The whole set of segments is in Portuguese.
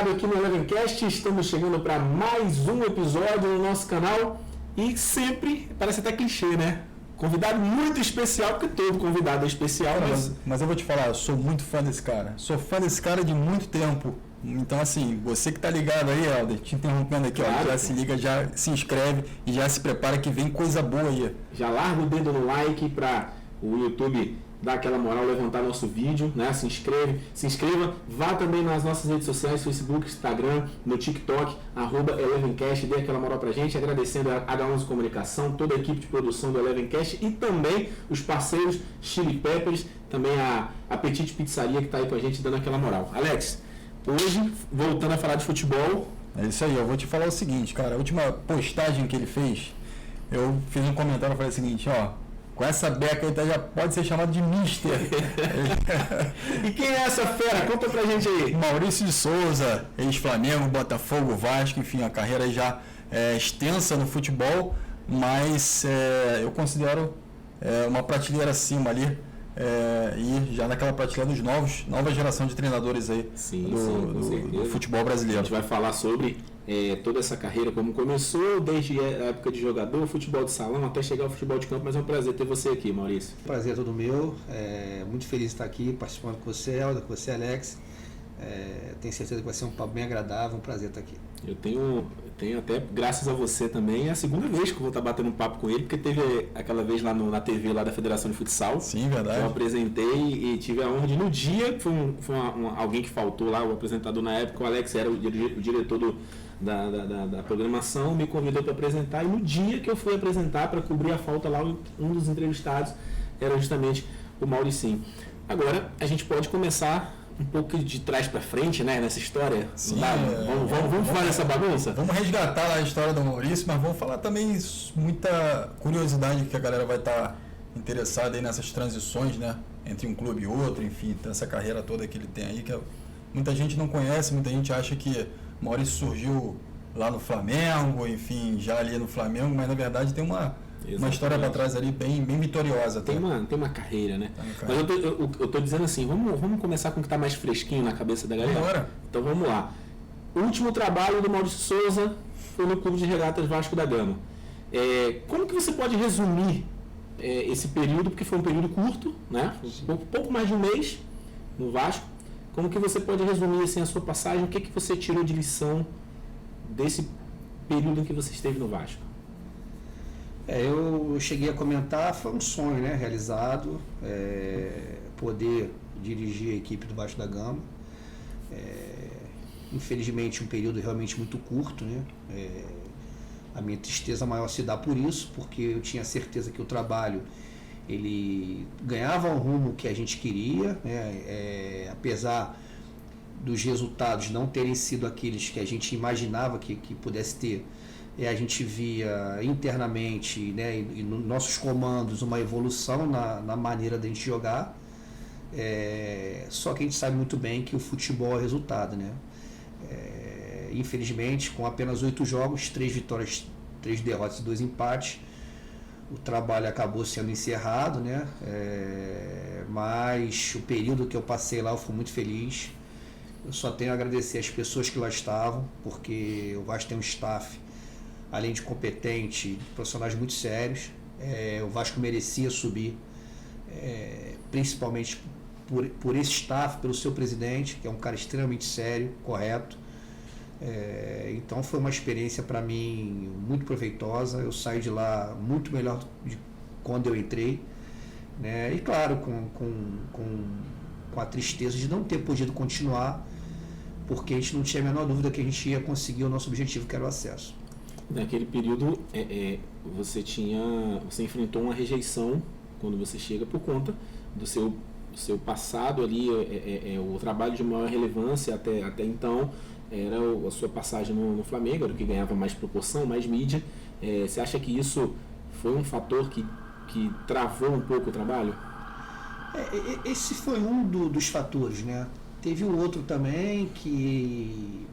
ligado aqui no Elevencast, estamos chegando para mais um episódio no nosso canal e sempre, parece até clichê, né? Convidado muito especial, porque todo convidado é especial, mas eu vou te falar, eu sou muito fã desse cara. Sou fã desse cara de muito tempo. Então, assim, você que tá ligado aí, Helder, te interrompendo aqui, claro, ó, já se liga, já se inscreve e já se prepara que vem coisa boa aí. Já larga o dedo no like para o YouTube dar aquela moral, levantar nosso vídeo, né? Se inscreva, vá também nas nossas redes sociais, Facebook, Instagram, no TikTok, @ElevenCast, dê aquela moral pra gente, agradecendo a H11 Comunicação, toda a equipe de produção do Elevencast e também os parceiros Chili Peppers, também a Apetite Pizzaria que tá aí com a gente dando aquela moral. Alex, hoje, voltando a falar de futebol... É isso aí, eu vou te falar o seguinte, cara, a última postagem que ele fez, eu fiz um comentário e falei o seguinte, ó, com essa beca aí já pode ser chamado de Mister. E quem é essa fera? Conta pra gente aí. Maurício de Souza, ex-Flamengo, Botafogo, Vasco, enfim, a carreira já extensa no futebol, mas eu considero uma prateleira acima ali, e já naquela prateleira dos nova geração de treinadores aí do futebol brasileiro. A gente vai falar sobre toda essa carreira, como começou, desde a época de jogador, futebol de salão, até chegar ao futebol de campo, mas é um prazer ter você aqui, Maurício. Prazer é todo meu, muito feliz de estar aqui participando com você, Helder, com você, Alex. Tenho certeza que vai ser um papo bem agradável, um prazer estar aqui. Eu tenho até, graças a você também, é a segunda vez que eu vou estar batendo um papo com ele, porque teve aquela vez lá na TV lá da Federação de Futsal. Sim, verdade. Eu apresentei e tive a honra de, no dia, foi alguém que faltou lá, o apresentador na época, o Alex era o diretor da programação, me convidou para apresentar, e no dia que eu fui apresentar para cobrir a falta lá, um dos entrevistados era justamente o Mauricinho. Agora a gente pode começar um pouco de trás para frente, né, nessa história. Sim, vamos fazer essa bagunça? Vamos resgatar a história do Maurício, mas vamos falar também muita curiosidade que a galera vai estar interessada aí nessas transições, né, entre um clube e outro, enfim, essa carreira toda que ele tem aí, que muita gente não conhece, muita gente acha que Maurício surgiu lá no Flamengo, enfim, já ali no Flamengo, mas na verdade tem uma história para trás ali bem vitoriosa. Tem uma carreira, né? Mas eu tô dizendo assim, vamos começar com o que está mais fresquinho na cabeça da galera. Bora. Então vamos lá. O último trabalho do Maurício Souza foi no Clube de Regatas Vasco da Gama. Como que você pode resumir esse período, porque foi um período curto, né? Pouco mais de um mês no Vasco. Como que você pode resumir assim, a sua passagem? O que você tirou de lição desse período em que você esteve no Vasco? Eu cheguei a comentar, foi um sonho, né, realizado, poder dirigir a equipe do Vasco da Gama. Infelizmente um período realmente muito curto, né? A minha tristeza maior se dá por isso, porque eu tinha certeza que o trabalho ele ganhava o rumo que a gente queria, né? Apesar dos resultados não terem sido aqueles que a gente imaginava que pudesse ter, a gente via internamente, né, e nos nossos comandos uma evolução na maneira da gente jogar, só que a gente sabe muito bem que o futebol é resultado, né? Infelizmente, com apenas 8 jogos, 3 vitórias, 3 derrotas e 2 empates, o trabalho acabou sendo encerrado, né? Mas o período que eu passei lá eu fui muito feliz. Eu só tenho a agradecer as pessoas que lá estavam, porque o Vasco tem um staff, além de competente, profissionais muito sérios. O Vasco merecia subir, principalmente por esse staff, pelo seu presidente, que é um cara extremamente sério, correto. Então foi uma experiência para mim muito proveitosa. Eu saí de lá muito melhor de quando eu entrei, né? E claro, com a tristeza de não ter podido continuar, porque a gente não tinha a menor dúvida que a gente ia conseguir o nosso objetivo, que era o acesso. Naquele período você enfrentou uma rejeição quando você chega por conta do seu passado ali, o trabalho de maior relevância até então era a sua passagem no Flamengo, era o que ganhava mais proporção, mais mídia. Você acha que isso foi um fator que travou um pouco o trabalho? Esse foi um dos fatores, né? Teve um outro também que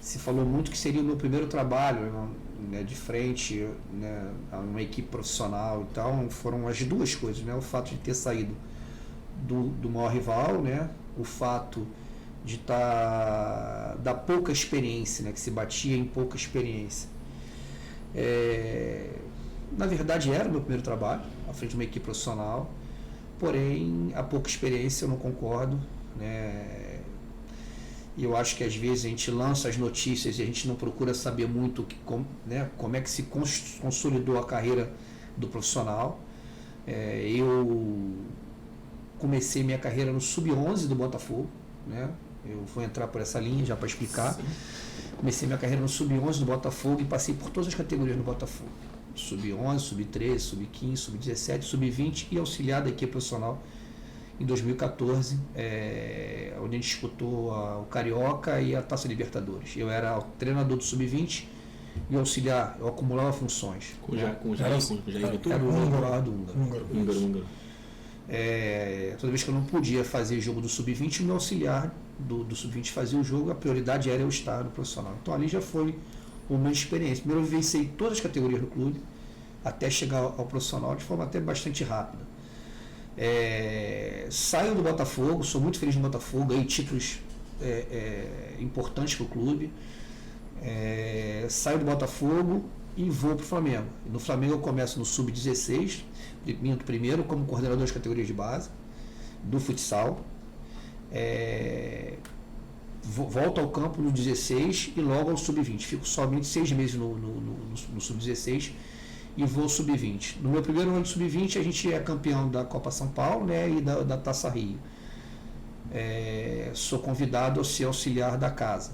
se falou muito que seria o meu primeiro trabalho, né, de frente, né, a uma equipe profissional. Então foram as duas coisas, né? O fato de ter saído do maior rival, né? O fato da pouca experiência, né, que se batia em pouca experiência. Na verdade era o meu primeiro trabalho à frente de uma equipe profissional, porém a pouca experiência eu não concordo, né? E eu acho que às vezes a gente lança as notícias e a gente não procura saber muito como é que se consolidou a carreira do profissional. Eu comecei minha carreira no Sub-11 do Botafogo, né? Eu vou entrar por essa linha já para explicar. Sim. Comecei minha carreira no Sub-11 do Botafogo e passei por todas as categorias do Botafogo. Sub-11, Sub-13, Sub-15, Sub-17, Sub-20 e auxiliar da equipe profissional em 2014, onde a gente disputou o Carioca e a Taça Libertadores. Eu era o treinador do Sub-20 e auxiliar, eu acumulava funções. Com o Jair Ventura? Era o Húngaro. Toda vez que eu não podia fazer jogo do Sub-20, o meu auxiliar do Sub-20 fazia o jogo, a prioridade era eu estar no profissional. Então ali já foi uma experiência. Primeiro eu vivenciei todas as categorias do clube, até chegar ao profissional de forma até bastante rápida. Saio do Botafogo, sou muito feliz no Botafogo, ganhei títulos importantes para o clube. Saio do Botafogo e vou para o Flamengo. No Flamengo eu começo no Sub-16, primeiro como coordenador das categorias de base, do futsal. Volto ao campo no 16 e logo ao Sub-20. Fico somente 6 meses no Sub-16 e vou ao Sub-20. No meu primeiro ano de Sub-20 a gente é campeão da Copa São Paulo, né, e da Taça Rio. Sou convidado a ser auxiliar da casa.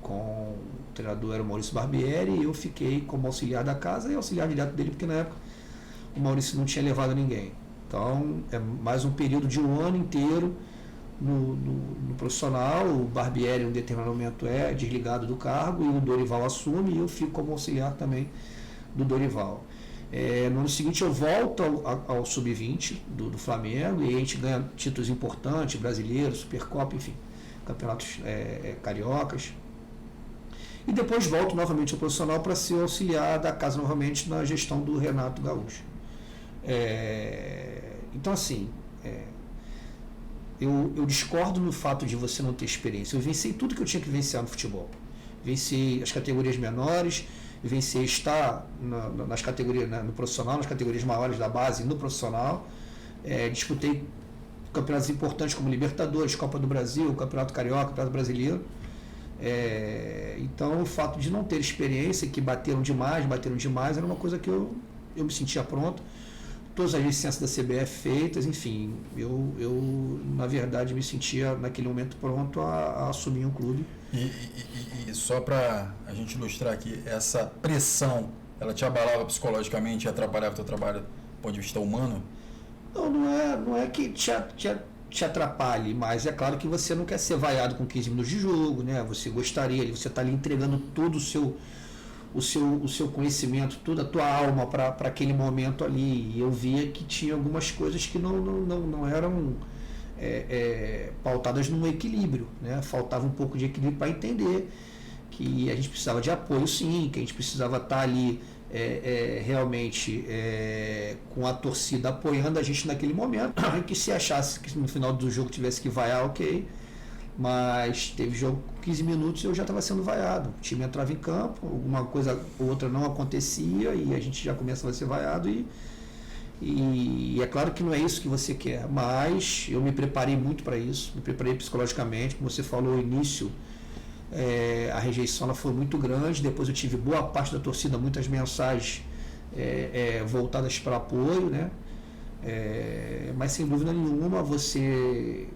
O treinador era o Maurício Barbieri e eu fiquei como auxiliar da casa e auxiliar direto dele, porque na época o Maurício não tinha levado ninguém. Então é mais um período de um ano inteiro no profissional. O Barbieri em um determinado momento é desligado do cargo e o Dorival assume e eu fico como auxiliar também do Dorival. No ano seguinte eu volto ao Sub-20 do Flamengo e a gente ganha títulos importantes, brasileiros, Supercopa, enfim, campeonatos cariocas. E depois volto novamente ao profissional para ser auxiliar da casa novamente na gestão do Renato Gaúcho. Então assim, eu discordo no fato de você não ter experiência. Eu vivenciei tudo que eu tinha que vivenciar no futebol. Vivenciei as categorias menores, vivenciei estar nas categorias, no profissional, nas categorias maiores da base no profissional. Disputei campeonatos importantes como Libertadores, Copa do Brasil, Campeonato Carioca, Campeonato Brasileiro. Então o fato de não ter experiência, que bateram demais, era uma coisa que eu me sentia pronto. Todas as licenças da CBF feitas, enfim, eu na verdade me sentia naquele momento pronto a assumir um clube. E só para a gente ilustrar aqui, essa pressão, ela te abalava psicologicamente e atrapalhava o teu trabalho do ponto de vista humano? Não é que te atrapalhe, mas é claro que você não quer ser vaiado com 15 minutos de jogo, né? Você gostaria, você está ali entregando todo o seu conhecimento, toda a tua alma para aquele momento ali. E eu via que tinha algumas coisas que não eram pautadas num equilíbrio, né? Faltava um pouco de equilíbrio para entender que a gente precisava de apoio, sim, que a gente precisava estar ali realmente com a torcida apoiando a gente naquele momento, que se achasse que no final do jogo tivesse que vaiar, ok, mas teve jogo 15 minutos e eu já estava sendo vaiado, o time entrava em campo, alguma coisa ou outra não acontecia e a gente já começava a ser vaiado e é claro que não é isso que você quer, mas eu me preparei muito para isso, me preparei psicologicamente, como você falou no início. A rejeição ela foi muito grande, depois eu tive boa parte da torcida, muitas mensagens voltadas para apoio, né? Mas sem dúvida nenhuma você,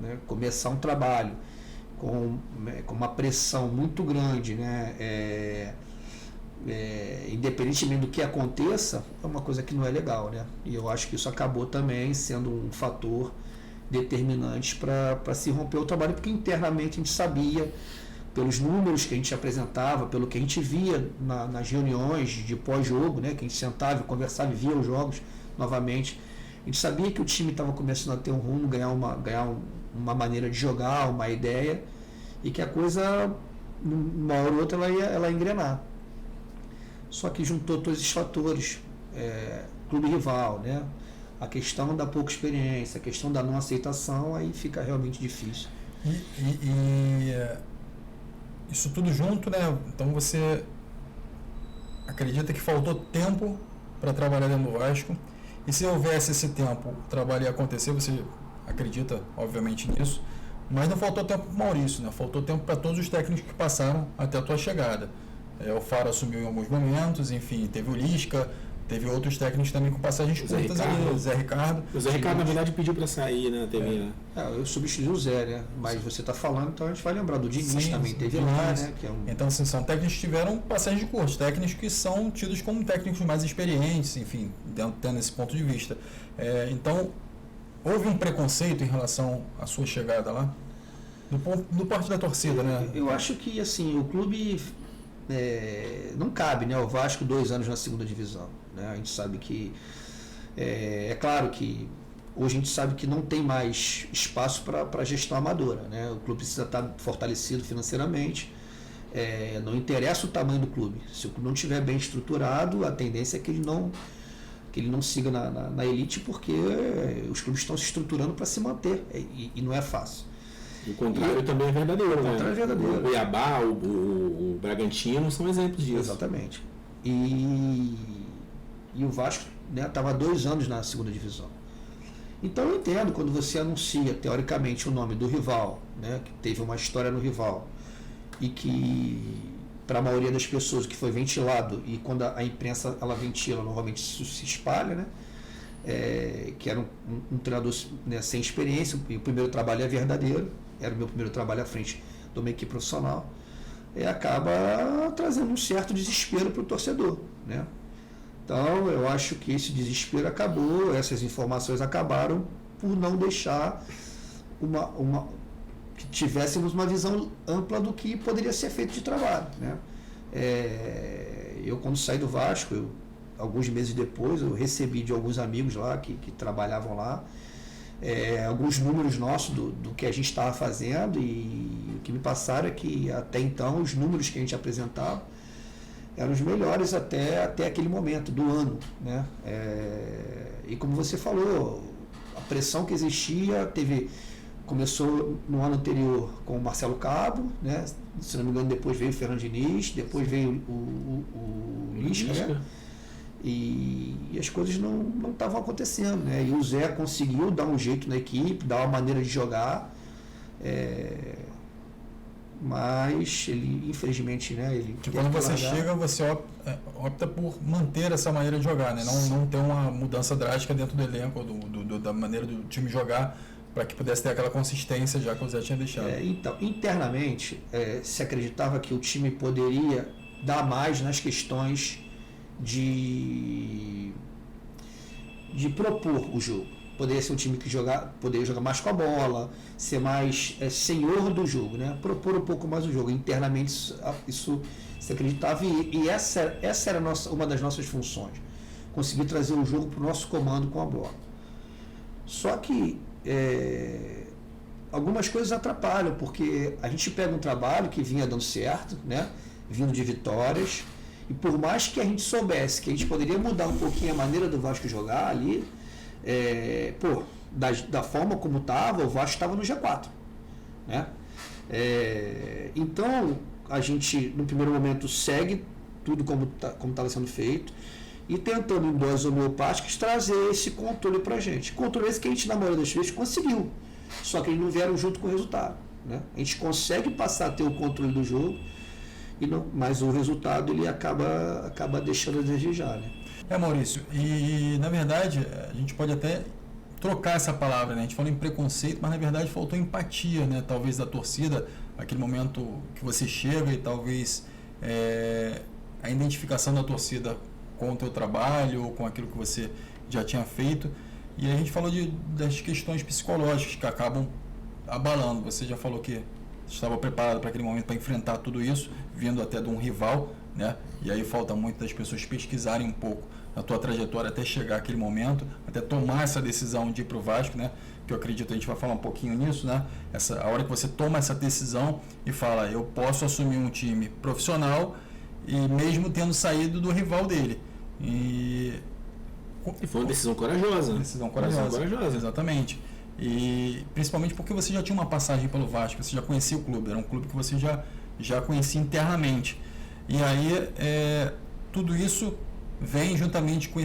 né, começar um trabalho com uma pressão muito grande, né? Independentemente do que aconteça, é uma coisa que não é legal, né? E eu acho que isso acabou também sendo um fator determinante para se romper o trabalho, porque internamente a gente sabia, pelos números que a gente apresentava, pelo que a gente via nas reuniões de pós-jogo, né, que a gente sentava e conversava e via os jogos novamente, a gente sabia que o time estava começando a ter um rumo, ganhar uma maneira de jogar, uma ideia, e que a coisa, uma hora ou outra, ela ia engrenar. Só que juntou todos esses fatores, clube rival, né, a questão da pouca experiência, a questão da não aceitação, aí fica realmente difícil. Isso tudo junto, né? Então você acredita que faltou tempo para trabalhar dentro do Vasco, e se houvesse esse tempo, o trabalho ia acontecer, você acredita obviamente nisso, mas não faltou tempo para o Maurício, né? Faltou tempo para todos os técnicos que passaram até a tua chegada. O Faro assumiu em alguns momentos, enfim, teve o Lisca, teve outros técnicos também com passagens curtas ali, Zé Ricardo. O Zé Ricardo, na verdade, pediu para sair, né? Teve, né? Eu substituí o Zé, né? Mas você está falando, então a gente vai lembrar do Diniz também, teve lá, né? Que é um... Então, assim, são técnicos que tiveram passagens curtas, técnicos que são tidos como técnicos mais experientes, enfim, tendo esse ponto de vista. Então, houve um preconceito em relação à sua chegada lá? Do parte da torcida, né? Eu acho que, assim, o clube... não cabe, né? O Vasco 2 anos na segunda divisão, né? A gente sabe que é claro que hoje a gente sabe que não tem mais espaço para gestão amadora, né? O clube precisa estar fortalecido financeiramente, não interessa o tamanho do clube, se o clube não estiver bem estruturado, a tendência é que ele não siga na elite, porque os clubes estão se estruturando para se manter, e não é fácil. O contrário também é verdadeiro, né? O contrário é verdadeiro. O Cuiabá, o Bragantino são exemplos disso. Exatamente. E o Vasco estava 2 anos na segunda divisão. Então eu entendo quando você anuncia, teoricamente, o nome do rival, né, que teve uma história no rival, e que, para a maioria das pessoas, que foi ventilado, e quando a imprensa ela ventila, normalmente isso se espalha, né? Que era um treinador, né, sem experiência, e o primeiro trabalho é verdadeiro, era o meu primeiro trabalho à frente de uma equipe profissional, acaba trazendo um certo desespero para o torcedor, né? Então eu acho que esse desespero acabou, essas informações acabaram por não deixar que tivéssemos uma visão ampla do que poderia ser feito de trabalho, né? Eu, quando saí do Vasco, alguns meses depois, eu recebi de alguns amigos lá que trabalhavam lá alguns números nossos do que a gente estava fazendo, e o que me passaram é que até então os números que a gente apresentava eram os melhores até aquele momento do ano, né? E como você falou, a pressão que existia começou no ano anterior com o Marcelo Cabo, né? Se não me engano, depois veio o Fernando Diniz, depois veio o Lisca, né? E as coisas não estavam acontecendo, né? E o Zé conseguiu dar um jeito na equipe, dar uma maneira de jogar, mas ele, infelizmente, né? Quando você chega, você opta por manter essa maneira de jogar, né? Não ter uma mudança drástica dentro do elenco, da maneira do time jogar, para que pudesse ter aquela consistência já que o Zé tinha deixado. Então, internamente, se acreditava que o time poderia dar mais nas questões de propor o jogo. Poderia ser um time que poderia jogar mais com a bola, ser mais senhor do jogo, né? Propor um pouco mais o jogo. Internamente isso se acreditava, e essa era uma das nossas funções, conseguir trazer o jogo para o nosso comando com a bola. Só que algumas coisas atrapalham, porque a gente pega um trabalho que vinha dando certo, né? Vindo de vitórias, e por mais que a gente soubesse que a gente poderia mudar um pouquinho a maneira do Vasco jogar ali, da forma como estava, o Vasco estava no G4, né? Então a gente no primeiro momento segue tudo como estava sendo feito, e tentando em doses homeopáticas trazer esse controle para a gente. Controle esse que a gente, na maioria das vezes, conseguiu, só que eles não vieram junto com o resultado, né? A gente consegue passar a ter o controle do jogo, mas o resultado ele acaba deixando a desejar, né? Maurício, e na verdade a gente pode até trocar essa palavra, né? A gente falou em preconceito, mas na verdade faltou empatia, né? Talvez da torcida, aquele momento que você chega, e talvez a identificação da torcida com o teu trabalho ou com aquilo que você já tinha feito. E a gente falou das questões psicológicas que acabam abalando. Você já falou que estava preparado para aquele momento, para enfrentar tudo isso, vindo até de um rival, né? E aí falta muito das pessoas pesquisarem um pouco a tua trajetória até chegar àquele momento, até tomar essa decisão de ir para o Vasco, né? Que eu acredito, a gente vai falar um pouquinho nisso, né? A hora que você toma essa decisão e fala, eu posso assumir um time profissional, e mesmo tendo saído do rival dele. E foi uma decisão corajosa. Decisão corajosa, exatamente. E principalmente porque você já tinha uma passagem pelo Vasco, você já conhecia o clube, era um clube que você já conhecia internamente. E aí tudo isso vem juntamente com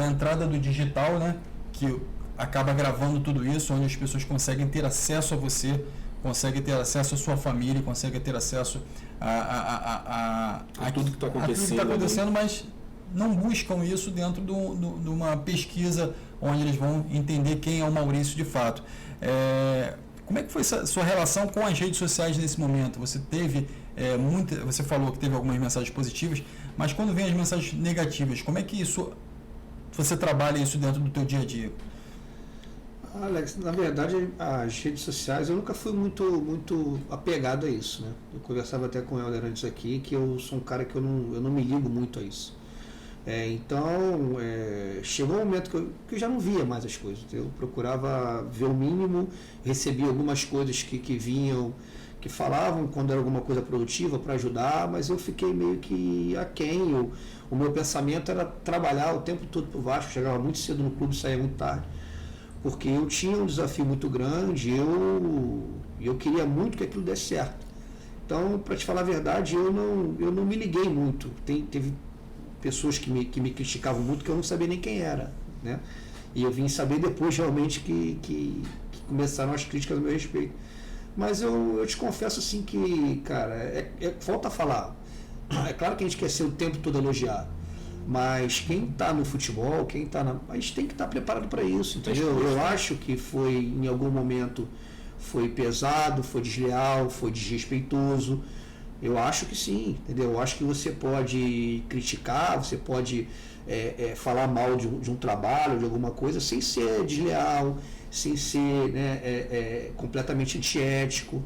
a entrada do digital, né, que acaba gravando tudo isso, onde as pessoas conseguem ter acesso a você, conseguem ter acesso à sua família, conseguem ter acesso a tudo que está acontecendo, mas não buscam isso dentro de uma pesquisa onde eles vão entender quem é o Maurício de fato. Como é que foi essa sua relação com as redes sociais nesse momento? Você teve você falou que teve algumas mensagens positivas, mas quando vem as mensagens negativas, como é que você trabalha isso dentro do teu dia a dia? Alex, na verdade, as redes sociais, eu nunca fui muito apegado a isso, né? Eu conversava até com o Helder antes aqui, que eu sou um cara que eu não me ligo muito a isso. Então, chegou um momento que eu já não via mais as coisas. Eu procurava ver o mínimo, recebia algumas coisas que vinham, que falavam quando era alguma coisa produtiva para ajudar, mas eu fiquei meio que aquém. O meu pensamento era trabalhar o tempo todo para o Vasco, chegava muito cedo no clube, saía muito tarde, porque eu tinha um desafio muito grande, eu queria muito que aquilo desse certo. Então, para te falar a verdade, eu não me liguei muito. Teve pessoas que me criticavam muito que eu não sabia nem quem era, né? E eu vim saber depois realmente que começaram as críticas a meu respeito. Mas eu te confesso assim que, cara, falta falar. É claro que a gente quer ser o tempo todo elogiado, mas quem está no futebol, a gente tem que estar preparado para isso, entendeu? Eu acho que em algum momento foi pesado, foi desleal, foi desrespeitoso. Eu acho que sim, entendeu? Eu acho que você pode criticar, você pode falar mal de um trabalho, de alguma coisa, sem ser desleal, sem ser, né, completamente antiético,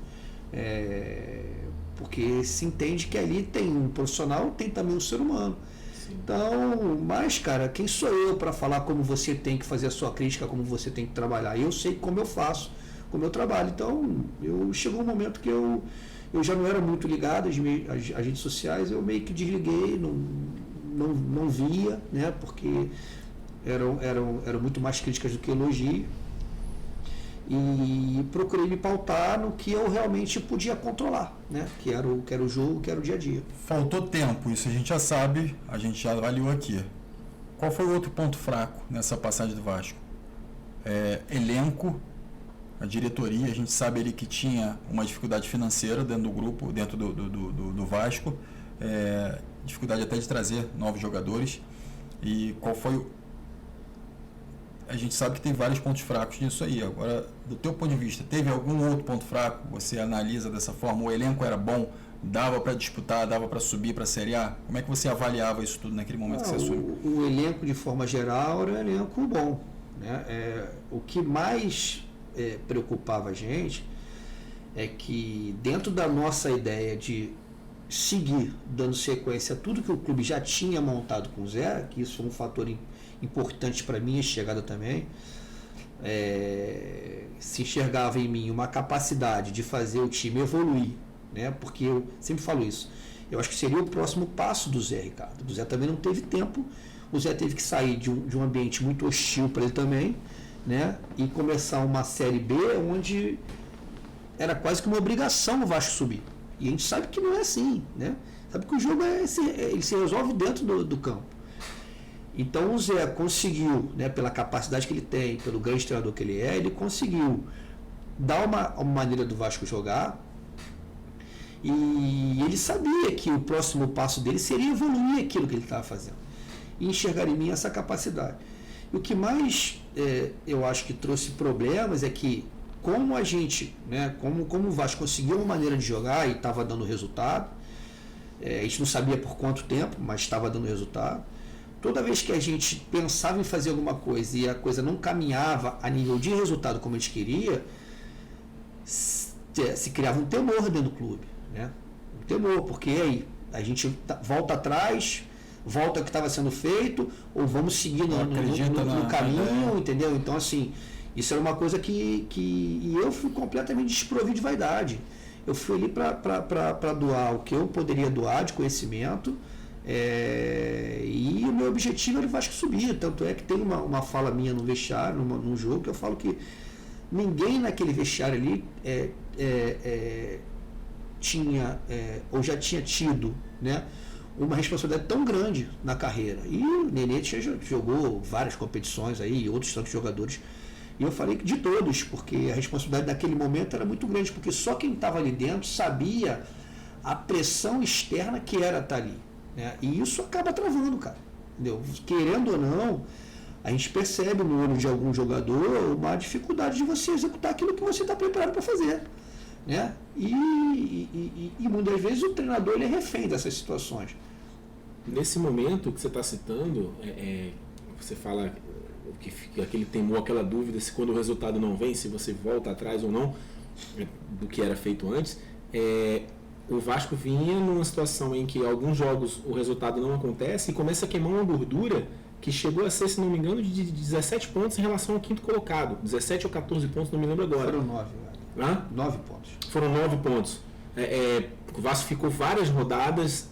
porque se entende que ali tem um profissional, tem também um ser humano. Sim. Então, mas, cara, quem sou eu para falar como você tem que fazer a sua crítica, como você tem que trabalhar? Eu sei como eu faço, como eu trabalho. Então, chegou um momento que eu já não era muito ligado às redes sociais, eu meio que desliguei, não via, né, porque eram muito mais críticas do que elogio, e procurei me pautar no que eu realmente podia controlar, né, que era o jogo, que era o dia a dia. Faltou tempo, isso a gente já sabe, a gente já avaliou aqui. Qual foi o outro ponto fraco nessa passagem do Vasco? Elenco. A diretoria, a gente sabe ali que tinha uma dificuldade financeira dentro do grupo, dentro do Vasco, dificuldade até de trazer novos jogadores. E qual foi a gente sabe que tem vários pontos fracos nisso aí. Agora, do teu ponto de vista, teve algum outro ponto fraco? Você analisa dessa forma? O elenco era bom? Dava para disputar? Dava para subir para a Série A? Como é que você avaliava isso tudo naquele momento que você assumiu? O elenco, de forma geral, era um elenco bom, né? O que mais preocupava a gente é que, dentro da nossa ideia de seguir dando sequência a tudo que o clube já tinha montado com o Zé, que isso foi um fator importante para minha chegada também, se enxergava em mim uma capacidade de fazer o time evoluir, né? Porque eu sempre falo isso, eu acho que seria o próximo passo do Zé, Ricardo. O Zé também não teve tempo, o Zé teve que sair de um ambiente muito hostil para ele também, né? E começar uma Série B onde era quase que uma obrigação o Vasco subir. E a gente sabe que não é assim, né? Sabe que o jogo ele se resolve dentro do campo. Então o Zé conseguiu, né, pela capacidade que ele tem, pelo grande treinador que ele conseguiu dar uma maneira do Vasco jogar, e ele sabia que o próximo passo dele seria evoluir aquilo que ele estava fazendo e enxergar em mim essa capacidade. E o que mais eu acho que trouxe problemas é que, como a gente, né, como o Vasco conseguiu uma maneira de jogar e estava dando resultado, a gente não sabia por quanto tempo, mas estava dando resultado. Toda vez que a gente pensava em fazer alguma coisa e a coisa não caminhava a nível de resultado como a gente queria, se criava um temor dentro do clube, né? Um temor, porque aí a gente volta atrás, volta ao que estava sendo feito, ou vamos seguir no caminho, entendeu? Então, assim, isso era uma coisa e eu fui completamente desprovido de vaidade. Eu fui ali para doar o que eu poderia doar de conhecimento, e o meu objetivo era o Vasco subir. Tanto é que tem uma fala minha no vestiário, num jogo, que eu falo que ninguém naquele vestiário ali tinha ou já tinha tido, né, uma responsabilidade tão grande na carreira. E o Nenê jogou várias competições aí, outros tantos jogadores. E eu falei que de todos, porque a responsabilidade naquele momento era muito grande, porque só quem estava ali dentro sabia a pressão externa que era estar ali, né? E isso acaba travando, cara. Entendeu? Querendo ou não, a gente percebe no olho de algum jogador uma dificuldade de você executar aquilo que você está preparado para fazer, né? E muitas vezes o treinador ele é refém dessas situações. Nesse momento que você está citando, você fala que fica aquele temor, aquela dúvida se quando o resultado não vem, se você volta atrás ou não do que era feito antes. O Vasco vinha numa situação em que alguns jogos o resultado não acontece e começa a queimar uma gordura que chegou a ser, se não me engano, de 17 pontos em relação ao quinto colocado. 17 ou 14 pontos, não me lembro agora. Foram 9, velho. 9 pontos. Foram 9 pontos. O Vasco ficou várias rodadas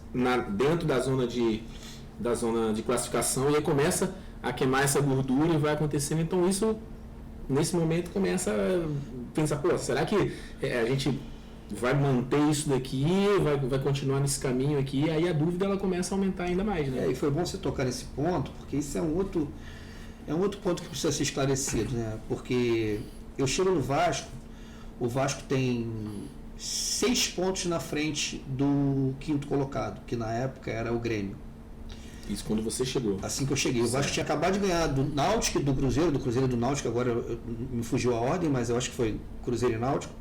dentro da zona de classificação e aí começa a queimar essa gordura e vai acontecendo. Então isso, nesse momento, começa a pensar, pô, será que a gente vai manter isso daqui, vai continuar nesse caminho aqui? Aí a dúvida ela começa a aumentar ainda mais, né? E foi bom você tocar nesse ponto, porque isso é um outro ponto que precisa ser esclarecido, né? Porque eu chego no Vasco, o Vasco tem 6 pontos na frente do quinto colocado, que na época era o Grêmio. Isso quando você chegou. Assim que eu cheguei. O Vasco tinha acabado de ganhar do Náutico e do Cruzeiro e do Náutico, agora me fugiu a ordem, mas eu acho que foi Cruzeiro e Náutico.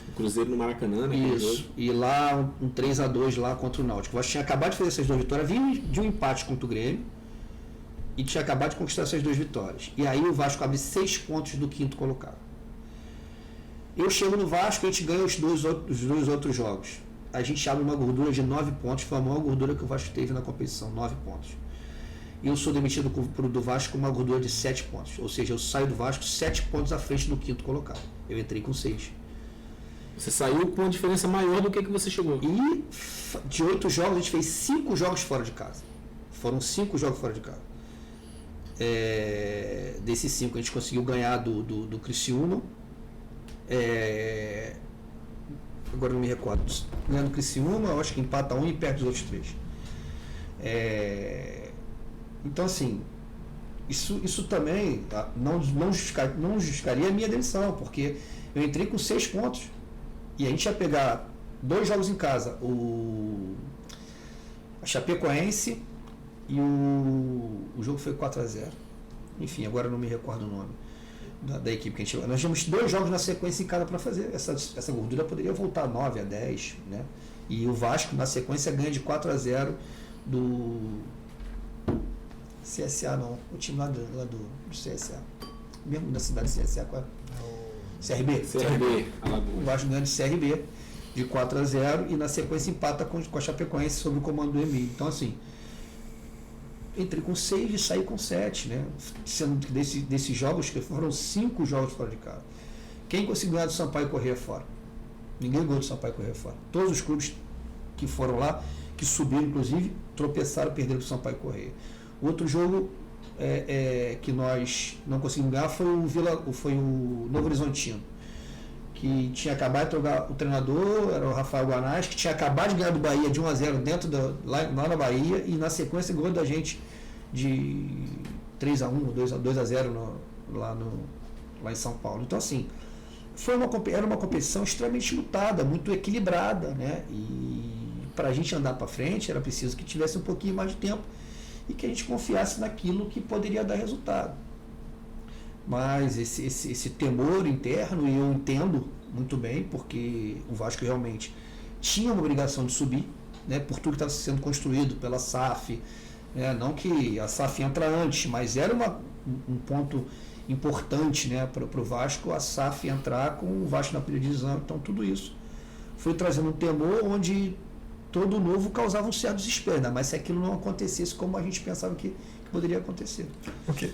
O Cruzeiro no Maracanã, né? Isso. E lá um 3-2 lá contra o Náutico. O Vasco tinha acabado de fazer essas 2 vitórias, vinha de um empate contra o Grêmio e tinha acabado de conquistar essas 2 vitórias. E aí o Vasco abre 6 pontos do quinto colocado. Eu chego no Vasco e a gente ganha os dois outros jogos. A gente abre uma gordura de 9 pontos, foi a maior gordura que o Vasco teve na competição, 9 pontos. E eu sou demitido do Vasco com uma gordura de 7 pontos. Ou seja, eu saio do Vasco 7 pontos à frente do quinto colocado. Eu entrei com 6. Você saiu com uma diferença maior do que você chegou. E de 8 jogos, a gente fez 5 jogos fora de casa. Foram 5 jogos fora de casa. Desses 5, a gente conseguiu ganhar do Criciúma. Agora não me recordo. Ganhando o Criciúma, eu acho que empata 1 e perde os outros 3. Então, assim, isso também não justificaria a minha demissão, porque eu entrei com 6 pontos. E a gente ia pegar 2 jogos em casa, a Chapecoense e o jogo foi 4-0. Enfim, agora eu não me recordo o nome da equipe que a gente chegou. Nós tínhamos 2 jogos na sequência em casa para fazer. Essa gordura poderia voltar a 9, a 10, né? E o Vasco, na sequência, ganha de 4-0 do CSA, não. O time lá do CSA. Mesmo da cidade de CSA, qual é? CRB. O Vasco ganha de CRB de 4-0 e na sequência empata com a Chapecoense sob o comando do Emílio. Então, assim, entrei com 6 e saí com 7, né? Sendo que desses jogos, que foram 5 jogos fora de casa. Quem conseguiu ganhar do Sampaio Corrêa fora? Ninguém ganhou do Sampaio Corrêa fora. Todos os clubes que foram lá, que subiram, inclusive, tropeçaram, perderam do Sampaio Corrêa. Outro jogo que nós não conseguimos ganhar foi o Novo Horizontino, que tinha acabado de trocar o treinador, era o Rafael Guanás, que tinha acabado de ganhar do Bahia de 1-0 lá na Bahia, e na sequência ganhou da gente de 3-1, 2-0 lá em São Paulo. Então, assim, era uma competição extremamente lutada, muito equilibrada, né? E para a gente andar para frente era preciso que tivesse um pouquinho mais de tempo e que a gente confiasse naquilo que poderia dar resultado. Mas esse temor interno, e eu entendo muito bem, porque o Vasco realmente tinha uma obrigação de subir, né, por tudo que estava sendo construído pela SAF, né, não que a SAF entra antes, mas era um ponto importante, né, para o Vasco, a SAF entrar com o Vasco na primeira divisão. Então tudo isso foi trazendo um temor onde todo novo causava um certo desespero, né? Mas se aquilo não acontecesse como a gente pensava que poderia acontecer.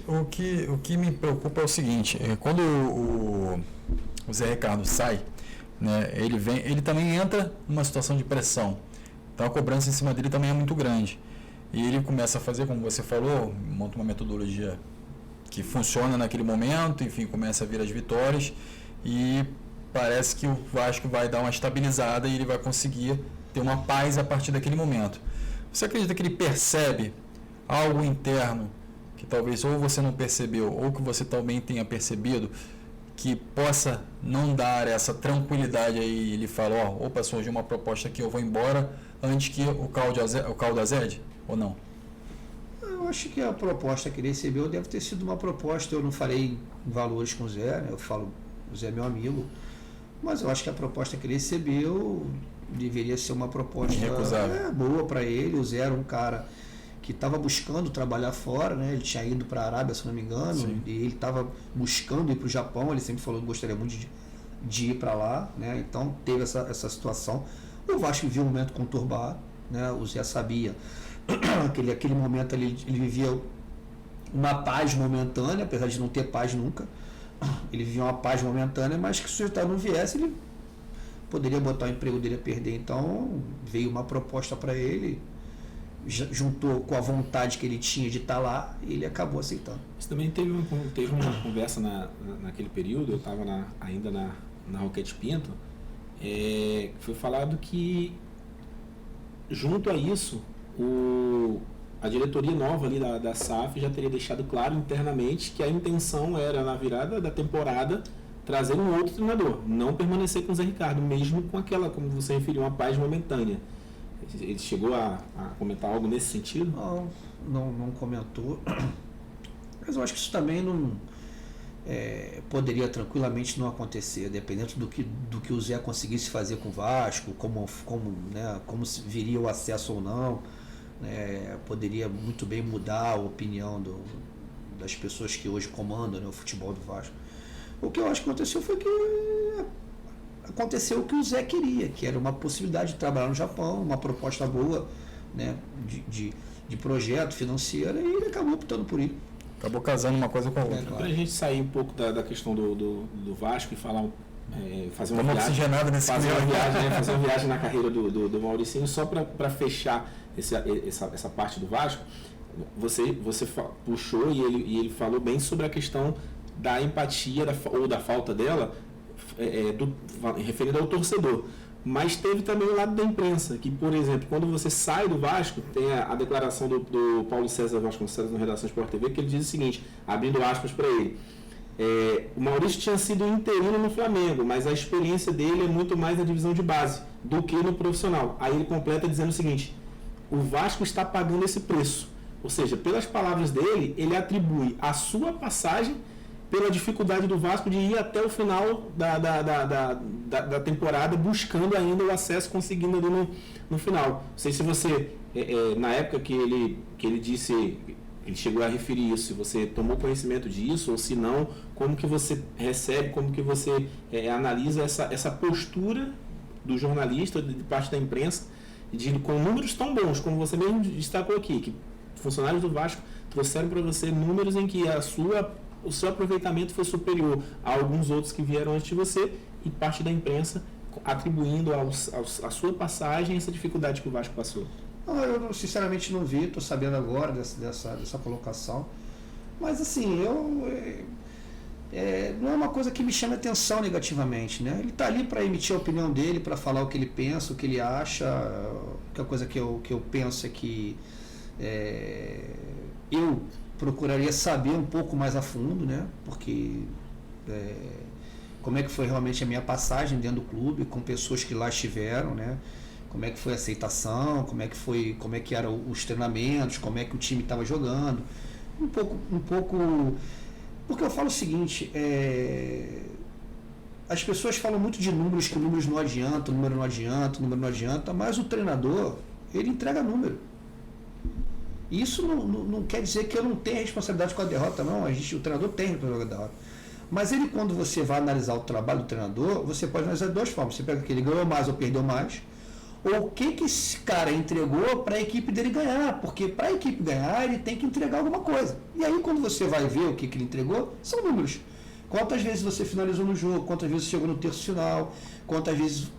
O que me preocupa é o seguinte, quando o Zé Ricardo sai, né, ele também entra numa situação de pressão, então a cobrança em cima dele também é muito grande, e ele começa a fazer, como você falou, monta uma metodologia que funciona naquele momento, enfim, começa a vir as vitórias, e parece que o Vasco vai dar uma estabilizada e ele vai conseguir ter uma paz a partir daquele momento. Você acredita que ele percebe algo interno que talvez ou você não percebeu ou que você também tenha percebido que possa não dar essa tranquilidade aí? Ele fala, opa, surgiu uma proposta aqui, eu vou embora antes que o caldo azede, ou não? Eu acho que a proposta que ele recebeu deve ter sido uma proposta, eu não falei em valores com o Zé, né? Eu falo, o Zé é meu amigo, mas eu acho que a proposta que ele recebeu deveria ser uma proposta boa para ele. O Zé era um cara que estava buscando trabalhar fora, né? Ele tinha ido para a Arábia, se não me engano, sim, e ele estava buscando ir para o Japão. Ele sempre falou que gostaria muito de ir para lá, né? Então teve essa situação. O Vasco vivia um momento conturbado, né? O Zé sabia que aquele momento ele vivia uma paz momentânea, apesar de não ter paz nunca. Ele vivia uma paz momentânea, mas que se o resultado não viesse, ele poderia botar o emprego dele a perder. Então veio uma proposta para ele, juntou com a vontade que ele tinha de estar lá, e ele acabou aceitando. Isso também teve uma conversa naquele período, eu estava ainda na Roquete Pinto, foi falado que junto a isso a diretoria nova ali da SAF já teria deixado claro internamente que a intenção era, na virada da temporada, trazer um outro treinador, não permanecer com o Zé Ricardo, mesmo com aquela, como você referiu, uma paz momentânea. Ele chegou a comentar algo nesse sentido? Não comentou, mas eu acho que isso também não poderia tranquilamente não acontecer, dependendo do que o Zé conseguisse fazer com o Vasco, como viria o acesso ou não. Poderia muito bem mudar a opinião das pessoas que hoje comandam, né, o futebol do Vasco. O que eu acho que aconteceu foi que aconteceu o que o Zé queria, que era uma possibilidade de trabalhar no Japão, uma proposta boa, né, de projeto financeiro, e ele acabou optando por ir. Acabou casando uma coisa com a outra. Claro. Para a gente sair um pouco da questão do Vasco e falar fazer uma viagem na carreira do Mauricinho, só para fechar essa parte do Vasco. Você puxou e ele falou bem sobre a questão da empatia ou da falta dela, referido ao torcedor. Mas teve também o lado da imprensa, que, por exemplo, quando você sai do Vasco, tem a declaração do Paulo César Vasconcelos na Redação Sport TV, que ele diz o seguinte, abrindo aspas para ele: o Maurício tinha sido interino no Flamengo, mas a experiência dele é muito mais na divisão de base do que no profissional. Aí ele completa dizendo o seguinte: o Vasco está pagando esse preço. Ou seja, pelas palavras dele, ele atribui a sua passagem pela dificuldade do Vasco de ir até o final da temporada, buscando ainda o acesso, conseguindo ali no final. Não sei se você, na época que ele disse, ele chegou a referir isso, se você tomou conhecimento disso, ou se não, como que você recebe, como que você analisa essa postura do jornalista, de parte da imprensa, com números tão bons, como você mesmo destacou aqui, que funcionários do Vasco trouxeram para você números em que o seu aproveitamento foi superior a alguns outros que vieram antes de você, e parte da imprensa atribuindo a sua passagem essa dificuldade que o Vasco passou. Eu sinceramente não vi, estou sabendo agora dessa colocação, mas assim, não é uma coisa que me chama atenção negativamente, né? Ele está ali para emitir a opinião dele, para falar o que ele pensa, o que ele acha. A coisa que eu penso é que eu procuraria saber um pouco mais a fundo, né? Porque como é que foi realmente a minha passagem dentro do clube, com pessoas que lá estiveram, né? Como é que foi a aceitação, como é que eram os treinamentos, como é que o time estava jogando, um pouco, porque eu falo o seguinte, as pessoas falam muito de números, que números não adiantam, número não adianta, mas o treinador, ele entrega número. Isso não quer dizer que eu não tenho responsabilidade com a derrota, não. O treinador tem responsabilidade com a derrota. Mas quando você vai analisar o trabalho do treinador, você pode analisar de duas formas. Você pega que ele ganhou mais ou perdeu mais, ou o que esse cara entregou para a equipe dele ganhar. Porque para a equipe ganhar, ele tem que entregar alguma coisa. E aí, quando você vai ver o que ele entregou, são números. Quantas vezes você finalizou no jogo, quantas vezes você chegou no terço final, quantas vezes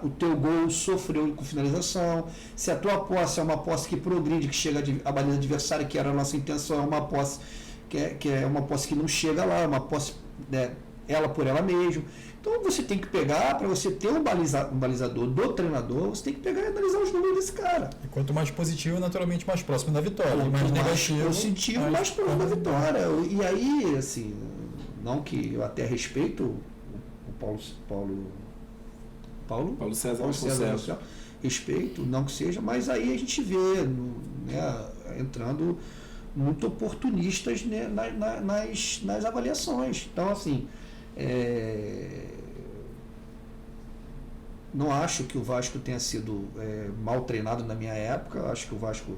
o teu gol sofreu com finalização, se a tua posse é uma posse que progride, que chega à baliza adversária, que era a nossa intenção, é uma posse que é uma posse que não chega lá, uma posse ela por ela mesma. Então você tem que pegar, para você ter um balizador do treinador, você tem que pegar e analisar os números desse cara. E quanto mais positivo, naturalmente mais próximo da vitória. Quanto mais negativo, positivo, mais próximo da vitória. E aí, assim, não que eu até respeito o Paulo César, respeito, não que seja, mas aí a gente vê, né, entrando muito oportunistas, né, nas avaliações. Então, assim, não acho que o Vasco tenha sido mal treinado na minha época. Acho que o Vasco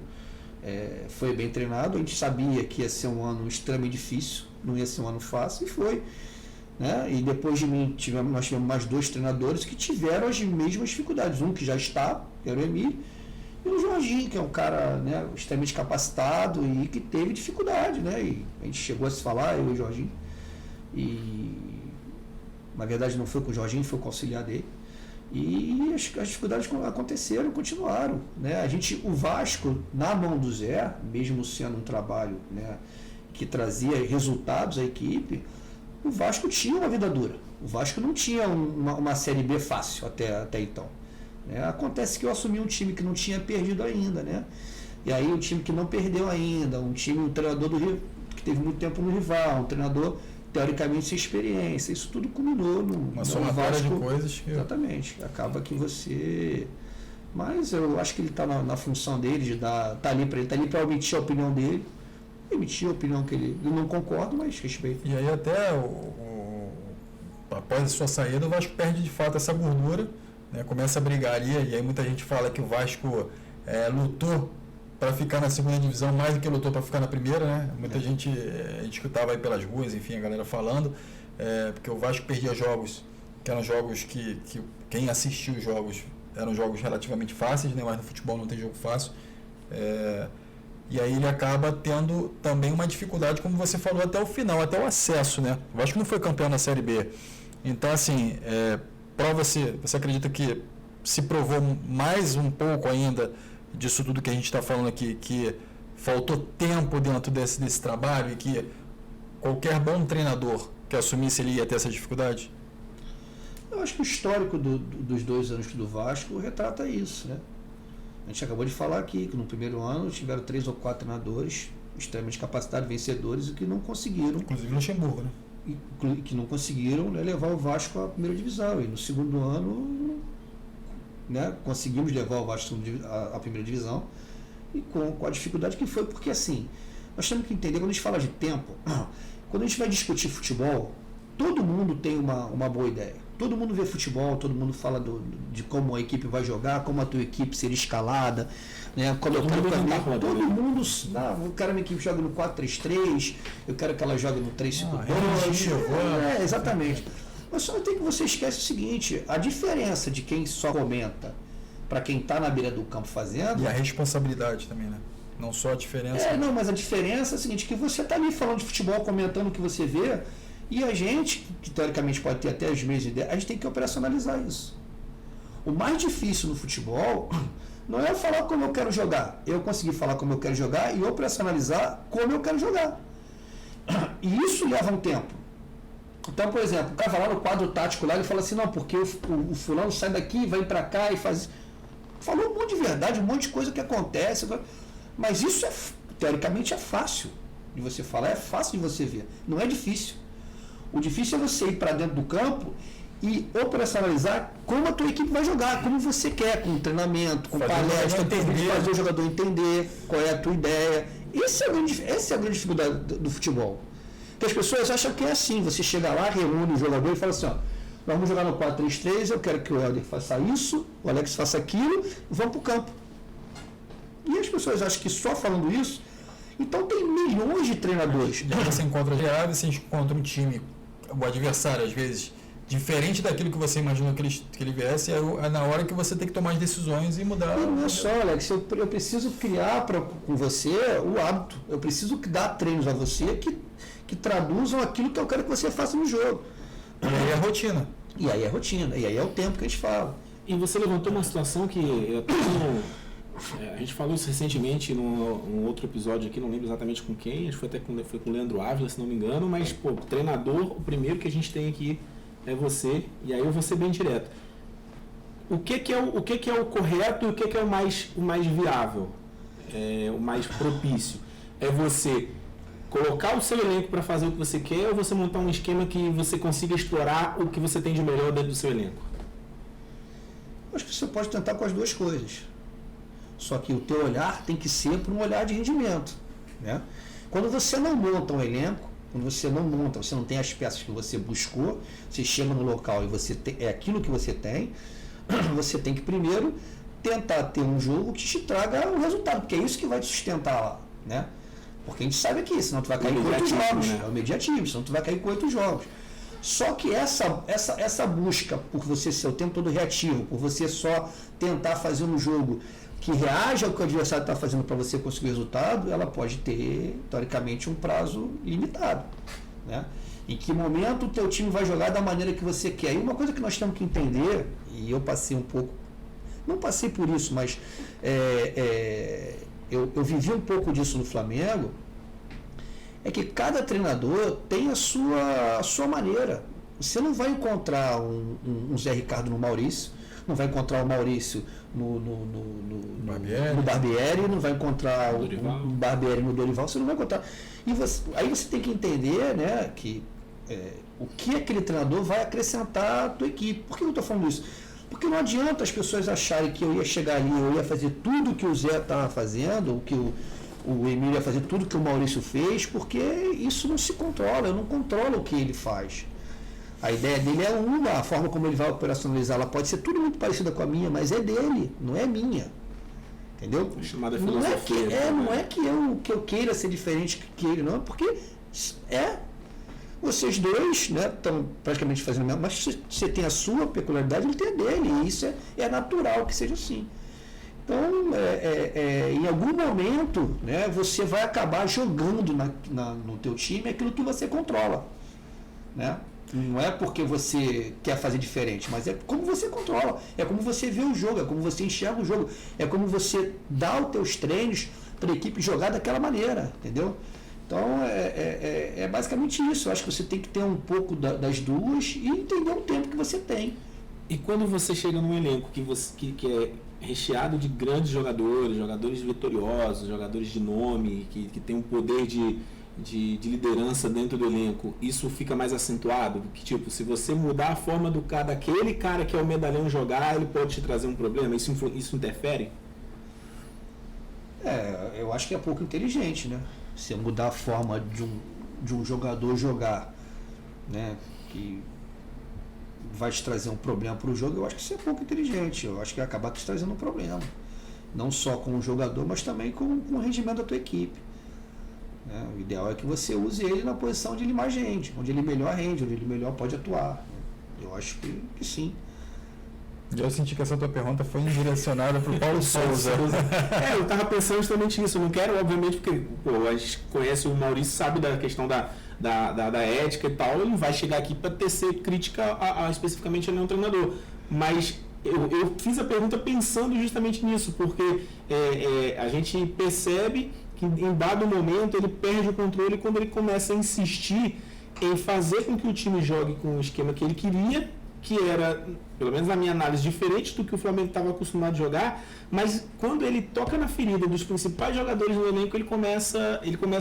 foi bem treinado. A gente sabia que ia ser um ano extremamente difícil, não ia ser um ano fácil, e foi. Né? E depois de mim, nós tivemos mais 2 treinadores que tiveram as mesmas dificuldades. Um que já está, que era o Emílio, e o Jorginho, que é um cara, né, extremamente capacitado e que teve dificuldade. Né? E a gente chegou a se falar, eu e o Jorginho. E na verdade não foi com o Jorginho, foi com o auxiliar dele. E as dificuldades aconteceram, continuaram. Né? O Vasco, na mão do Zé, mesmo sendo um trabalho, né, que trazia resultados à equipe, o Vasco tinha uma vida dura. O Vasco não tinha uma Série B fácil até então. Né? Acontece que eu assumi um time que não tinha perdido ainda. Né? E aí um time que não perdeu ainda, um treinador do Rio que teve muito tempo no rival, um treinador teoricamente sem experiência. Isso tudo culminou uma somatória de coisas que... Exatamente. Acaba que você... Mas eu acho que ele está na função dele, de tá ali para omitir a opinião dele. Emitir a opinião que ele não concorda, mas respeito. E aí até após a sua saída, o Vasco perde de fato essa gordura, né? Começa a brigar ali, e aí muita gente fala que o Vasco lutou para ficar na segunda divisão mais do que lutou para ficar na primeira, né? Muita gente escutava aí pelas ruas, enfim, a galera falando, porque o Vasco perdia jogos, que eram jogos que quem assistiu os jogos eram jogos relativamente fáceis, né? Mas no futebol não tem jogo fácil. E aí ele acaba tendo também uma dificuldade, como você falou, até o final, até o acesso, né? O Vasco não foi campeão na Série B. Então, assim, para você acredita que se provou mais um pouco ainda disso tudo que a gente está falando aqui, que faltou tempo dentro desse trabalho e que qualquer bom treinador que assumisse ele ia ter essa dificuldade? Eu acho que o histórico dos 2 anos do Vasco retrata isso, né? A gente acabou de falar aqui que no primeiro ano tiveram 3 ou 4 treinadores extremamente capacitados, vencedores, e que não conseguiram. Inclusive Luxemburgo, né? Que não conseguiram, né, levar o Vasco à primeira divisão. E no segundo ano, né, conseguimos levar o Vasco à primeira divisão, e com a dificuldade que foi, porque assim, nós temos que entender, quando a gente fala de tempo, quando a gente vai discutir futebol, todo mundo tem uma boa ideia. Todo mundo vê futebol, todo mundo fala de como a equipe vai jogar, como a tua equipe seria escalada, né? Como eu quero todo mundo, eu quero uma equipe joga no 4-3-3, eu quero que ela jogue no 3-5-2. Exatamente. Mas só tem que você esquece o seguinte: a diferença de quem só comenta para quem está na beira do campo fazendo. E a responsabilidade também, né? Não só a diferença. Mas a diferença é a seguinte: que você está ali falando de futebol, comentando o que você vê. E a gente, que teoricamente pode ter até os mesmos ideias, a gente tem que operacionalizar isso. O mais difícil no futebol não é falar como eu quero jogar. Eu consegui falar como eu quero jogar e operacionalizar como eu quero jogar. E isso leva um tempo. Então, por exemplo, o cara vai lá no quadro tático lá e fala assim, não, porque o fulano sai daqui, vai para cá e faz... Falou um monte de verdade, um monte de coisa que acontece. Mas isso, teoricamente, é fácil de você falar, é fácil de você ver. Não é difícil. O difícil é você ir para dentro do campo e operacionalizar como a tua equipe vai jogar, como você quer, com treinamento, com palestra, fazer o jogador entender qual é a tua ideia. Essa é a grande dificuldade do futebol. Porque as pessoas acham que é assim, você chega lá, reúne o jogador e fala assim, vamos jogar no 4-3-3, eu quero que o Helder faça isso, o Alex faça aquilo, vamos para o campo. E as pessoas acham que só falando isso, então tem milhões de treinadores. E aí você encontra você encontra um time, o adversário, às vezes, diferente daquilo que você imaginou que ele viesse, é na hora que você tem que tomar as decisões e mudar. Não é só, Alex, eu preciso criar com você o hábito. Eu preciso dar treinos a você que traduzam aquilo que eu quero que você faça no jogo. E aí é rotina. E aí é o tempo que a gente fala. E você levantou uma situação que eu tenho A gente falou isso recentemente num outro episódio aqui, não lembro exatamente com quem, acho que foi até foi com o Leandro Ávila, se não me engano, mas, pô, treinador, o primeiro que a gente tem aqui é você, e aí eu vou ser bem direto. O que é o correto e o que é o mais viável, o mais propício? É você colocar o seu elenco para fazer o que você quer ou você montar um esquema que você consiga explorar o que você tem de melhor dentro do seu elenco? Acho que você pode tentar com as duas coisas. Só que o teu olhar tem que ser para um olhar de rendimento, né? Quando você não monta um elenco, você não tem as peças que você buscou, você chega no local e é aquilo que você tem que primeiro tentar ter um jogo que te traga o resultado, porque é isso que vai te sustentar lá, né? Porque a gente sabe que senão tu vai cair com 8 jogos, né? É o mediativo, senão tu vai cair com 8 jogos. Só que essa busca por você ser o tempo todo reativo, por você só tentar fazer um jogo que reaja ao que o adversário está fazendo para você conseguir resultado, ela pode ter, teoricamente, um prazo limitado, né? Em que momento o teu time vai jogar da maneira que você quer. E uma coisa que nós temos que entender, e eu passei um pouco, não passei por isso, mas eu vivi um pouco disso no Flamengo, é que cada treinador tem a sua maneira. Você não vai encontrar um Zé Ricardo no Maurício, não vai encontrar o Maurício no Barbieri, não vai encontrar o Barbieri no Dorival, você não vai encontrar. Aí você tem que entender, né, que o que aquele treinador vai acrescentar à tua equipe. Por que eu estou falando isso? Porque não adianta as pessoas acharem que eu ia chegar ali, eu ia fazer tudo que o Zé estava fazendo, o que o Emílio ia fazer tudo que o Maurício fez, porque isso não se controla, eu não controlo o que ele faz. A ideia dele é a forma como ele vai operacionalizar, ela pode ser tudo muito parecida com a minha, mas é dele, não é minha. Entendeu? Chamada não é filosofia. não é que eu queira ser diferente que ele, não, porque vocês dois, né, estão praticamente fazendo o mesmo, mas você tem a sua peculiaridade, ele tem a dele, e isso é natural que seja assim. Então, em algum momento, né, você vai acabar jogando no teu time aquilo que você controla, né? Não é porque você quer fazer diferente, mas é como você controla, é como você vê o jogo, é como você enxerga o jogo, é como você dá os teus treinos para a equipe jogar daquela maneira, entendeu? Então, é basicamente isso. Eu acho que você tem que ter um pouco das duas e entender o tempo que você tem. E quando você chega num elenco que é recheado de grandes jogadores vitoriosos, jogadores de nome, que tem um poder de liderança dentro do elenco, isso fica mais acentuado? Que, tipo, se você mudar a forma daquele cara que é o medalhão jogar, ele pode te trazer um problema? Isso interfere? Eu acho que é pouco inteligente, né? Se mudar a forma de um jogador jogar, né, que vai te trazer um problema para o jogo, eu acho que isso é pouco inteligente. Eu acho que vai acabar te trazendo um problema. Não só com o jogador, mas também com o rendimento da tua equipe. O ideal é que você use ele na posição onde ele mais rende, onde ele melhor rende, onde ele melhor pode atuar. Eu acho que sim. Eu senti que essa tua pergunta foi direcionada para o Paulo Souza. Eu estava pensando justamente nisso. Eu não quero, obviamente, porque a gente conhece o Maurício, sabe da questão da ética e tal. Ele não vai chegar aqui para tecer crítica especificamente a nenhum treinador. Mas eu fiz a pergunta pensando justamente nisso, porque a gente percebe que em dado momento ele perde o controle quando ele começa a insistir em fazer com que o time jogue com o esquema que ele queria, que era, pelo menos na minha análise, diferente do que o Flamengo estava acostumado a jogar, mas quando ele toca na ferida dos principais jogadores do elenco, ele começa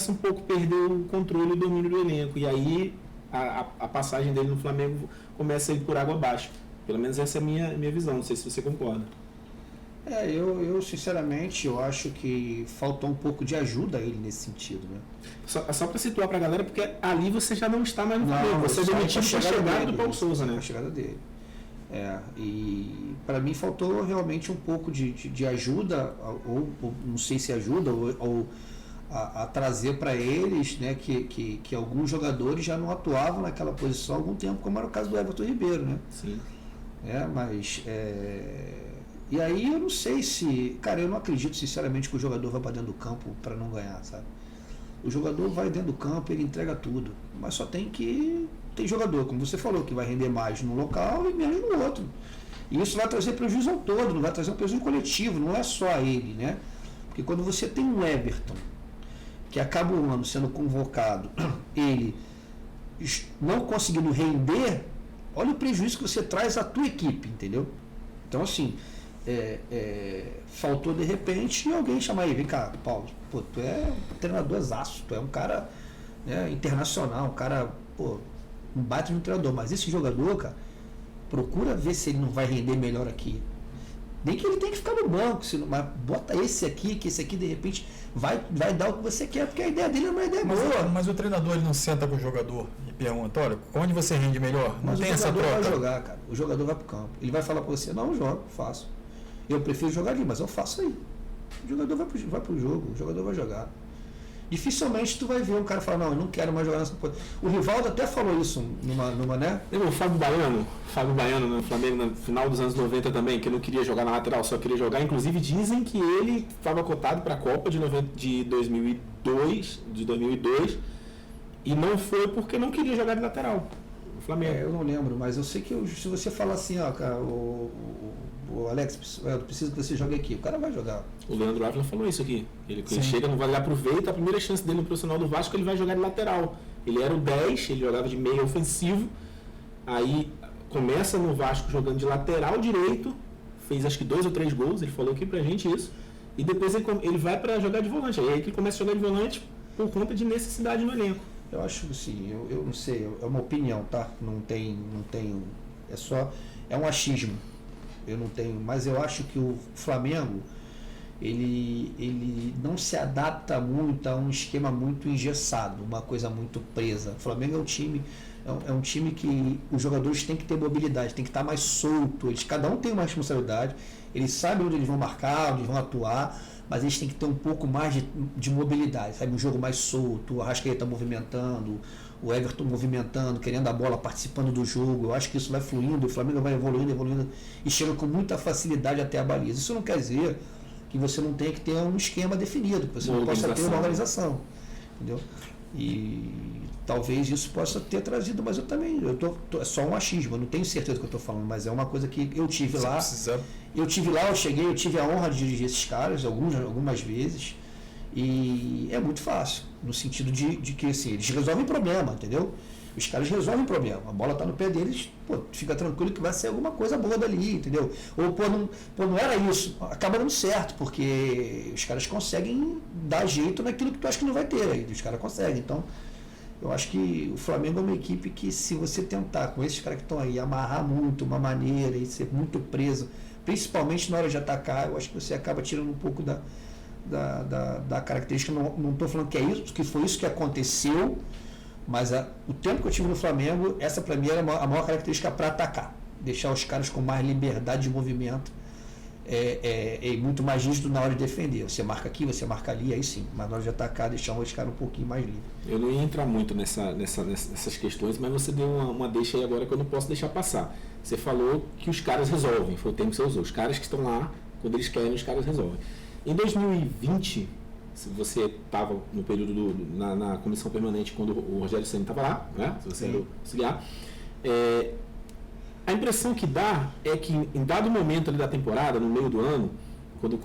um pouco a perder o controle e o domínio do elenco, e aí a passagem dele no Flamengo começa a ir por água abaixo. Pelo menos essa é a minha visão, não sei se você concorda. Eu sinceramente, eu acho que faltou um pouco de ajuda a ele nesse sentido, né? Só para situar para a galera, porque ali você já não está mais no Flamengo, você é demitido com a chegada do Paulo Souza, né? Com a chegada dele. E para mim faltou realmente um pouco de ajuda, ou não sei se ajuda, ou a trazer para eles, né, que alguns jogadores já não atuavam naquela posição há algum tempo, como era o caso do Everton Ribeiro, né? Sim. E aí eu não sei se... Cara, eu não acredito sinceramente que o jogador vai para dentro do campo para não ganhar, sabe? O jogador vai dentro do campo, ele entrega tudo. Mas só tem jogador, como você falou, que vai render mais no local e menos no outro. E isso vai trazer prejuízo ao todo, não vai trazer um prejuízo coletivo, não é só a ele, né? Porque quando você tem um Everton, que acaba o ano sendo convocado, ele não conseguindo render, olha o prejuízo que você traz à tua equipe, entendeu? Então, assim, faltou de repente alguém chamar aí, vem cá, Paulo, pô, tu é um treinador exaço, tu é um cara, né, internacional, um cara, pô, um baita de um treinador, mas esse jogador, cara, procura ver se ele não vai render melhor aqui. Nem que ele tenha que ficar no banco, mas bota esse aqui, que esse aqui de repente vai dar o que você quer, porque a ideia dele é uma ideia boa. Mas o treinador ele não senta com o jogador e pergunta, olha, onde você rende melhor? Não mas tem essa troca. O jogador vai jogar, cara. O jogador vai pro campo. Ele vai falar pra você, não, eu jogo, faço. Eu prefiro jogar ali, mas eu faço aí. O jogador vai pro jogo, o jogador vai jogar. Dificilmente tu vai ver um cara falar, não, eu não quero mais jogar nessa posição. O Rivaldo até falou isso numa né? Lembra o Fábio Baiano no Flamengo no final dos anos 90 também, que não queria jogar na lateral, só queria jogar. Inclusive dizem que ele estava cotado para a Copa de 2002 e não foi porque não queria jogar de lateral. O Flamengo. Eu não lembro, mas eu sei que se você falar assim, ó, cara, o Alex, eu preciso que você jogue aqui, o cara vai jogar. O Leandro Ávila falou isso aqui. Ele chega no Vale, aproveita a primeira chance dele no profissional do Vasco, ele vai jogar de lateral. Ele era o 10, ele jogava de meio ofensivo. Aí começa no Vasco jogando de lateral direito, fez acho que 2 ou 3 gols, ele falou aqui pra gente isso. E depois ele vai para jogar de volante. Aí que ele começa a jogar de volante por conta de necessidade no elenco. Eu acho que sim, eu não sei, é uma opinião, tá? Não tem, é um achismo. Eu não tenho, mas eu acho que o Flamengo ele não se adapta muito a um esquema muito engessado, uma coisa muito presa. O Flamengo é um time que os jogadores têm que ter mobilidade, tem que estar mais solto. Cada um tem uma responsabilidade, eles sabem onde eles vão marcar, onde eles vão atuar, mas eles têm que ter um pouco mais de mobilidade, sabe? Um jogo mais solto, o Arrascaeta movimentando, o Everton movimentando, querendo a bola, participando do jogo. Eu acho que isso vai fluindo, o Flamengo vai evoluindo e chega com muita facilidade até a baliza. Isso não quer dizer que você não tenha que ter um esquema definido, que você não possa ter uma organização, entendeu? E talvez isso possa ter trazido, mas é só um achismo, eu não tenho certeza do que eu estou falando, mas é uma coisa que eu tive lá. Eu tive a honra de dirigir esses caras algumas vezes, e é muito fácil, no sentido de que assim, eles resolvem problema, entendeu? Os caras resolvem problema, a bola está no pé deles, pô, fica tranquilo que vai ser alguma coisa boa dali, entendeu? Ou não era isso, acaba dando certo, porque os caras conseguem dar jeito naquilo que tu acha que não vai ter, aí os caras conseguem. Então, eu acho que o Flamengo é uma equipe que, se você tentar, com esses caras que estão aí, amarrar muito uma maneira e ser muito preso, principalmente na hora de atacar, eu acho que você acaba tirando um pouco da característica. Não estou falando que é isso, que foi isso que aconteceu, mas o tempo que eu tive no Flamengo, essa para mim era a maior característica para atacar, deixar os caras com mais liberdade de movimento, muito mais rígido na hora de defender. Você marca aqui, você marca ali, aí sim, mas na hora de atacar, deixar os caras um pouquinho mais livres. Eu não ia entrar muito nessas questões, mas você deu uma deixa aí agora que eu não posso deixar passar. Você falou que os caras resolvem, foi o termo que você usou. Os caras que estão lá, quando eles querem, os caras resolvem. Em 2020, se você estava no período na comissão permanente, quando o Rogério Ceni estava lá, né? Se você era auxiliar, a impressão que dá é que, em dado momento ali da temporada, no meio do ano, quando o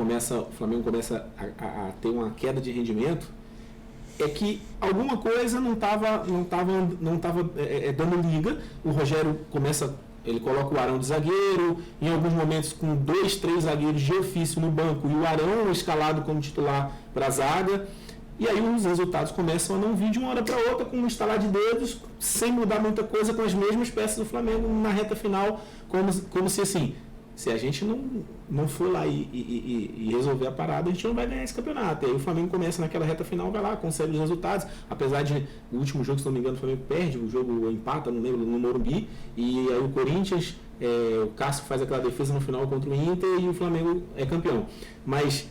Flamengo começa a ter uma queda de rendimento, é que alguma coisa não estava dando liga. O Rogério ele coloca o Arão de zagueiro, em alguns momentos com 2, 3 zagueiros de ofício no banco e o Arão escalado como titular para a zaga. E aí os resultados começam a não vir de uma hora para outra, com um estalar de dedos, sem mudar muita coisa, com as mesmas peças do Flamengo na reta final, como se assim, se a gente não for lá e resolver a parada, a gente não vai ganhar esse campeonato. E aí o Flamengo começa naquela reta final, vai lá, consegue os resultados, apesar de o último jogo, se não me engano, o Flamengo perde, o jogo empata, não lembro, no Morumbi, e aí o Corinthians, o Cássio faz aquela defesa no final contra o Inter e o Flamengo é campeão. Mas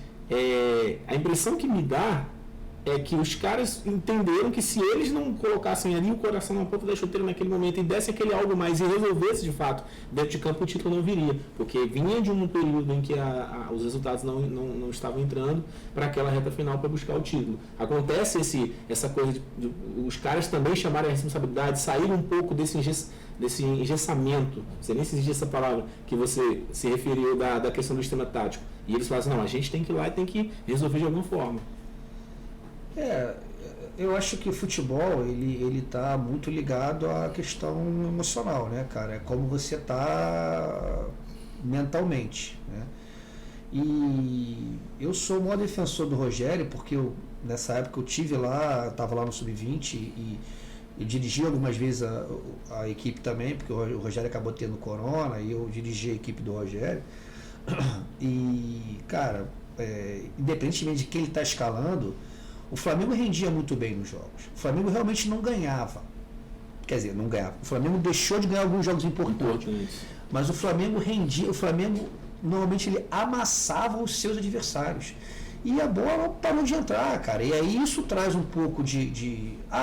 a impressão que me dá é que os caras entenderam que se eles não colocassem ali o coração na ponta da chuteira naquele momento e dessem aquele algo mais e resolvesse de fato dentro de campo, o título não viria, porque vinha de um período em que os resultados não estavam entrando para aquela reta final para buscar o título. Acontece essa coisa de os caras também chamarem a responsabilidade, sair um pouco desse engessamento, não sei nem se existe essa palavra que você se referiu da questão do sistema tático, e eles falam assim, não, a gente tem que ir lá e tem que resolver de alguma forma. Eu acho que o futebol ele está muito ligado à questão emocional, né, cara? É como você está mentalmente, né? E eu sou o maior defensor do Rogério, porque nessa época eu tive lá, estava lá no Sub-20 e dirigi algumas vezes a equipe também, porque o Rogério acabou tendo corona e eu dirigi a equipe do Rogério. E, cara, independentemente de quem ele está escalando, o Flamengo rendia muito bem nos jogos. O Flamengo realmente não ganhava. Quer dizer, não ganhava. O Flamengo deixou de ganhar alguns jogos importantes. Mas o Flamengo rendia. O Flamengo, normalmente, ele amassava os seus adversários. E a bola parou de entrar, cara. E aí isso traz um pouco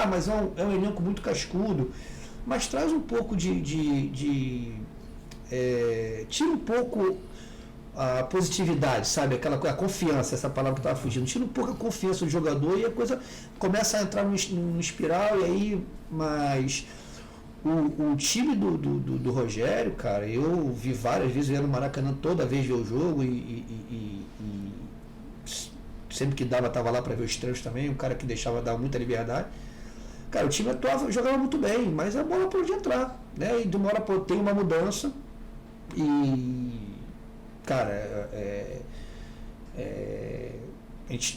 mas é um elenco muito cascudo. Mas traz um pouco tira um pouco a positividade, sabe? A confiança, essa palavra que estava fugindo. Tira um pouco a confiança do jogador e a coisa começa a entrar num espiral. E aí, mas o time do Rogério, cara, eu vi várias vezes, eu ia no Maracanã toda vez ver o jogo e sempre que dava, estava lá para ver os treinos também, um cara que deixava dar muita liberdade. Cara, o time jogava muito bem, mas a bola pode entrar, né? E de uma hora tem uma mudança e, cara,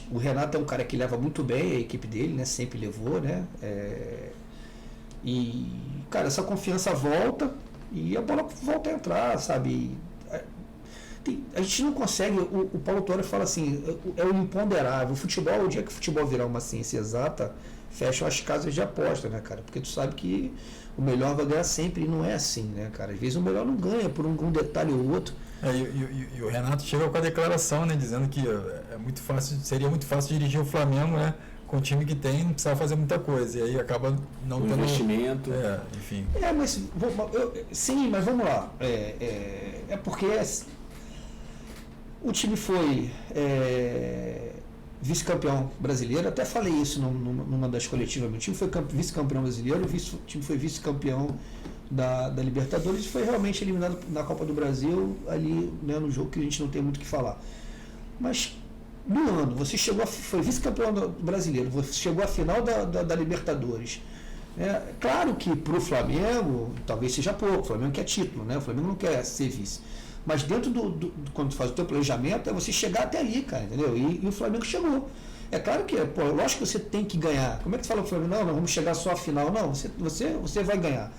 o Renato é um cara que leva muito bem a equipe dele, né? Sempre levou, né? E, cara, essa confiança volta e a bola volta a entrar, sabe? A gente não consegue, o Paulo Torres fala assim, é o imponderável. O futebol, o dia que o futebol virar uma ciência exata, fecham as casas de aposta, né, cara? Porque tu sabe que o melhor vai ganhar sempre e não é assim, né, cara? Às vezes o melhor não ganha por um detalhe ou outro. E o Renato chega com a declaração, né, dizendo que seria muito fácil dirigir o Flamengo, né? Com o time que tem, não precisava fazer muita coisa. E aí acaba não tendo investimento. Enfim. Sim, mas vamos lá. Porque o time foi vice-campeão brasileiro, até falei isso numa das coletivas. O time foi vice-campeão brasileiro, o time foi vice-campeão da Libertadores e foi realmente eliminado na Copa do Brasil, ali, né, no jogo que a gente não tem muito o que falar. Mas no ano, você foi vice-campeão brasileiro, você chegou à final da Libertadores. Claro que para o Flamengo, talvez seja pouco, o Flamengo quer título, né? O Flamengo não quer ser vice. Mas dentro quando tu faz o teu planejamento, é você chegar até ali, cara, entendeu? E o Flamengo chegou. É claro que, lógico que você tem que ganhar. Como é que tu fala pro Flamengo? Não, vamos chegar só à final. Não, você vai ganhar.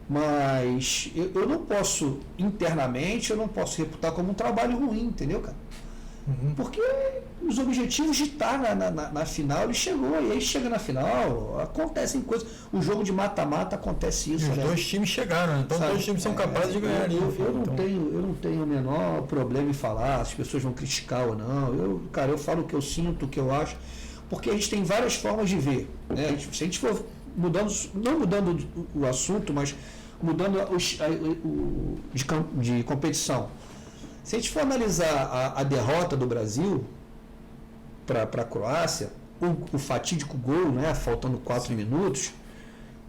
Mas eu não posso, internamente, eu não posso reputar como um trabalho ruim, entendeu, cara? Uhum. Porque os objetivos de estar na final, ele chegou, e aí chega na final, acontecem coisas. O jogo de mata-mata acontece isso. Os dois times chegaram, então os dois times são capazes de ganhar. Eu não tenho o menor problema em falar, as pessoas vão criticar ou não. Eu falo o que eu sinto, o que eu acho, porque a gente tem várias formas de ver. Né? Se a gente for não mudando o assunto, mas mudando de competição. Se a gente for analisar a derrota do Brasil para a Croácia, o fatídico gol, né, faltando 4 minutos,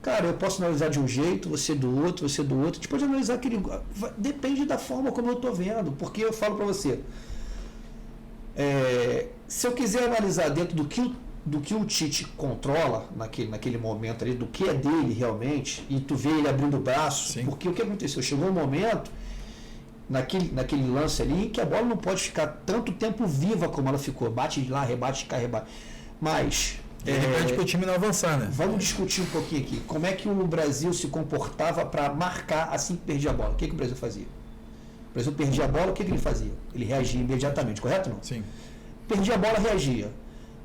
cara, eu posso analisar de um jeito, você do outro, a gente pode analisar aquele... Depende da forma como eu estou vendo, porque eu falo para você, se eu quiser analisar dentro do que o Tite controla naquele momento ali, do que é dele realmente, e tu vê ele abrindo o braço, sim. Porque o que aconteceu? Chegou um momento... Naquele lance ali, que a bola não pode ficar tanto tempo viva como ela ficou. Bate de lá, rebate, cai, rebate. Mas... Depende pro time não avançar, né? Vamos discutir um pouquinho aqui. Como é que o Brasil se comportava para marcar assim que perdia a bola? O que o Brasil fazia? O Brasil perdia a bola, o que ele fazazia? Ele reagia imediatamente, correto ou não? Sim. Perdia a bola, reagia.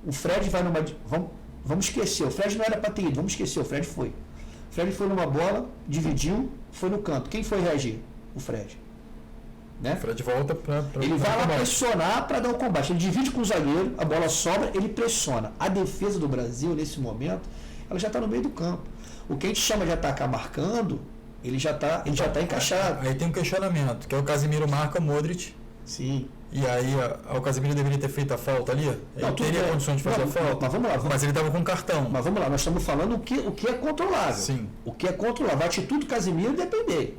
O Fred vai numa... Vamos esquecer. O Fred não era para ter ido. Vamos esquecer. O Fred foi. O Fred foi numa bola, dividiu, foi no canto. Quem foi reagir? O Fred. né? Fred volta para ele vai lá pressionar para dar um combate. Ele divide com o zagueiro, a bola sobra, ele pressiona. A defesa do Brasil, nesse momento, ela já está no meio do campo. O que a gente chama de atacar marcando, ele já está encaixado. Aí tem um questionamento, que é o Casemiro marca o Modric. Sim. E aí o Casemiro deveria ter feito a falta ali? Ele teria condições de fazer a falta? Mas vamos lá. Mas ele estava com cartão. Mas vamos lá, nós estamos falando o que é controlável. Sim. O que é controlável. A atitude do Casemiro depender.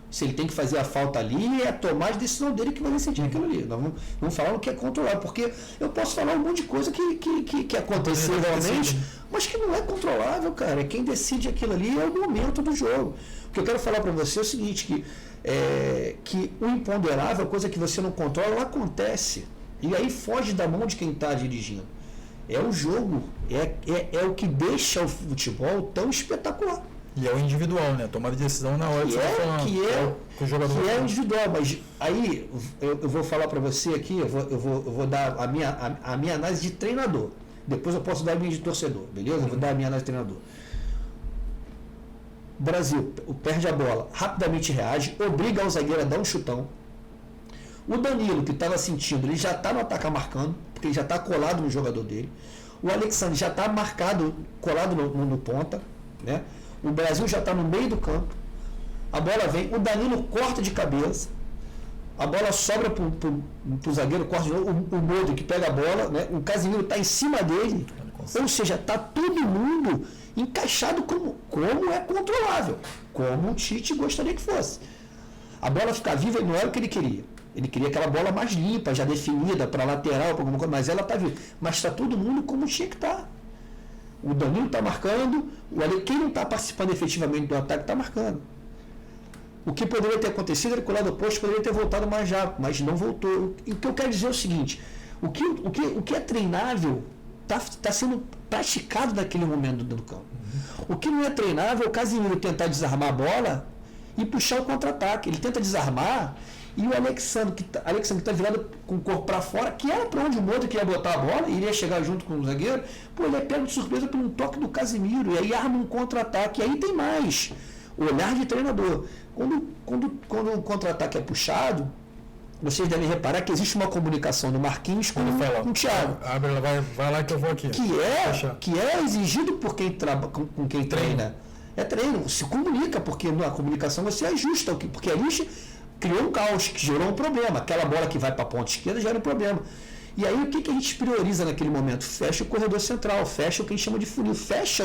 Se ele tem que fazer a falta ali, é tomar a decisão dele que vai decidir aquilo ali. Nós vamos falar o que é controlável, porque eu posso falar um monte de coisa que aconteceu realmente, mas que não é controlável, cara. Quem decide aquilo ali é o momento do jogo. O que eu quero falar para você é o seguinte, que o imponderável, coisa que você não controla, ela acontece. E aí foge da mão de quem está dirigindo. É o jogo, é o que deixa o futebol tão espetacular. E é o individual, né? Tomar decisão na hora que o jogador é individual, mas aí eu vou falar para você aqui, eu vou dar a minha análise de treinador. Depois eu posso dar a minha de torcedor, beleza? Eu vou dar a minha análise de treinador. O Brasil perde a bola, rapidamente reage, obriga o zagueiro a dar um chutão. O Danilo, que estava sentindo, ele já está no ataque marcando, porque ele já está colado no jogador dele. O Alexandre já está marcado, colado no ponta, né? O Brasil já está no meio do campo. A bola vem, o Danilo corta de cabeça. A bola sobra para o zagueiro, corta de novo. O Modric que pega a bola, né? O Casemiro está em cima dele. Ou seja, está todo mundo encaixado como é controlável. Como o Tite gostaria que fosse. A bola ficar viva não era o que ele queria. Ele queria aquela bola mais limpa, já definida, para lateral, para alguma coisa, mas ela está viva. Mas está todo mundo como tinha que estar. O Danilo está marcando, quem não está participando efetivamente do ataque está marcando. O que poderia ter acontecido era que o lado oposto poderia ter voltado mais rápido, mas não voltou. E o que eu quero dizer é o seguinte, o que é treinável está sendo praticado naquele momento do campo. O que não é treinável é o Casemiro tentar desarmar a bola e puxar o contra-ataque. Ele tenta desarmar e o Alexandre que está virado com o corpo para fora, que era para onde o Modric ia botar a bola, iria chegar junto com o zagueiro, ele é pego de surpresa por um toque do Casemiro, e aí arma um contra-ataque. E aí tem mais, o olhar de treinador. Quando o contra-ataque é puxado, vocês devem reparar que existe uma comunicação do Marquinhos com o Thiago. Abre, vai lá que eu vou aqui. Que é exigido por quem com quem treina. É treino, se comunica, porque na comunicação você ajusta, porque ali criou um caos, que gerou um problema. Aquela bola que vai para a ponta esquerda gera um problema. E aí o que a gente prioriza naquele momento? Fecha o corredor central, fecha o que a gente chama de funil, fecha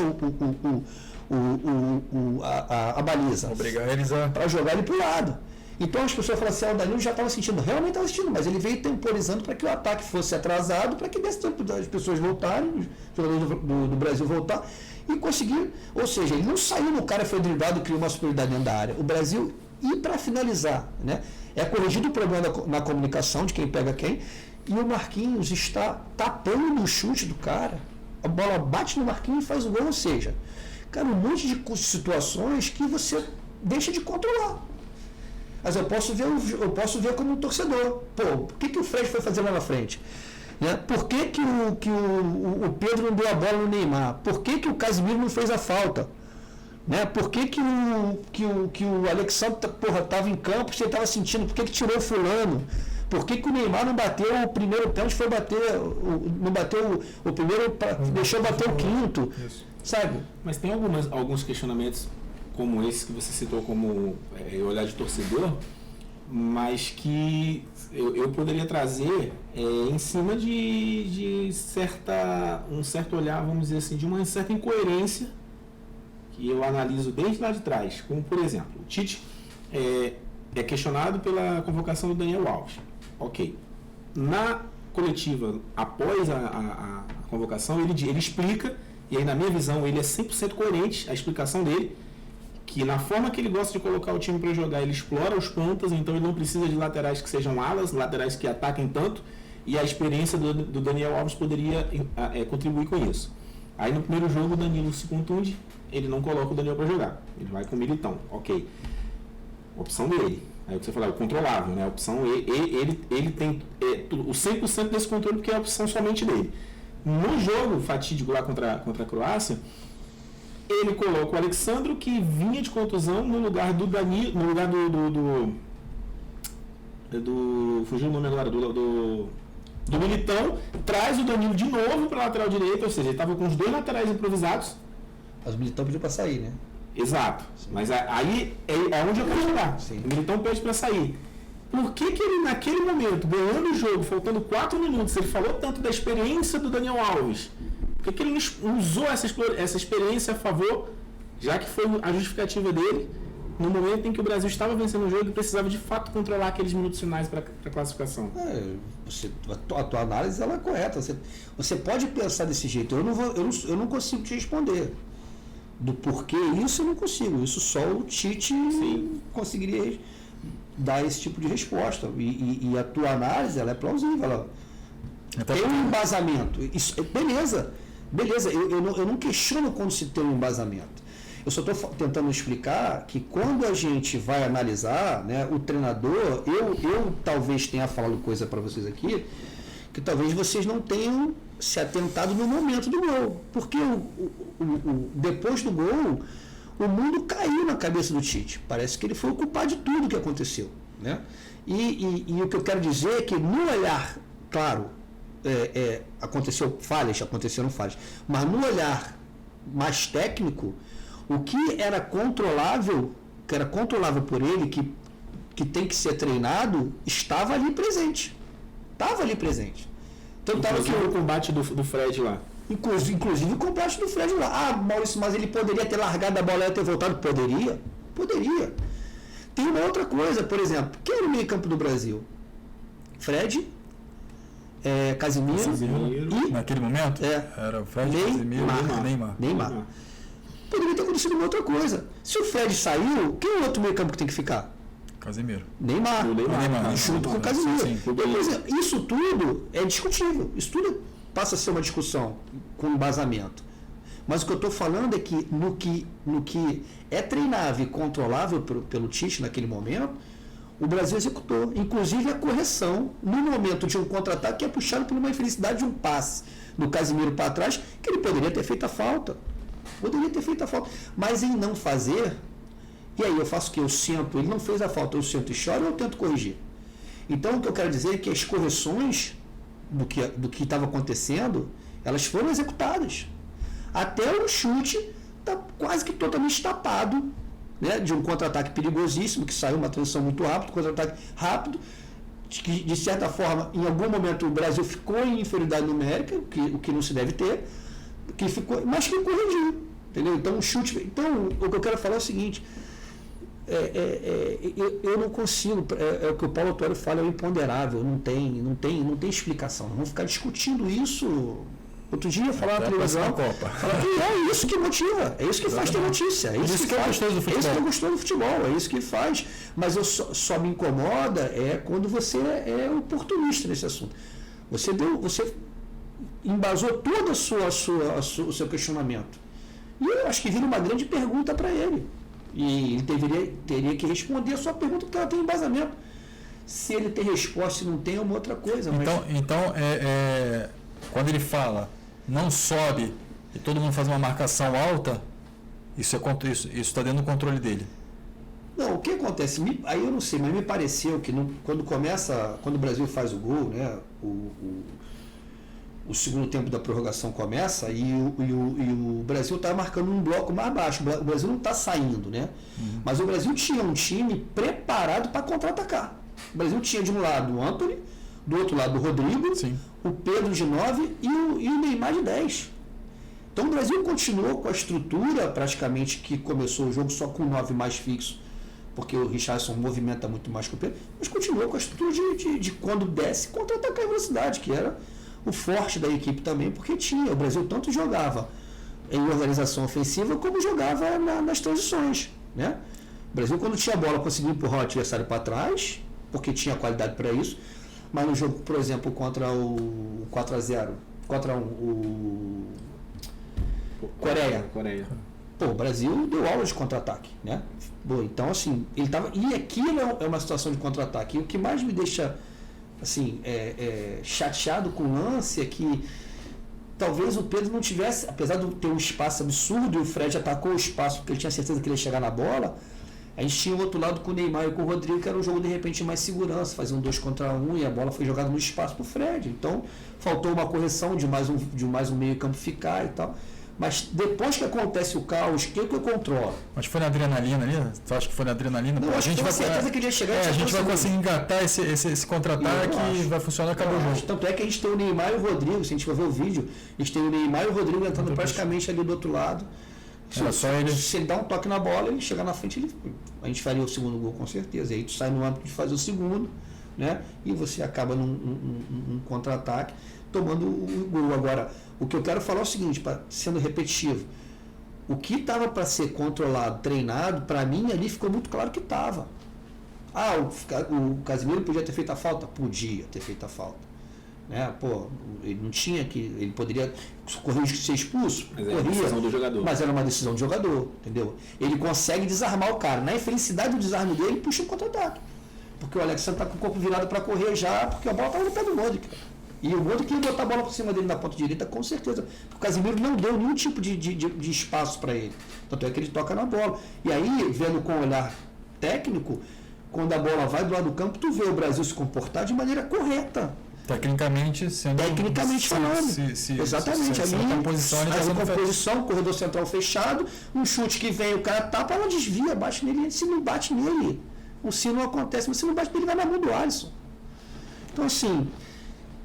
a baliza. Obrigar eles para jogar ele para o lado. Então as pessoas falam assim, o Danilo já estava sentindo, realmente estava sentindo, mas ele veio temporizando para que o ataque fosse atrasado, para que desse tempo das pessoas voltarem, os jogadores do Brasil voltar, e conseguir, ou seja, ele não saiu no cara, foi driblado e criou uma superioridade dentro da área. O Brasil, e para finalizar, né, é corrigido o problema na comunicação de quem pega quem, e o Marquinhos está tapando o chute do cara, a bola bate no Marquinhos e faz o gol, ou seja, cara, um monte de situações que você deixa de controlar. Mas eu posso ver como um torcedor. Pô, por que o Fred foi fazer lá na frente? Né? Por que o Pedro não deu a bola no Neymar? Por que o Casemiro não fez a falta? Né? Por que o Alexandre estava em campo, você estava sentindo? Por que tirou o fulano? Por que o Neymar não bateu o primeiro pênalti, não bateu o primeiro, deixou bater o quinto? Isso. Sabe? Mas tem alguns questionamentos como esse que você citou como olhar de torcedor, mas que eu poderia trazer em cima de um certo olhar, vamos dizer assim, de uma certa incoerência que eu analiso desde lá de trás. Como, por exemplo, o Tite é questionado pela convocação do Daniel Alves. Ok. Na coletiva, após a convocação, ele explica, e aí na minha visão ele é 100% coerente, a explicação dele, que na forma que ele gosta de colocar o time para jogar, ele explora os pontas, então ele não precisa de laterais que sejam alas, laterais que ataquem tanto, e a experiência do Daniel Alves poderia contribuir com isso. Aí no primeiro jogo o Danilo se contunde, ele não coloca o Daniel para jogar, ele vai com o Militão, ok. Opção dele. Aí o que você falou, é o controlável, né? A opção, ele tem o 100% desse controle, porque é a opção somente dele. No jogo fatídico lá contra a Croácia, ele coloca o Alexandro, que vinha de contusão, no lugar do Danilo, no lugar do fugiu o nome agora, do Militão, traz o Danilo de novo para a lateral direita, ou seja, ele estava com os 2 laterais improvisados. Mas o Militão pediu para sair, né? Exato. Sim. Mas aí é onde eu quero chegar. Sim. O Militão pede para sair. Por que ele, naquele momento, ganhando o jogo, faltando 4 minutos, ele falou tanto da experiência do Daniel Alves? Por que ele usou essa experiência a favor, já que foi a justificativa dele, no momento em que o Brasil estava vencendo o jogo e precisava de fato controlar aqueles minutos finais para a classificação? A tua análise ela é correta. Você pode pensar desse jeito. Eu não consigo te responder. Do porquê isso eu não consigo. Isso só o Tite conseguiria dar esse tipo de resposta. E a tua análise ela é plausível. Ela tem um embasamento. Isso, beleza. Eu não questiono quando se tem um embasamento. Eu só estou tentando explicar que quando a gente vai analisar, né, o treinador, eu talvez tenha falado coisa para vocês aqui, que talvez vocês não tenham se atentado no momento do gol. Porque depois do gol, o mundo caiu na cabeça do Tite. Parece que ele foi o culpado de tudo que aconteceu. Né? E o que eu quero dizer é que no olhar, claro, aconteceram falhas, mas no olhar mais técnico, o que era controlável por ele, que tem que ser treinado, estava ali presente. Então, inclusive o combate do Fred lá. Inclusive o combate do Fred lá. Maurício, mas ele poderia ter largado a bola e ter voltado? Poderia. Tem uma outra coisa, por exemplo, quem era o meio campo do Brasil? Fred, Casimiro e... Naquele momento? Era o Fred, Casimiro e Neymar. Poderia ter acontecido uma outra coisa. Se o Fred saiu, quem é o outro meio campo que tem que ficar? Casimiro. Neymar junto com o Casimiro. Isso tudo é discutível. Isso tudo passa a ser uma discussão com embasamento. Mas o que eu estou falando é que no que é treinável e controlável pelo Tite naquele momento, o Brasil executou. Inclusive a correção no momento de um contra-ataque que é puxado por uma infelicidade de um passe do Casimiro para trás, que ele poderia ter feito a falta. Mas em não fazer, e aí eu faço o que? Eu sento, ele não fez a falta, eu sento e choro, eu tento corrigir. Então o que eu quero dizer é que as correções do que estava acontecendo, elas foram executadas. Até o chute está quase que totalmente tapado, né, de um contra-ataque perigosíssimo, que saiu uma transição muito rápida, contra-ataque rápido, que de certa forma, em algum momento o Brasil ficou em inferioridade numérica, o que não se deve ter, mas que corrigiu. Entendeu? Então, o que eu quero falar é o seguinte, eu não consigo, o que o Paulo Autuori fala, é o imponderável, não tem explicação. Vamos ficar discutindo isso. Outro dia, falar na televisão, é isso que motiva, é isso que faz ter notícia, é isso que é gostoso do futebol. É isso que é gostoso do futebol, é isso que faz. Mas só me incomoda quando você é oportunista nesse assunto. Você embasou todo o seu questionamento. E eu acho que vira uma grande pergunta para ele. E ele teria que responder a sua pergunta, porque ela tem embasamento. Se ele tem resposta e não tem, é uma outra coisa. Então quando ele fala, não sobe e todo mundo faz uma marcação alta, isso está dentro do controle dele. Não, o que acontece? Aí eu não sei, mas me pareceu que quando o Brasil faz o gol, né, o segundo tempo da prorrogação começa e o Brasil está marcando um bloco mais baixo. O Brasil não está saindo, né? Uhum. Mas o Brasil tinha um time preparado para contra-atacar. O Brasil tinha de um lado o Antony, do outro lado o Rodrigo, sim, o Pedro de 9 e o Neymar de 10. Então o Brasil continuou com a estrutura praticamente que começou o jogo só com 9 mais fixo, porque o Richarlison movimenta muito mais que o Pedro, mas continuou com a estrutura de quando desce contra-atacar em velocidade, que era o forte da equipe também, porque o Brasil tanto jogava em organização ofensiva como jogava nas transições, né? O Brasil, quando tinha a bola, conseguia empurrar o adversário para trás, porque tinha qualidade para isso, mas no jogo, por exemplo, contra o 4-0, contra o Coreia. O Brasil deu aula de contra-ataque, né? Bom, então, assim, ele tava. E aquilo é uma situação de contra-ataque. E o que mais me deixa assim, chateado com o lance é que talvez o Pedro não tivesse, apesar de ter um espaço absurdo e o Fred atacou o espaço porque ele tinha certeza que ele ia chegar na bola, A gente tinha o outro lado com o Neymar e com o Rodrigo, que era um jogo de repente mais segurança, fazer um 2 contra 1 e a bola foi jogada no espaço pro Fred. Então faltou uma correção de mais um meio campo ficar e tal. Mas depois que acontece o caos, o que eu controlo? Mas foi na adrenalina ali? Tu acha que foi na adrenalina? Não, a gente vai certeza que ele ia chegar a gente vai conseguir engatar esse contra-ataque e vai funcionar, acabou o jogo. Tanto é que a gente tem o Neymar e o Rodrigo, se a gente for ver o vídeo, a gente tem o Neymar e o Rodrigo entrando praticamente ali do outro lado. Se ele dá um toque na bola, ele chegar na frente, a gente faria o segundo gol com certeza. E aí tu sai no âmbito de fazer o segundo, né? E você acaba num contra-ataque tomando o gol. Agora, o que eu quero falar é o seguinte, sendo repetitivo, o que estava para ser controlado, treinado, para mim ali ficou muito claro que estava. O Casemiro podia ter feito a falta? Podia ter feito a falta. Né? Pô, ele não tinha que. Ele poderia correr o risco de ser expulso. Mas era uma decisão do jogador. Mas era uma decisão do jogador, entendeu? Ele consegue desarmar o cara. Na infelicidade do desarme dele, ele puxa um contra-ataque. Porque o Alexandre está com o corpo virado para correr já, porque a bola estava no pé do Modric. E o Modric ia botar a bola por cima dele na ponta direita, com certeza. O Casemiro não deu nenhum tipo de espaço para ele. Tanto é que ele toca na bola. E aí, vendo com o olhar técnico, quando a bola vai do lado do campo, tu vê o Brasil se comportar de maneira correta. Tecnicamente falando. Exatamente. Ali, a composição, corredor central fechado, um chute que vem, o cara tapa, ela desvia, bate nele. Se não bate nele, o sino não acontece, mas se não bate nele, vai na mão do Alisson. Então, assim,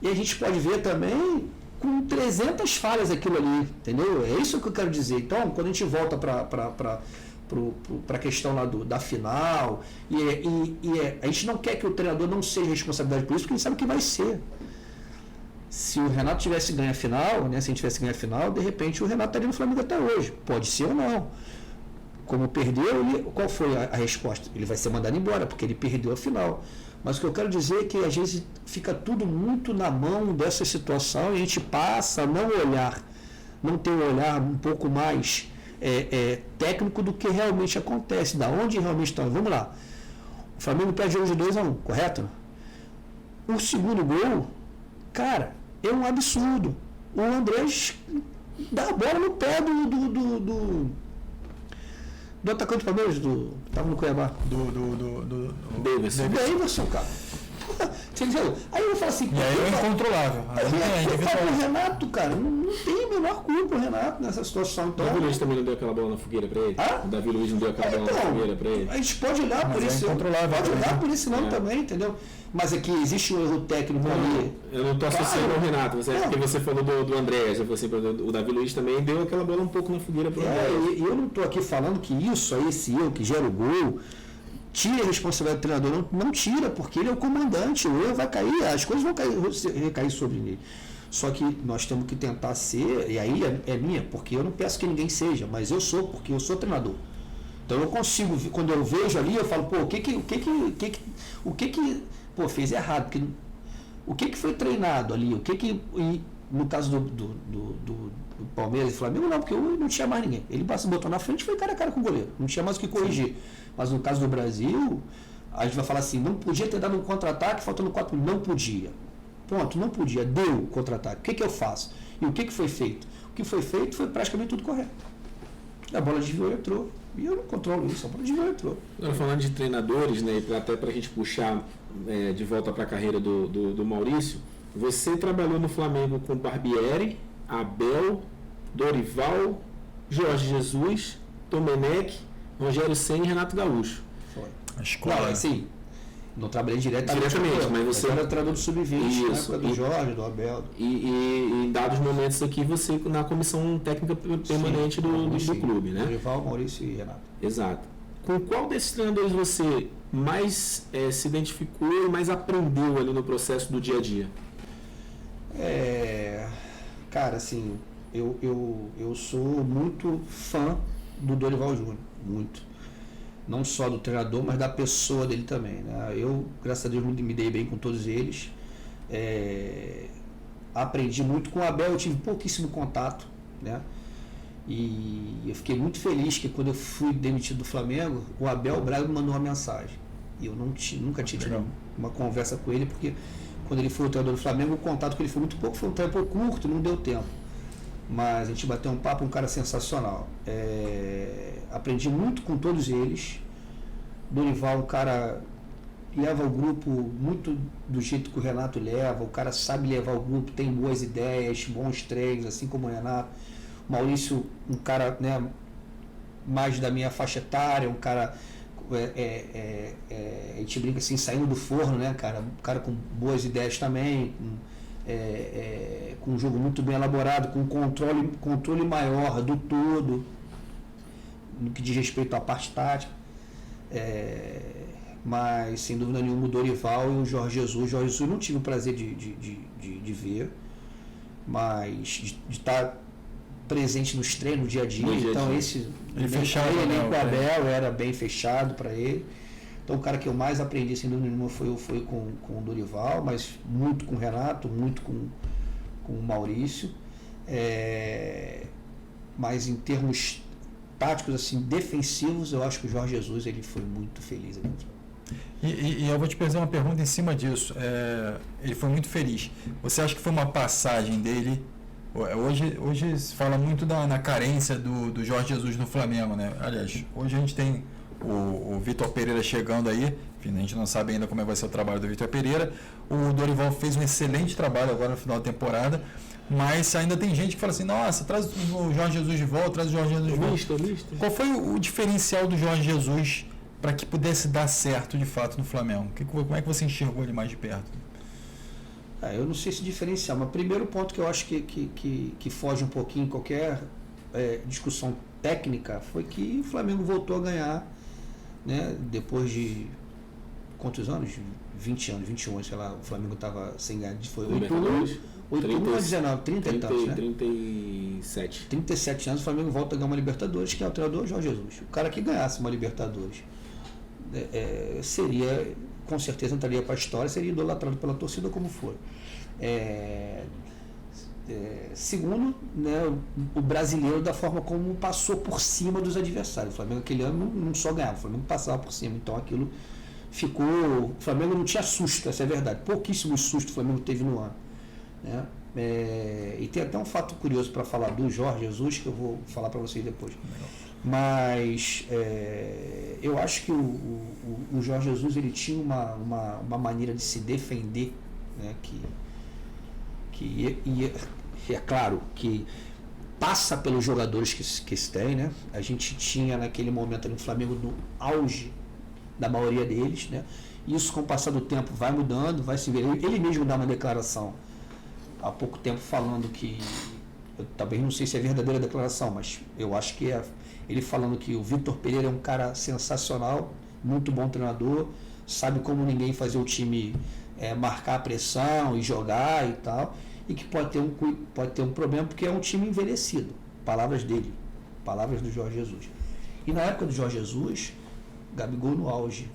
e a gente pode ver também com 300 falhas aquilo ali, entendeu? É isso que eu quero dizer. Então, quando a gente volta para a questão lá da final, a gente não quer que o treinador não seja responsabilidade por isso, porque a gente sabe que vai ser. Se o Renato tivesse ganho a final, né, se a gente tivesse ganho a final, de repente o Renato estaria no Flamengo até hoje. Pode ser ou não. Como perdeu, qual foi a resposta? Ele vai ser mandado embora, porque ele perdeu a final. Mas o que eu quero dizer é que às vezes fica tudo muito na mão dessa situação e a gente passa a não ter um olhar um pouco mais técnico do que realmente acontece, da onde realmente está. Vamos lá. O Flamengo perde hoje 2-1, correto? O segundo gol, cara, é um absurdo. O Andrés dá a bola no pé do atacante do Palmeiras, estava no Cuiabá. Do Davidson, cara. Entendeu? Aí eu falo assim... E aí é incontrolável. O Renato, cara, não tem a menor culpa o Renato nessa situação. Então, o Davi Luiz também não deu aquela bola na fogueira pra ele? O Davi Luiz não deu aquela bola na fogueira pra ele? A gente pode olhar por esse... Pode olhar por esse nome também, entendeu? Mas aqui existe um erro técnico ali. Eu não estou associando ao Renato, porque você falou do André, o Davi Luiz também deu aquela bola um pouco na fogueira pro André. E eu não estou aqui falando que esse erro que gera o gol tira a responsabilidade do treinador, não tira, porque ele é o comandante, o erro vai cair, as coisas vão recair sobre ele. Só que nós temos que tentar ser, e aí é minha, porque eu não peço que ninguém seja, mas eu sou, porque eu sou treinador. Então eu consigo, quando eu vejo ali, eu falo, o que fez errado, porque o que foi treinado ali, no caso do Palmeiras e Flamengo, não, porque não tinha mais ninguém. Ele botou na frente e foi cara a cara com o goleiro, não tinha mais o que corrigir. Mas no caso do Brasil, a gente vai falar assim, não podia ter dado um contra-ataque faltando 4 minutos, não podia. Ponto, não podia, deu o contra-ataque. O que eu faço? E o que foi feito? O que foi feito foi praticamente tudo correto. A bola desviou e entrou. E eu não controlo isso, a bola desviou e entrou. Agora, falando de treinadores, né, até para a gente puxar de volta para a carreira do Maurício, você trabalhou no Flamengo com Barbieri, Abel, Dorival, Jorge Jesus, Domenech, Rogério Ceni e Renato Gaúcho. Foi. A escola. Não, sim. Não trabalhei diretamente, mas você era treinador do Sub-20, na época do Jorge, do Abel. E em dados momentos aqui, você na comissão técnica permanente do clube, né? Dorival, Maurício e Renato. Exato. Com qual desses treinadores você mais se identificou e mais aprendeu ali no processo do dia a dia? Cara, assim, eu sou muito fã do Dorival Júnior, muito. Não só do treinador, mas da pessoa dele também, né? Eu, graças a Deus, me dei bem com todos eles. Aprendi muito com o Abel, eu tive pouquíssimo contato, né? E eu fiquei muito feliz que quando eu fui demitido do Flamengo, o Abel Braga me mandou uma mensagem. E eu nunca tinha tido uma conversa com ele, porque quando ele foi o treinador do Flamengo, o contato com ele foi muito pouco, foi um tempo curto, não deu tempo. Mas a gente bateu um papo, um cara sensacional. Aprendi muito com todos eles, Dorival, um cara leva o grupo muito do jeito que o Renato leva, o cara sabe levar o grupo, tem boas ideias, bons treinos, assim como o Renato. O Maurício, um cara, né, mais da minha faixa etária, um cara, a gente brinca assim, saindo do forno, né, cara? Um cara com boas ideias também, com um jogo muito bem elaborado, com controle maior do todo, no que diz respeito à parte tática. Mas, sem dúvida nenhuma, o Dorival e o Jorge Jesus eu não tive o prazer de ver, mas de estar presente nos treinos, no dia a dia. Então, ele fechado, ele com o Abel era bem fechado para ele. Então, o cara que eu mais aprendi, sem dúvida nenhuma, foi com o Dorival, mas muito com o Renato, muito com o Maurício. Mas, em termos táticos, assim, defensivos, eu acho que o Jorge Jesus ele foi muito feliz ali. E eu vou te fazer uma pergunta em cima disso. Ele foi muito feliz. Você acha que foi uma passagem dele? Hoje se fala muito na carência do Jorge Jesus no Flamengo, né? Aliás, hoje a gente tem o Vitor Pereira chegando aí. Enfim, a gente não sabe ainda como vai ser o trabalho do Vitor Pereira. O Dorival fez um excelente trabalho agora no final da temporada. Mas ainda tem gente que fala assim, nossa, traz o Jorge Jesus de volta, traz o Jorge Jesus de volta. Qual foi o diferencial do Jorge Jesus para que pudesse dar certo de fato no Flamengo? Como é que você enxergou ele mais de perto? Eu não sei se diferenciar, mas o primeiro ponto que eu acho que foge um pouquinho qualquer discussão técnica foi que o Flamengo voltou a ganhar, né, depois de quantos anos? 20 anos, 21, sei lá, o Flamengo estava sem ganhar, foi 8 anos. 8 a 19, 30 e tantos, né? 37. 37 anos, o Flamengo volta a ganhar uma Libertadores, que é o treinador Jorge Jesus. O cara que ganhasse uma Libertadores seria, com certeza entraria para a história, seria idolatrado pela torcida como foi. Segundo, né, o brasileiro da forma como passou por cima dos adversários. O Flamengo aquele ano não só ganhava, o Flamengo passava por cima, então aquilo ficou... O Flamengo não tinha susto, essa é a verdade. Pouquíssimo susto o Flamengo teve no ano. Né? E tem até um fato curioso para falar do Jorge Jesus, que eu vou falar para vocês depois. Mas eu acho que o Jorge Jesus ele tinha uma maneira de se defender, né? que é claro que passa pelos jogadores que se tem, né? A gente tinha naquele momento ali no Flamengo no auge da maioria deles, né? Isso com o passar do tempo vai mudando, vai se ver. Ele mesmo dá uma declaração há pouco tempo falando que, eu talvez não sei se é verdadeira a declaração, mas eu acho que ele falando que o Vitor Pereira é um cara sensacional, muito bom treinador, sabe como ninguém fazer o time marcar a pressão e jogar e tal, e que pode ter um problema porque é um time envelhecido. Palavras dele, palavras do Jorge Jesus. E na época do Jorge Jesus, Gabigol no auge,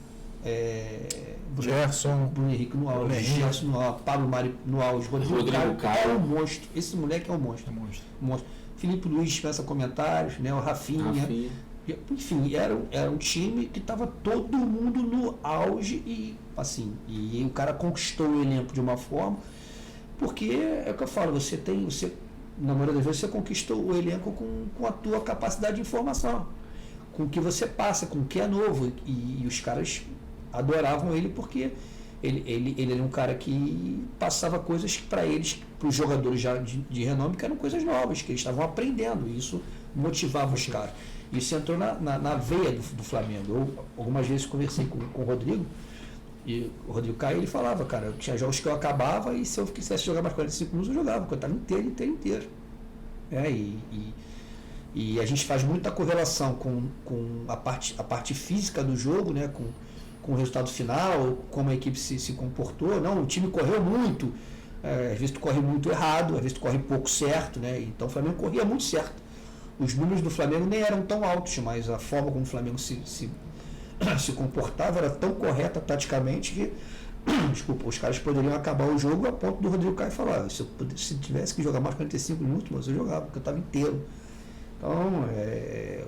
Gerson, Bruno Henrique no auge, Gerson no auge, Pablo Mari no auge, Rodrigo Caio é um monstro. Esse moleque é um monstro. Felipe Luiz dispensa comentários, né? O Rafinha. Enfim, era um time que estava todo mundo no auge e o cara conquistou o elenco de uma forma, porque é o que eu falo, na maioria das vezes você conquistou o elenco com a tua capacidade de informação, com o que você passa, com o que é novo, e os caras adoravam ele porque ele era um cara que passava coisas para eles, para os jogadores já de renome, que eram coisas novas, que eles estavam aprendendo, e isso motivava os caras. Isso entrou na veia do Flamengo. Eu algumas vezes conversei com o Rodrigo, e o Rodrigo Caio, ele falava, cara, tinha jogos que eu acabava e se eu quisesse jogar mais 45 minutos eu jogava, porque eu estava inteiro. E a gente faz muita correlação com a parte física do jogo, né, com o resultado final, como a equipe se comportou. Não, o time correu muito, às vezes tu corre muito errado, às vezes tu corre pouco certo, né? Então o Flamengo corria muito certo. Os números do Flamengo nem eram tão altos, mas a forma como o Flamengo se comportava era tão correta taticamente que os caras poderiam acabar o jogo a ponto do Rodrigo Caio falar, se tivesse que jogar mais 45 minutos, mas eu jogava, porque eu estava inteiro. Então,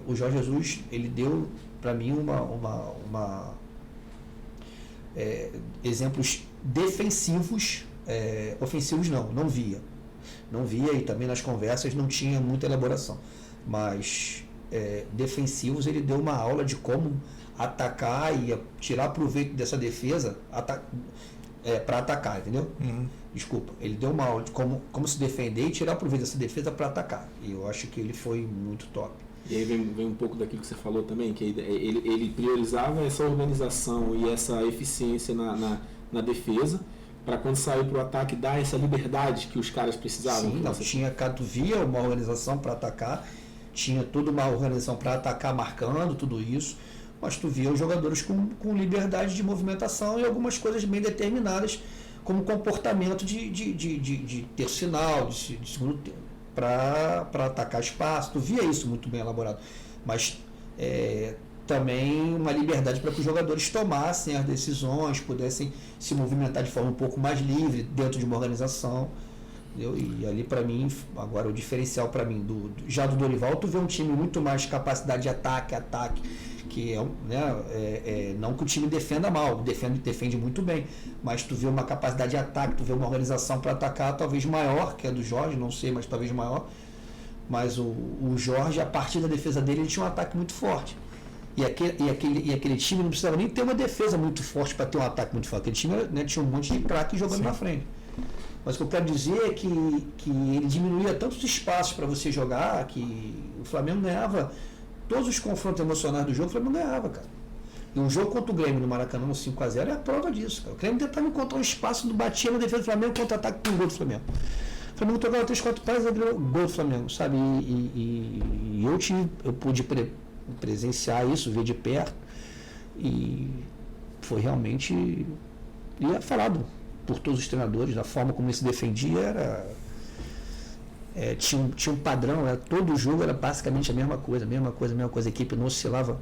o Jorge Jesus, ele deu para mim exemplos defensivos, ofensivos não via, e também nas conversas não tinha muita elaboração, mas defensivos, ele deu uma aula de como atacar e tirar proveito dessa defesa para atacar, entendeu? Desculpa, ele deu uma aula de como se defender e tirar proveito dessa defesa para atacar. E eu acho que ele foi muito top. E aí vem um pouco daquilo que você falou também, que ele priorizava essa organização e essa eficiência na defesa, para quando saiu para o ataque dar essa liberdade que os caras precisavam. Sim, tu via uma organização para atacar, tinha toda uma organização para atacar marcando, tudo isso, mas tu via os jogadores com liberdade de movimentação e algumas coisas bem determinadas, como comportamento de terço final, de segundo tempo, para atacar espaço. Tu via isso muito bem elaborado, mas também uma liberdade para que os jogadores tomassem as decisões, pudessem se movimentar de forma um pouco mais livre dentro de uma organização. Entendeu? E ali, para mim, agora o diferencial para mim já do Dorival, tu vê um time muito mais capacidade de ataque, que não que o time defenda mal, defende muito bem, mas tu vê uma capacidade de ataque, tu vê uma organização para atacar talvez maior, que é do Jorge, não sei, mas talvez maior. Mas o Jorge, a partir da defesa dele, ele tinha um ataque muito forte. E aquele time não precisava nem ter uma defesa muito forte para ter um ataque muito forte. Aquele time, tinha um monte de craque jogando na frente. Mas o que eu quero dizer é que ele diminuía tantos espaços para você jogar, que o Flamengo ganhava todos os confrontos emocionais do jogo, o Flamengo ganhava, cara. E um jogo contra o Grêmio no Maracanã, no 5-0, é a prova disso, cara. O Grêmio tentava encontrar um espaço, batia na defesa do Flamengo, contra-ataque com o gol do Flamengo. O Flamengo tocava 3-4 passes e gol do Flamengo, sabe? E eu pude presenciar isso, ver de perto, e foi realmente, e é falado por todos os treinadores, da forma como ele se defendia, tinha um padrão, todo jogo era basicamente a mesma coisa, a equipe não oscilava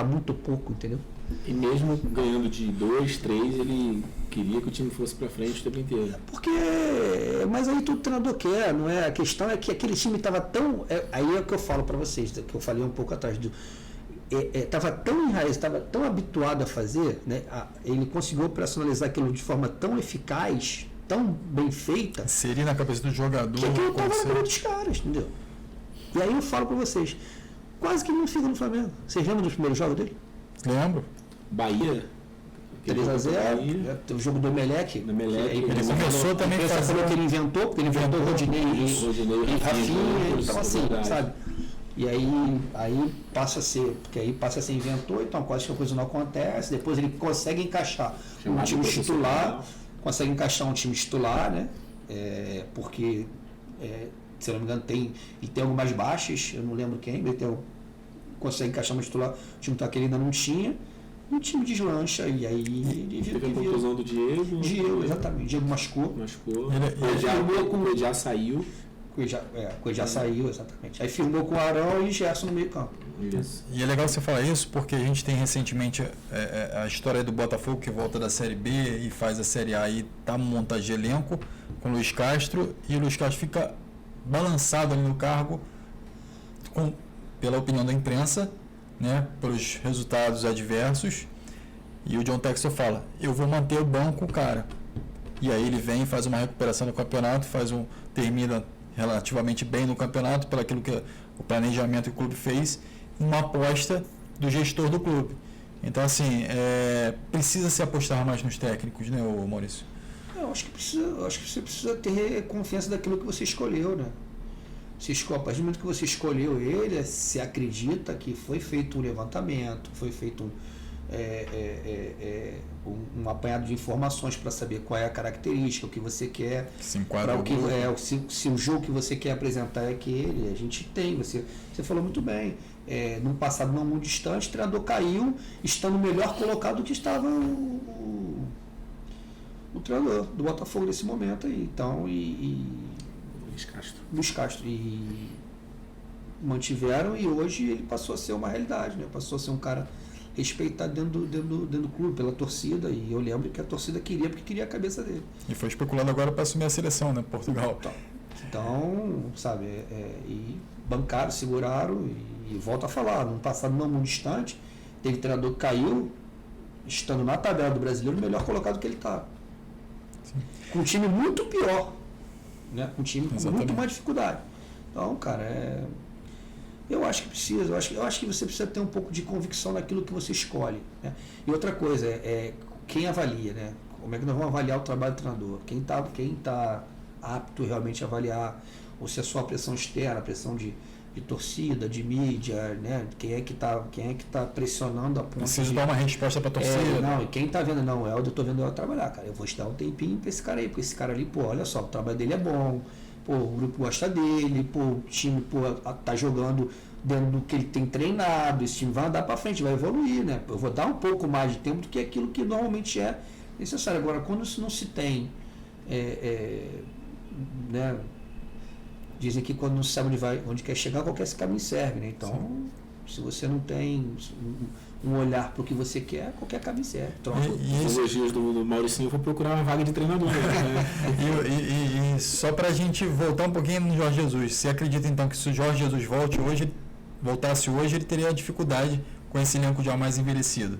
muito pouco, entendeu? E mesmo ganhando de 2, 3, ele queria que o time fosse para frente o tempo inteiro. Mas aí todo treinador quer, não é? A questão é que aquele time estava tão... aí é o que eu falo para vocês, que eu falei um pouco atrás estava tão enraizado, estava tão habituado a fazer, né? Ele conseguiu operacionalizar aquilo de forma tão eficaz, tão bem feita. Seria na cabeça do jogador. Que aquilo estava na cabeça dos caras, entendeu? E aí eu falo para vocês, quase que não fica no Flamengo. Vocês lembram dos primeiros jogos dele? Lembro. Bahia. 3-0, o jogo do Emelec. Ele começou também a fazer. Que ele inventou, porque ele inventou o Rodinei e Rafinha, então assim, sabe? E aí passa a ser, porque aí passa a ser inventor, então quase que a coisa não acontece. Depois ele consegue encaixar um time titular, né? Porque, se eu não me engano, ele tem algumas baixas, eu não lembro quem, ele consegue encaixar um titular, o time que ele ainda não tinha. O time deslancha e aí ele teve a conclusão do Diego. Exatamente. Diego machucou. O Ejá saiu. O Ejá saiu, exatamente. Aí firmou com o Arão e Gerson no meio campo. Isso. E é legal você falar isso porque a gente tem recentemente a história do Botafogo, que volta da Série B e faz a Série A e tá montagem de elenco com o Luiz Castro, e o Luiz Castro fica balançado ali no cargo pela opinião da imprensa, né, pelos resultados adversos, e o John Textor fala: eu vou manter o banco, cara. E aí ele vem, faz uma recuperação no campeonato, termina relativamente bem no campeonato, pelo aquilo que o planejamento que o clube fez, uma aposta do gestor do clube. Então, assim, precisa se apostar mais nos técnicos, né, Maurício? Eu acho que você precisa ter confiança daquilo que você escolheu, né? A partir do momento que você escolheu ele, se acredita que foi feito um levantamento, foi feito um apanhado de informações para saber qual é a característica, o que você quer, se o jogo que você quer apresentar é aquele. A gente tem, você falou muito bem, num passado não muito distante, o treinador caiu estando melhor colocado do que estava o treinador do Botafogo nesse momento aí. Então, Luiz Castro, e mantiveram, e hoje ele passou a ser uma realidade, né? Passou a ser um cara respeitado dentro do clube, pela torcida, e eu lembro que a torcida porque queria a cabeça dele. E foi especulado agora para assumir a seleção, né? Portugal. Então, sabe, e bancaram, seguraram, e volto a falar, num passado não muito distante, teve treinador que caiu, estando na tabela do brasileiro, melhor colocado que ele está. Com um time muito pior, né? Um time com muito mais dificuldade. Então, cara, Eu acho que precisa, eu acho que você precisa ter um pouco de convicção naquilo que você escolhe, né? E outra coisa, quem avalia, né? Como é que nós vamos avaliar o trabalho do treinador? Quem tá apto realmente a avaliar, ou se é só a pressão externa, a pressão de torcida, de mídia, né? Quem é que tá pressionando a ponta. Precisa dar uma resposta para a torcida. Não, e quem tá vendo, não, eu tô vendo ela trabalhar, cara. Eu vou te dar um tempinho para esse cara aí, porque esse cara ali, pô, olha só, o trabalho dele é bom, pô, o grupo gosta dele, pô, o time, pô, tá jogando dentro do que ele tem treinado, esse time vai andar para frente, vai evoluir, né? Eu vou dar um pouco mais de tempo do que aquilo que normalmente é necessário. Agora, quando não se tem, né? Dizem que quando não se sabe onde quer chegar, qualquer caminho serve, né? Então, se você não tem um olhar para o que você quer, qualquer caminho serve. Os elogios do Mauricinho, eu vou procurar uma vaga de treinador. Né? E só para a gente voltar um pouquinho no Jorge Jesus, você acredita então que se o Jorge Jesus voltasse hoje, ele teria dificuldade com esse elenco já mais envelhecido?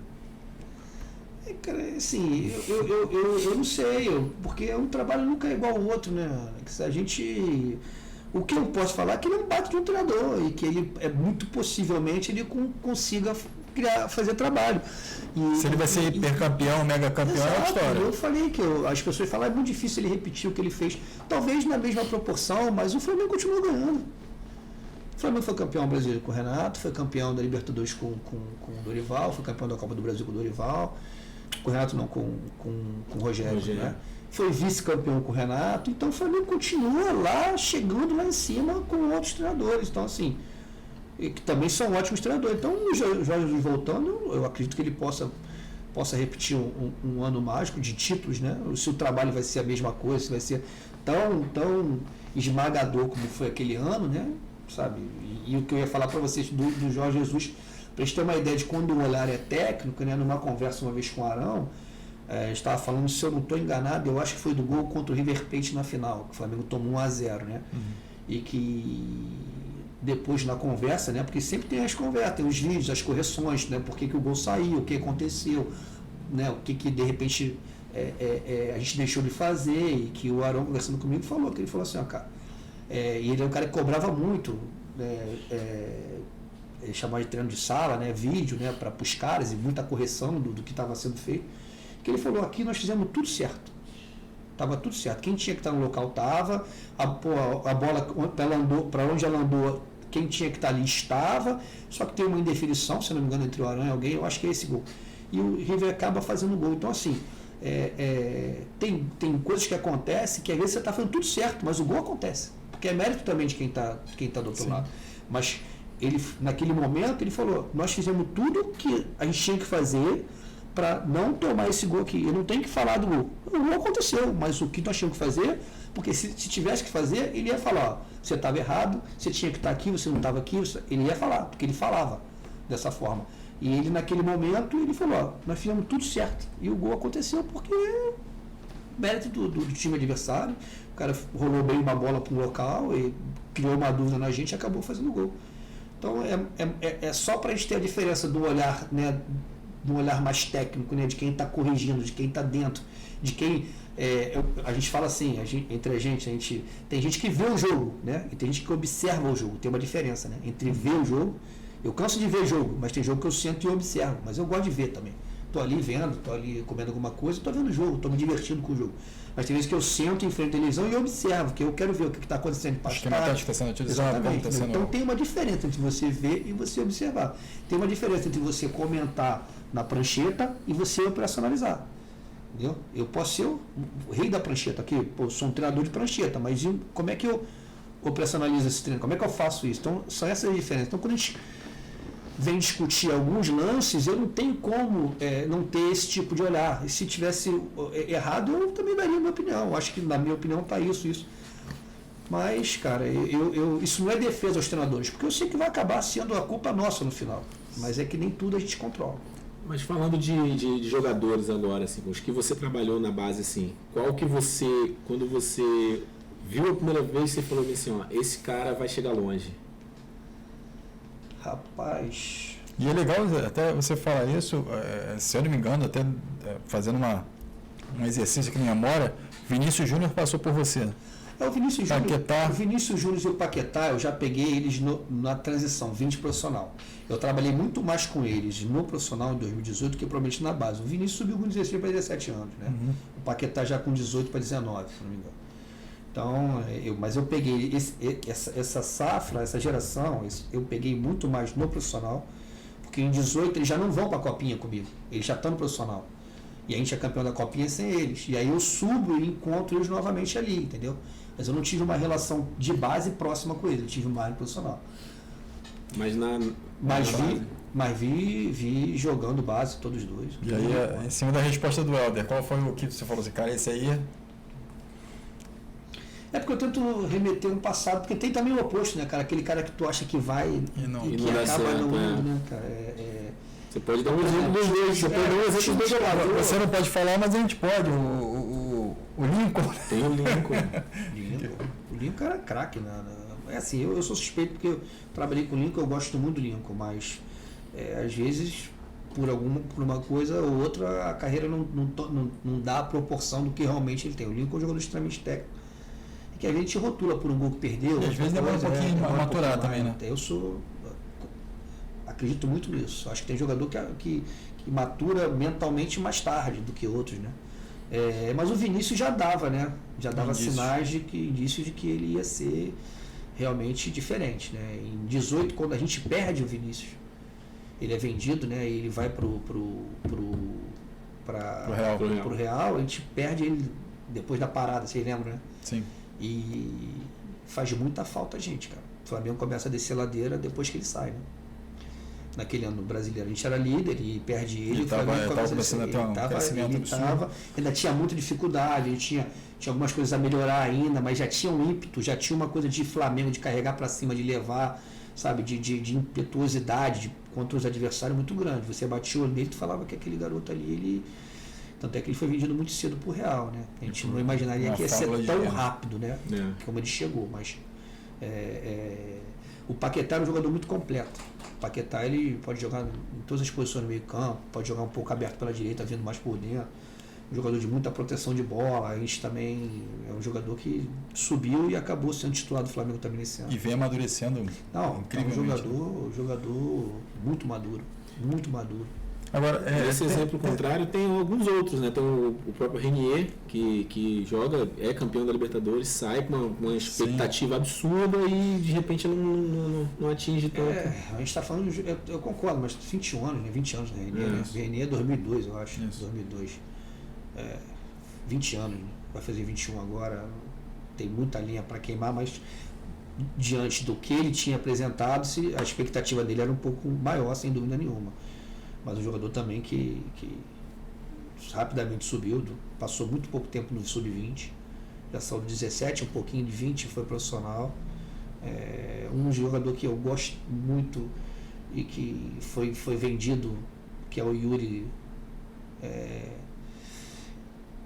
Cara, assim, eu não sei, porque um trabalho nunca é igual ao outro, né? O que eu posso falar é que ele é um baita de um treinador e que ele muito possivelmente ele consiga fazer trabalho. Se ele vai ser hipercampeão, mega campeão, é outra história. Eu falei que as pessoas falam, é muito difícil ele repetir o que ele fez. Talvez na mesma proporção, mas o Flamengo continua ganhando. O Flamengo foi campeão brasileiro com o Renato, foi campeão da Libertadores com o Dorival, foi campeão da Copa do Brasil com o Dorival, com o Renato não, com o Rogério, né? Foi vice-campeão com o Renato, então o Flamengo continua lá, chegando lá em cima com outros treinadores. Então, assim, que também são ótimos treinadores. Então, o Jorge Jesus voltando, eu acredito que ele possa repetir um ano mágico de títulos, né? Se o trabalho vai ser a mesma coisa, se vai ser tão esmagador como foi aquele ano, né? Sabe? E o que eu ia falar para vocês do Jorge Jesus, para a gente ter uma ideia de quando o olhar é técnico, né? Numa conversa uma vez com o Arão, a gente estava falando, se eu não estou enganado, eu acho que foi do gol contra o River Plate na final, que o Flamengo tomou 1-0, né? E que depois na conversa, né? Porque sempre tem as conversas, tem os vídeos, as correções, né? Por que o gol saiu, o que aconteceu, né? O que de repente a gente deixou de fazer, e que o Arão conversando comigo falou, que ele falou assim, ó, cara, e ele é um cara que cobrava muito, ele chamava de treino de sala, né? Vídeo, né? Para os caras, e muita correção do que estava sendo feito. Que ele falou, aqui nós fizemos tudo certo. Estava tudo certo. Quem tinha que estar no local estava, a bola para onde ela andou, quem tinha que estar ali estava, só que tem uma indefinição, se não me engano, entre o Arão e alguém, eu acho que é esse gol. E o River acaba fazendo gol. Então, assim, tem coisas que acontecem que às vezes você está fazendo tudo certo, mas o gol acontece. Porque é mérito também de quem tá do outro lado. Mas ele, naquele momento, ele falou, nós fizemos tudo que a gente tinha que fazer para não tomar esse gol aqui. Eu não tenho que falar do gol. O gol aconteceu, mas o que nós tínhamos que fazer, porque se tivesse que fazer, ele ia falar, ó, você estava errado, você tinha que estar aqui, você não estava aqui, ele ia falar, porque ele falava dessa forma. E ele, naquele momento, ele falou, ó, nós fizemos tudo certo. E o gol aconteceu porque mérito do time adversário, o cara rolou bem uma bola para um local e criou uma dúvida na gente e acabou fazendo o gol. Então, é só para a gente ter a diferença do olhar, né, de um olhar mais técnico, né, de quem está corrigindo, de quem está dentro, de quem a gente fala assim, entre a gente tem gente que vê o jogo, né, e tem gente que observa o jogo. Tem uma diferença, né, entre ver o jogo. Eu canso de ver jogo, mas tem jogo que eu sento e observo, mas eu gosto de ver também. Estou ali vendo, estou ali comendo alguma coisa, estou vendo o jogo, estou me divertindo com o jogo. Mas tem vezes que eu sento em frente à televisão e observo, que eu quero ver o que está acontecendo. Exatamente. Então tem uma diferença entre você ver e você observar. Tem uma diferença entre você comentar na prancheta e você operacionalizar. Entendeu? Eu posso ser o rei da prancheta aqui, eu sou um treinador de prancheta, mas como é que eu operacionalizo esse treino? Como é que eu faço isso? Então são essas as diferenças. Então quando a gente vem discutir alguns lances, eu não tenho como não ter esse tipo de olhar. E se tivesse errado, eu também daria a minha opinião. Eu acho que, na minha opinião, está isso. Mas, cara, isso não é defesa aos treinadores, porque eu sei que vai acabar sendo a culpa nossa no final. Mas é que nem tudo a gente controla. Mas falando de jogadores agora, assim, os que você trabalhou na base, assim, qual que você, quando você viu a primeira vez, você falou assim, ó, esse cara vai chegar longe? Rapaz... E é legal até você falar isso, se eu não me engano, até fazendo um exercício aqui na memória, Vinícius Júnior passou por você. O Vinícius Júnior, Paquetá. o Vinícius Júnior e o Paquetá, eu já peguei eles na transição 20 profissional. Eu trabalhei muito mais com eles no profissional em 2018 do que provavelmente na base. O Vinícius subiu com 16 para 17 anos, né? O Paquetá já com 18 para 19, se não me engano. Então, mas eu peguei essa safra, essa geração, eu peguei muito mais no profissional, porque em 18 eles já não vão para a Copinha comigo, eles já estão no profissional. E a gente é campeão da Copinha sem eles. E aí eu subo e encontro eles novamente ali, entendeu? Mas eu não tive uma relação de base próxima com eles, eu tive uma área profissional. Mas vi jogando base todos os dois. E aí, em cima da resposta do Helder, qual foi o que você falou assim, cara, esse aí... É porque eu tento remeter um passado, porque tem também o oposto, né, cara? Aquele cara que tu acha que vai e que não acaba certo, não indo, né, cara? Você pode dar um exemplo dos dois, você pode dar um exemplo dos jogadores. Você não pode falar, mas a gente pode. O Lincoln. Tem o Lincoln. O Lincoln era craque. É assim, eu sou suspeito porque eu trabalhei com o Lincoln, eu gosto muito do Lincoln, mas às vezes, por uma coisa ou outra, a carreira não dá a proporção do que realmente ele tem. O Lincoln é um jogador extremamente técnico, que a gente rotula por um gol que perdeu. E às vezes demora um pouquinho maturar também, né? Eu acredito muito nisso. Acho que tem jogador que matura mentalmente mais tarde do que outros, né? Mas o Vinícius já dava, né? Já dava sinais indícios de que ele ia ser realmente diferente, né? Em 18, quando a gente perde o Vinícius, ele é vendido, né? Ele vai pro Real, a gente perde ele depois da parada, vocês lembram, né? Sim. E faz muita falta a gente, cara. O Flamengo começa a descer ladeira depois que ele sai, né? Naquele ano brasileiro a gente era líder e perde ele. Ele ainda tinha muita dificuldade, ele tinha algumas coisas a melhorar ainda, mas já tinha um ímpeto, já tinha uma coisa de Flamengo, de carregar para cima, de levar, sabe, de impetuosidade contra os adversários muito grande. Você batia o olho nele e falava que aquele garoto ali, tanto é que ele foi vendido muito cedo pro Real, né? A gente não imaginaria que ia ser tão rápido, né? Como ele chegou, mas o Paquetá era um jogador muito completo. O Paquetá, ele pode jogar em todas as posições no meio campo, pode jogar um pouco aberto pela direita, vindo mais por dentro. Um jogador de muita proteção de bola. A gente também é um jogador que subiu e acabou sendo titular do Flamengo também nesse ano. E vem amadurecendo. Não, é um jogador muito maduro. Muito maduro. Agora, esse exemplo contrário tem alguns outros, né? Tem o próprio Renier, que joga, é campeão da Libertadores, sai com uma expectativa absurda e de repente não atinge tanto. A gente está falando, eu concordo, mas 21 anos, né? 20 anos, né? Renier, né? Renier é 2002, eu acho. Isso. 2002. 20 anos, né? Vai fazer 21 agora, tem muita linha para queimar, mas diante do que ele tinha apresentado, a expectativa dele era um pouco maior, sem dúvida nenhuma. Mas um jogador também que rapidamente subiu, passou muito pouco tempo no sub-20, já saiu de 17, um pouquinho de 20, foi profissional. Um jogador que eu gosto muito e que foi vendido, que é o Yuri.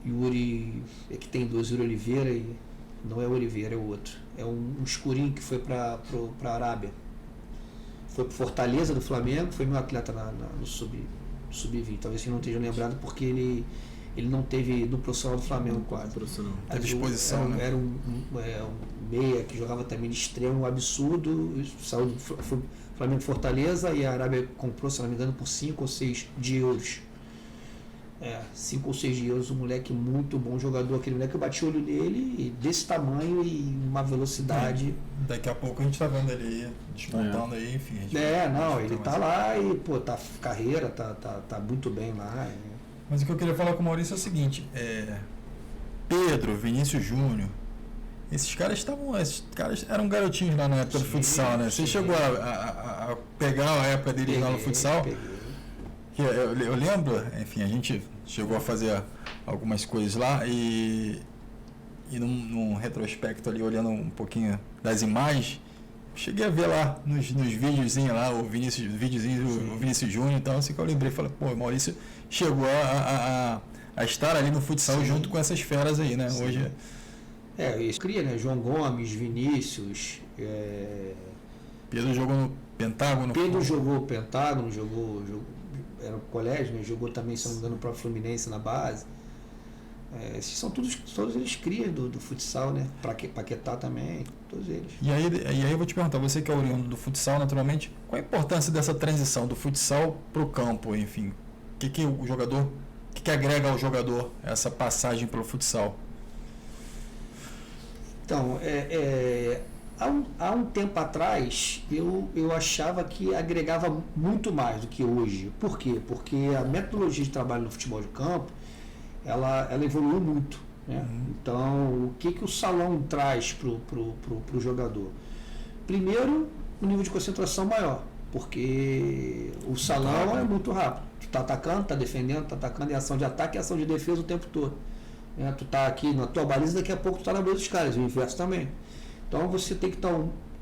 Yuri, que tem dois, Yuri Oliveira, e não é o Oliveira, é o outro. É um escurinho que foi para a Arábia. Foi para Fortaleza do Flamengo, foi meu atleta no sub-20. Talvez você não esteja lembrado porque ele não teve no profissional do Flamengo quase. Teve exposição, né? Era um meia que jogava também de extremo absurdo, saiu do Flamengo Fortaleza e a Arábia comprou, se não me engano, por 5 ou 6 de euros. 5 ou 6 de euros, um moleque muito bom jogador, aquele moleque, eu bati o olho nele, e desse tamanho e uma velocidade. Daqui a pouco a gente tá vendo ele desmontando aí, enfim. Ele tá lá e, carreira, tá muito bem lá. Mas o que eu queria falar com o Maurício é o seguinte, Pedro, Vinícius Júnior, esses caras eram garotinhos lá na época do futsal, né? Você chegou a pegar a época deles lá no futsal? Eu lembro, enfim, a gente chegou a fazer algumas coisas lá e num retrospecto ali, olhando um pouquinho das imagens, cheguei a ver lá nos videozinhos lá, o Vinícius Júnior, então assim que eu lembrei, falei, o Maurício chegou a estar ali no futsal junto com essas feras aí, né? Sim. Hoje isso cria, né? João Gomes, Vinícius. Pedro jogou no Pentágono. Jogou Pentágono, jogou era o colégio, né? Jogou também, se não me engano, no próprio Fluminense na base. Esses são todos eles crias do futsal, né? Paquetá também, todos eles. E aí eu vou te perguntar, você que é oriundo do futsal, naturalmente, qual a importância dessa transição do futsal para o campo, enfim? O que agrega ao jogador essa passagem pelo futsal? Então, há um tempo atrás, eu achava que agregava muito mais do que hoje. Por quê? Porque a metodologia de trabalho no futebol de campo, ela evoluiu muito, né? Então, o que o salão traz para o jogador? Primeiro, um nível de concentração maior, porque o salão é muito rápido. Tu está atacando, está defendendo, está atacando, é ação de ataque e ação de defesa o tempo todo. Tu está aqui na tua baliza, daqui a pouco tu está na baliza dos caras, o inverso também. Então, você tem que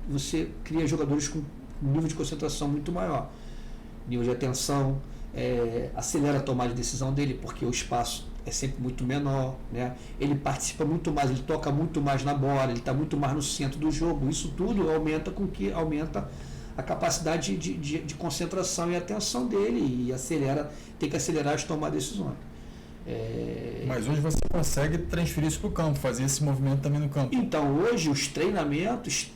você cria jogadores com um nível de concentração muito maior, nível de atenção, acelera a tomada de decisão dele, porque o espaço é sempre muito menor, né? Ele participa muito mais, ele toca muito mais na bola, ele está muito mais no centro do jogo. Isso tudo aumenta a capacidade de concentração e atenção dele e tem que acelerar as tomadas de decisões. Mas hoje você consegue transferir isso para o campo, fazer esse movimento também no campo. Então, hoje os treinamentos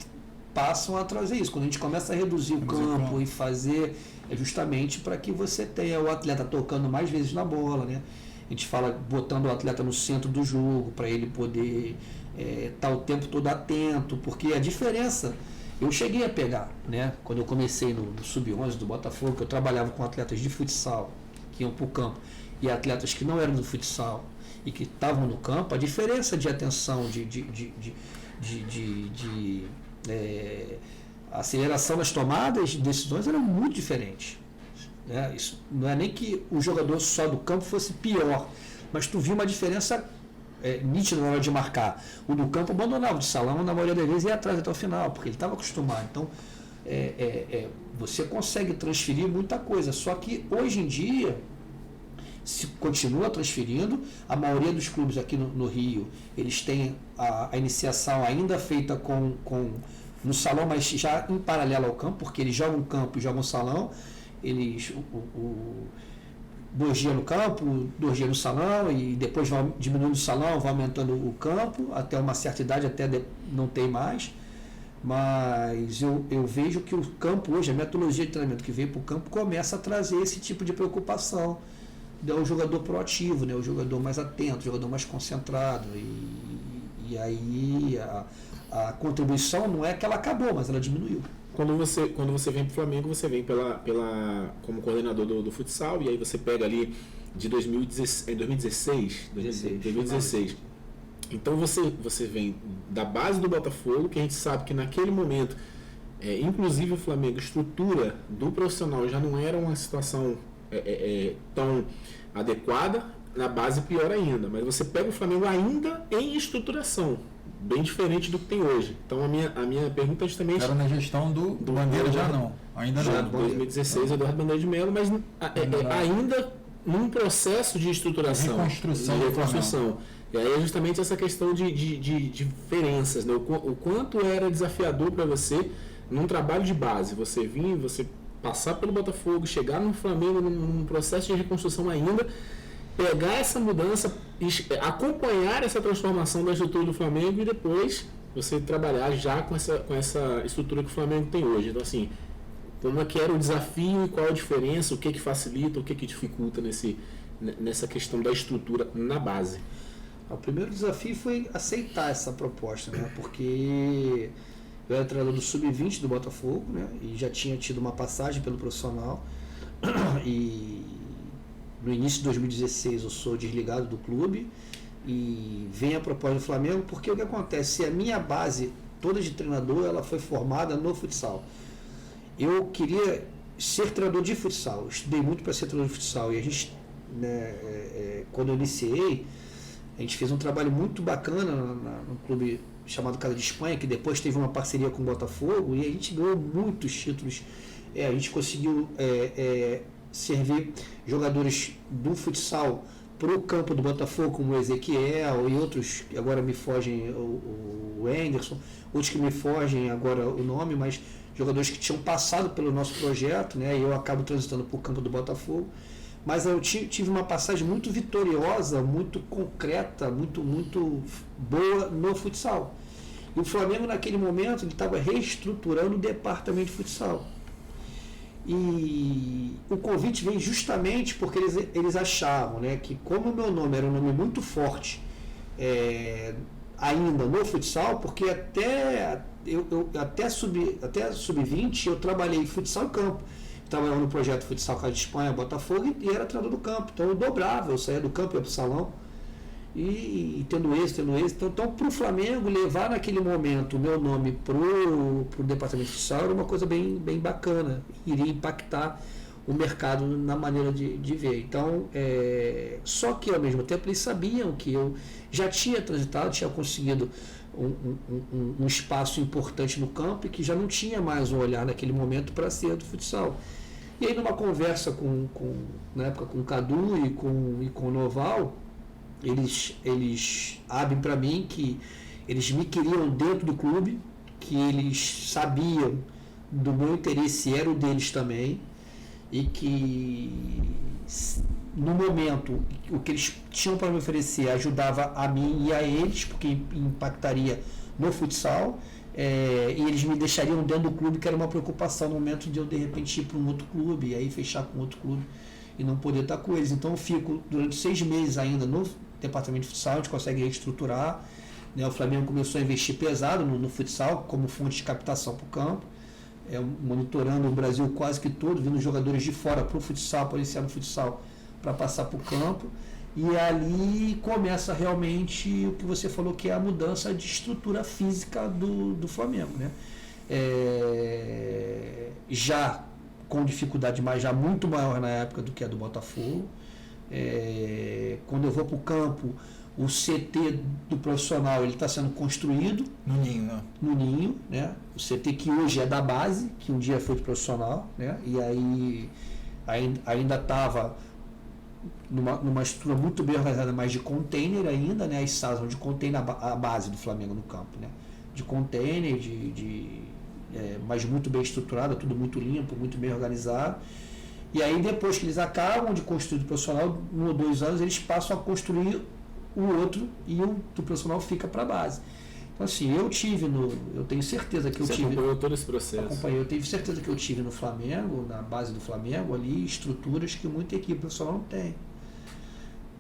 passam a trazer isso. Quando a gente começa a reduzir o campo e fazer, justamente para que você tenha o atleta tocando mais vezes na bola, né? A gente fala botando o atleta no centro do jogo, para ele poder estar o tempo todo atento, porque a diferença, eu cheguei a pegar, né? Quando eu comecei no Sub-11 do Botafogo, que eu trabalhava com atletas de futsal, que iam para o campo, e atletas que não eram do futsal e que estavam no campo, a diferença de atenção, aceleração nas tomadas de decisões era muito diferente. Isso não é nem que o jogador só do campo fosse pior, mas tu viu uma diferença nítida na hora de marcar. O do campo abandonava, o de salão, na maioria das vezes, ia atrás até o final, porque ele estava acostumado. Então, você consegue transferir muita coisa, só que hoje em dia se continua transferindo. A maioria dos clubes aqui no Rio, eles têm a iniciação ainda feita no salão, mas já em paralelo ao campo, porque eles jogam campo e jogam salão. Eles 2 dias no campo, 2 dias no salão, e depois vão diminuindo o salão, vai aumentando o campo, até uma certa idade, não tem mais. Mas eu vejo que o campo hoje, a metodologia de treinamento que veio para o campo, começa a trazer esse tipo de preocupação. O jogador proativo, né? O jogador mais atento, o jogador mais concentrado. E aí a contribuição não é que ela acabou, mas ela diminuiu. Quando você vem para o Flamengo, você vem como coordenador do futsal, e aí você pega ali de 2016. Então você vem da base do Botafogo, que a gente sabe que naquele momento, inclusive o Flamengo, a estrutura do profissional já não era uma situação tão adequada, na base pior ainda. Mas você pega o Flamengo ainda em estruturação, bem diferente do que tem hoje. Então a minha pergunta é justamente... Era na gestão do Bandeira já não? Ainda já não. 2016, Eduardo Bandeira de Melo, mas ainda num processo de estruturação. Reconstrução. E aí é justamente essa questão de diferenças, né? O quanto era desafiador para você, num trabalho de base, você passar pelo Botafogo, chegar no Flamengo num processo de reconstrução ainda, pegar essa mudança, acompanhar essa transformação da estrutura do Flamengo e depois você trabalhar já com essa estrutura que o Flamengo tem hoje. Então, assim, como é que era o desafio e qual a diferença, o que facilita, o que dificulta nessa questão da estrutura na base? O primeiro desafio foi aceitar essa proposta, né? Porque eu era treinador do Sub-20 do Botafogo, né? E já tinha tido uma passagem pelo profissional. E no início de 2016 eu sou desligado do clube e vem a proposta do Flamengo, porque o que acontece? A minha base toda de treinador, ela foi formada no futsal. Eu queria ser treinador de futsal, eu estudei muito para ser treinador de futsal, e a gente, quando eu iniciei, a gente fez um trabalho muito bacana no clube chamado Casa de Espanha, que depois teve uma parceria com o Botafogo, e a gente ganhou muitos títulos. A gente conseguiu servir jogadores do futsal para o campo do Botafogo, como o Ezequiel e outros, agora me fogem o Anderson, outros que me fogem agora o nome, mas jogadores que tinham passado pelo nosso projeto, né? E eu acabo transitando para o campo do Botafogo, mas eu tive uma passagem muito vitoriosa, muito concreta, muito boa no futsal. E o Flamengo, naquele momento, ele estava reestruturando o departamento de futsal. E o convite veio justamente porque eles achavam, né, que como o meu nome era um nome muito forte ainda no futsal, porque até sub-20 eu trabalhei em futsal em campo. Trabalhava no projeto Futsal Casa de Espanha, Botafogo, e era treinador do campo. Então eu dobrava, eu saía do campo e ia para o salão. E tendo êxito. Então para o Flamengo levar naquele momento o meu nome para o departamento de futsal era uma coisa bem bacana. Iria impactar o mercado na maneira de ver. Então, só que ao mesmo tempo eles sabiam que eu já tinha transitado, tinha conseguido um espaço importante no campo e que já não tinha mais um olhar naquele momento para ser do futsal. E aí numa conversa na época com o Cadu e com o Noval, eles abrem para mim que eles me queriam dentro do clube, que eles sabiam do meu interesse, era o deles também, e que no momento o que eles tinham para me oferecer ajudava a mim e a eles, porque impactaria no futsal, e eles me deixariam dentro do clube, que era uma preocupação no momento de eu de repente ir para um outro clube e aí fechar com outro clube e não poder estar com eles. Então eu fico durante 6 meses ainda no departamento de futsal, a gente consegue reestruturar, né? O Flamengo começou a investir pesado no futsal como fonte de captação para o campo, monitorando o Brasil quase que todo, vindo jogadores de fora para o futsal, para iniciar no futsal, para passar para o campo, e ali começa realmente o que você falou, que é a mudança de estrutura física do Flamengo, né? Já com dificuldade, mas já muito maior na época do que a do Botafogo. Quando eu vou para o campo, o CT do profissional ele está sendo construído no Ninho, né? No Ninho, né? O CT que hoje é da base, que um dia foi de profissional, né? E aí ainda estava numa estrutura muito bem organizada, mas de container ainda, né? As salas onde contém a base do Flamengo no campo, né? De container, mas muito bem estruturada, tudo muito limpo, muito bem organizado. E aí depois que eles acabam de construir o profissional, 1 ou 2 anos, eles passam a construir o outro e o do profissional fica para a base. Então assim, eu tenho certeza que Você acompanhou todo esse processo? Eu tenho certeza que eu tive no Flamengo, na base do Flamengo, ali, estruturas que muita equipe profissional não tem.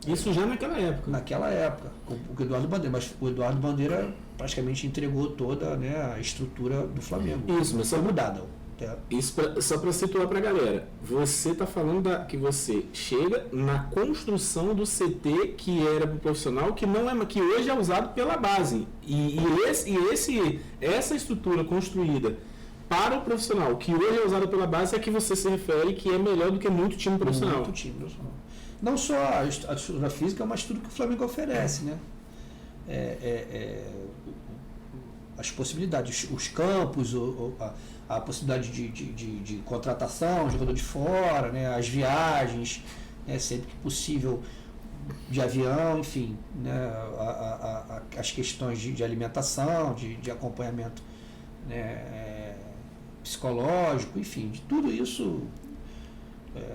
Isso já naquela época? Naquela época, com o Eduardo Bandeira, mas o Eduardo Bandeira praticamente entregou toda, né, a estrutura do Flamengo. Isso, mas foi mudada. Isso só para situar para a galera, você está falando que você chega na construção do CT que era para o profissional, que hoje é usado pela base, essa estrutura construída para o profissional, que hoje é usada pela base, é que você se refere que é melhor do que muito time profissional. Muito time profissional. Não só a estrutura física, mas tudo que o Flamengo oferece, né? As possibilidades, os campos, a possibilidade de contratação, jogador de fora, né, as viagens, né, sempre que possível, de avião, enfim, né, as questões de alimentação, de acompanhamento, né, psicológico, enfim, de tudo isso.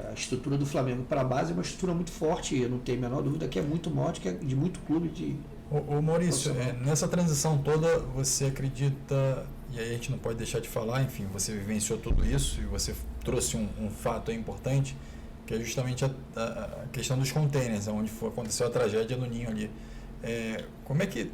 A estrutura do Flamengo para a base é uma estrutura muito forte, eu não tenho a menor dúvida que é muito maior do que de muito clube Ô Maurício, nessa transição toda, você acredita, e aí a gente não pode deixar de falar, enfim, você vivenciou tudo isso e você trouxe um fato importante, que é justamente a questão dos containers, onde aconteceu a tragédia no Ninho ali. Como é que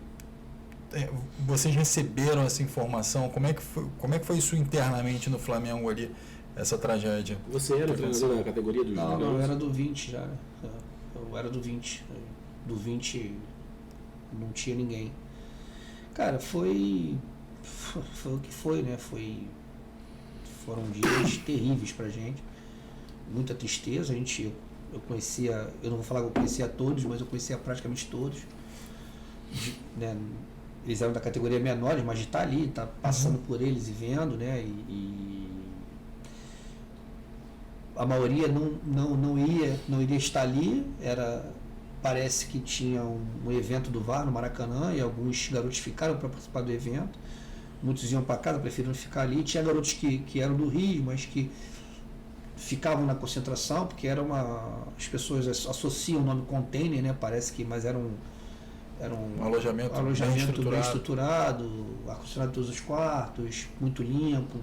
vocês receberam essa informação? Como é que foi isso internamente no Flamengo ali, essa tragédia? Você era o treinador da categoria dos jogadores? Não, eu era do 20 já, né? Eu era do 20. Do 20 não tinha ninguém. Cara, foi o que foi, né? Foram dias terríveis pra gente. Muita tristeza. Eu conhecia, eu não vou falar que eu conhecia todos, mas eu conhecia praticamente todos. Né? Eles eram da categoria menores, mas de estar ali, estar passando por eles e vendo, né? E a maioria não iria estar ali. Parece que tinha um evento do VAR no Maracanã e alguns garotos ficaram para participar do evento. Muitos iam para casa, preferiram ficar ali. Tinha garotos que eram do Rio, mas que ficavam na concentração, porque as pessoas associam o nome container, né? Parece que, mas era um alojamento bem estruturado, ar-condicionado em todos os quartos, muito limpo,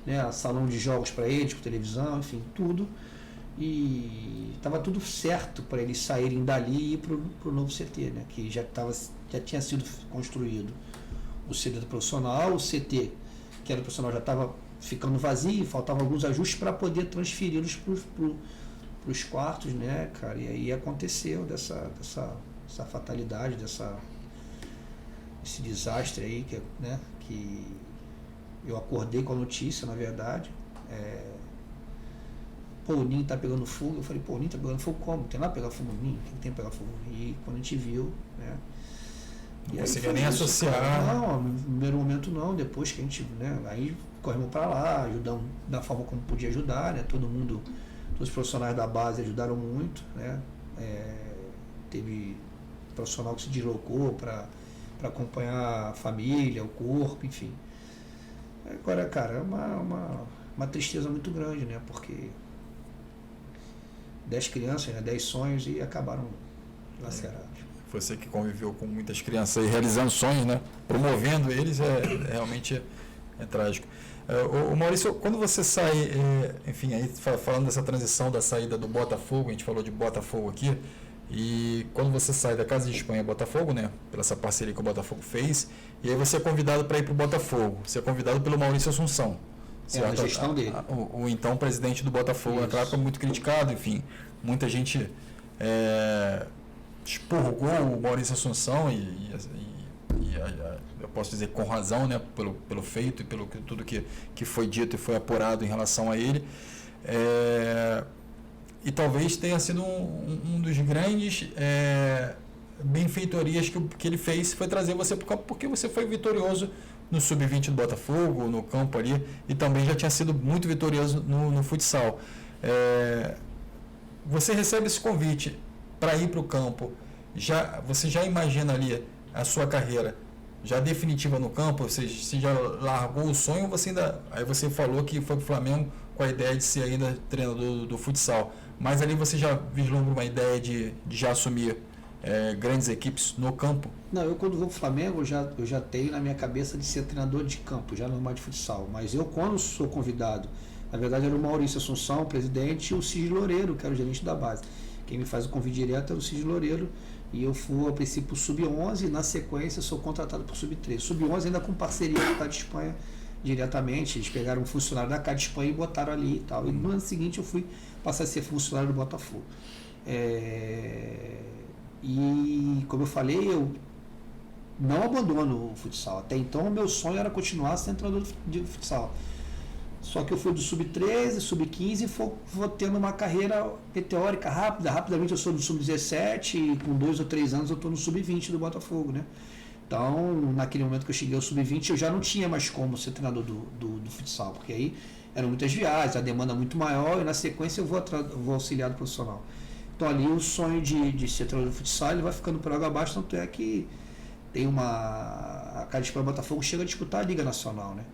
né? Salão de jogos para eles, com televisão, enfim, tudo. E estava tudo certo para eles saírem dali e ir para o novo CT, né? Que já tinha sido construído o CT do profissional, o CT que era do profissional já estava ficando vazio, faltavam alguns ajustes para poder transferi-los para os quartos, né, cara? E aí aconteceu dessa fatalidade, esse desastre aí, né, que eu acordei com a notícia, na verdade. Pô, o ninho tá pegando fogo. Eu falei, pô, o ninho tá pegando fogo como? Tem lá pegar fogo no ninho? O que tem que pegar fogo no ninho? E quando a gente viu, né? Não conseguia nem associar. Não, no primeiro momento não, depois que a gente, né? Aí corremos para lá, ajudamos da forma como podia ajudar, né? Todos os profissionais da base ajudaram muito, né? Teve profissional que se deslocou para acompanhar a família, o corpo, enfim. Agora, cara, é uma tristeza muito grande, né? Porque 10 crianças, né? 10 sonhos e acabaram lacerados. Você que conviveu com muitas crianças aí, realizando sonhos, né? Promovendo eles, realmente é trágico. O Maurício, quando você sai, enfim, aí falando dessa transição da saída do Botafogo, a gente falou de Botafogo aqui, e quando você sai da Casa de Espanha Botafogo, né? Pela essa parceria que o Botafogo fez, e aí você é convidado para ir para o Botafogo. Você é convidado pelo Maurício Assunção. A gestão dele. O então presidente do Botafogo, naquela época, muito criticado, enfim, muita gente expurgou o Maurício Assunção e eu posso dizer com razão, né, pelo feito e pelo tudo que foi dito e foi apurado em relação a ele. E talvez tenha sido um dos grandes benfeitorias que ele fez, foi trazer você para o campo, porque você foi vitorioso no Sub-20 do Botafogo, no campo ali, e também já tinha sido muito vitorioso no futsal. Você recebe esse convite para ir para o campo, você já imagina ali a sua carreira já definitiva no campo, você já largou o sonho, aí você falou que foi para o Flamengo com a ideia de ser ainda treinador do futsal, mas ali você já vislumbra uma ideia de já assumir grandes equipes no campo? Não, eu quando vou para o Flamengo, eu já tenho na minha cabeça de ser treinador de campo, já não mais de futsal, mas eu quando sou convidado, na verdade era o Maurício Assunção, o presidente, e o Cid Loureiro, que era o gerente da base. Quem me faz o convite direto é o Cid Loureiro, e eu fui a princípio Sub-11, e na sequência sou contratado para o Sub-13. Sub-11 ainda com parceria com a Casa de Espanha diretamente, eles pegaram um funcionário da Casa de Espanha e botaram ali e tal. E no ano seguinte eu passei a ser funcionário do Botafogo. E como eu falei, eu não abandono o futsal. Até então o meu sonho era continuar sendo treinador de futsal. Só que eu fui do Sub-13, Sub-15 e vou tendo uma carreira meteórica rápida. Rapidamente eu sou do Sub-17 e com 2 ou 3 anos eu estou no Sub-20 do Botafogo, né? Então, naquele momento que eu cheguei ao Sub-20, eu já não tinha mais como ser treinador do futsal, porque aí eram muitas viagens, a demanda muito maior e na sequência eu vou auxiliar do profissional. Então ali o sonho de ser treinador do futsal ele vai ficando por água abaixo, tanto é que tem a Casa de Espanha Botafogo chega a disputar a Liga Nacional, né?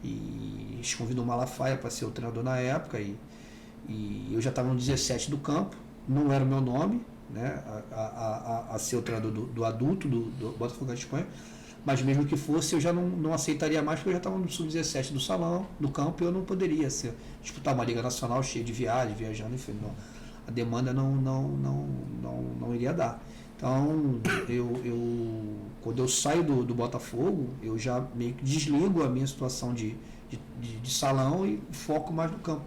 E eles convidam o Malafaia para ser o treinador na época e eu já estava no 17 do campo, não era o meu nome, né, a ser o treinador do adulto do Botafogo da Espanha, mas mesmo que fosse eu já não aceitaria mais porque eu já estava no sub-17 do salão, do campo, e eu não poderia disputar uma Liga Nacional cheia de viajando, enfim, a demanda não iria dar. Então, quando eu saio do Botafogo, eu já meio que desligo a minha situação de salão e foco mais no campo.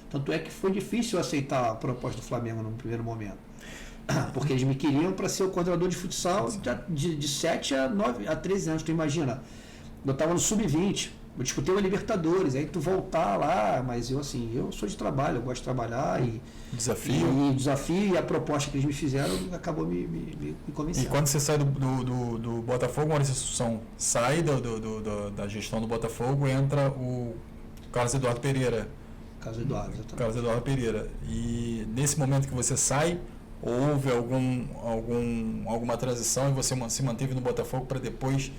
Tanto é que foi difícil aceitar a proposta do Flamengo no primeiro momento. Porque eles me queriam para ser o coordenador de futsal de 7 a 13 anos. Tu imagina, eu estava no Sub-20, eu disputei uma Libertadores, aí tu voltar lá, mas eu sou de trabalho, eu gosto de trabalhar e desafio e a proposta que eles me fizeram acabou me convencendo. E quando você sai do Botafogo, Maurício Assunção sai da gestão do Botafogo, entra o Carlos Eduardo Pereira. Carlos Eduardo, exatamente. Carlos Eduardo Pereira. E nesse momento que você sai, houve alguma transição e você se manteve no Botafogo para depois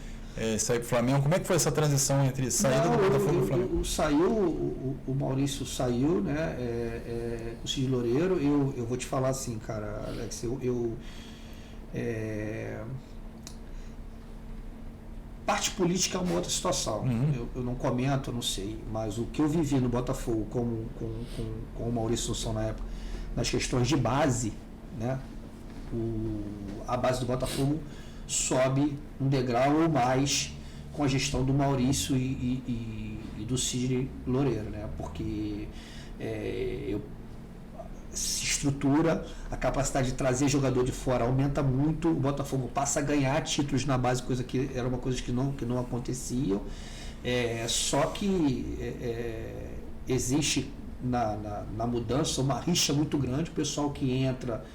sair pro Flamengo. Como é que foi essa transição entre sair do Botafogo e o Flamengo? O Maurício saiu, né? O Cid Loureiro, eu vou te falar assim, cara, Alex, parte política é uma outra situação. Eu não comento, eu não sei, mas o que eu vivi no Botafogo com o Maurício Assunção na época, nas questões de base, né? A base do Botafogo sobe um degrau ou mais com a gestão do Maurício e do Cid Loureiro, né? Porque se estrutura, a capacidade de trazer jogador de fora aumenta muito, o Botafogo passa a ganhar títulos na base, coisa que era uma coisa que não acontecia. Só que existe na mudança uma rixa muito grande, o pessoal que entra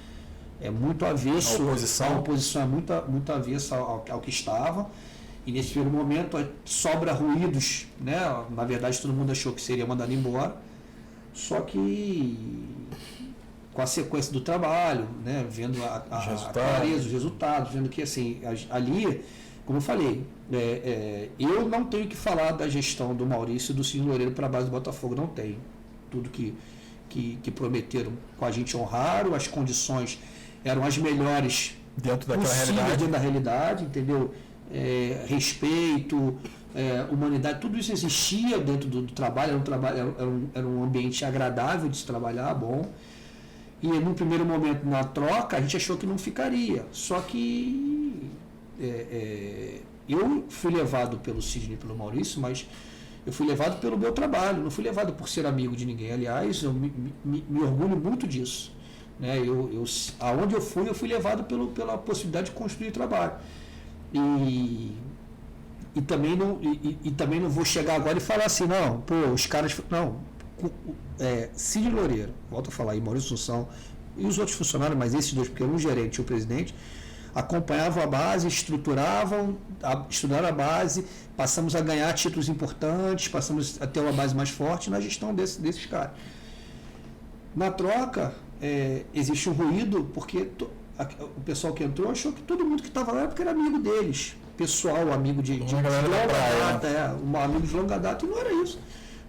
é muito avesso, a oposição é muito avessa ao que estava, e nesse primeiro momento sobra ruídos, né? Na verdade todo mundo achou que seria mandado embora, só que com a sequência do trabalho, né? Vendo a clareza, os resultados, vendo que assim, ali, como eu falei, eu não tenho que falar da gestão do Maurício e do Cid Loureiro para a base do Botafogo, não tenho. Tudo que prometeram com a gente honraram, as condições eram as melhores dentro da realidade, entendeu? Respeito, humanidade, tudo isso existia dentro do trabalho, era um ambiente agradável de se trabalhar, bom. E no primeiro momento, na troca, a gente achou que não ficaria. Só que eu fui levado pelo Sidney e pelo Maurício, mas eu fui levado pelo meu trabalho, não fui levado por ser amigo de ninguém. Aliás, eu me orgulho muito disso. Né? Aonde eu fui levado pela possibilidade de construir trabalho. E também não vou chegar agora e falar assim, não, pô, os caras... Não, Cid Loureiro, volto a falar aí, Maurício Assunção e os outros funcionários, mas esses dois, porque um gerente e o presidente, acompanhavam a base, estudaram a base, passamos a ganhar títulos importantes, passamos a ter uma base mais forte na gestão desses caras. Na troca, existe um ruído, porque o pessoal que entrou achou que todo mundo que estava lá era amigo deles, pessoal, amigo de longa data, um amigo de longa data, e não era isso.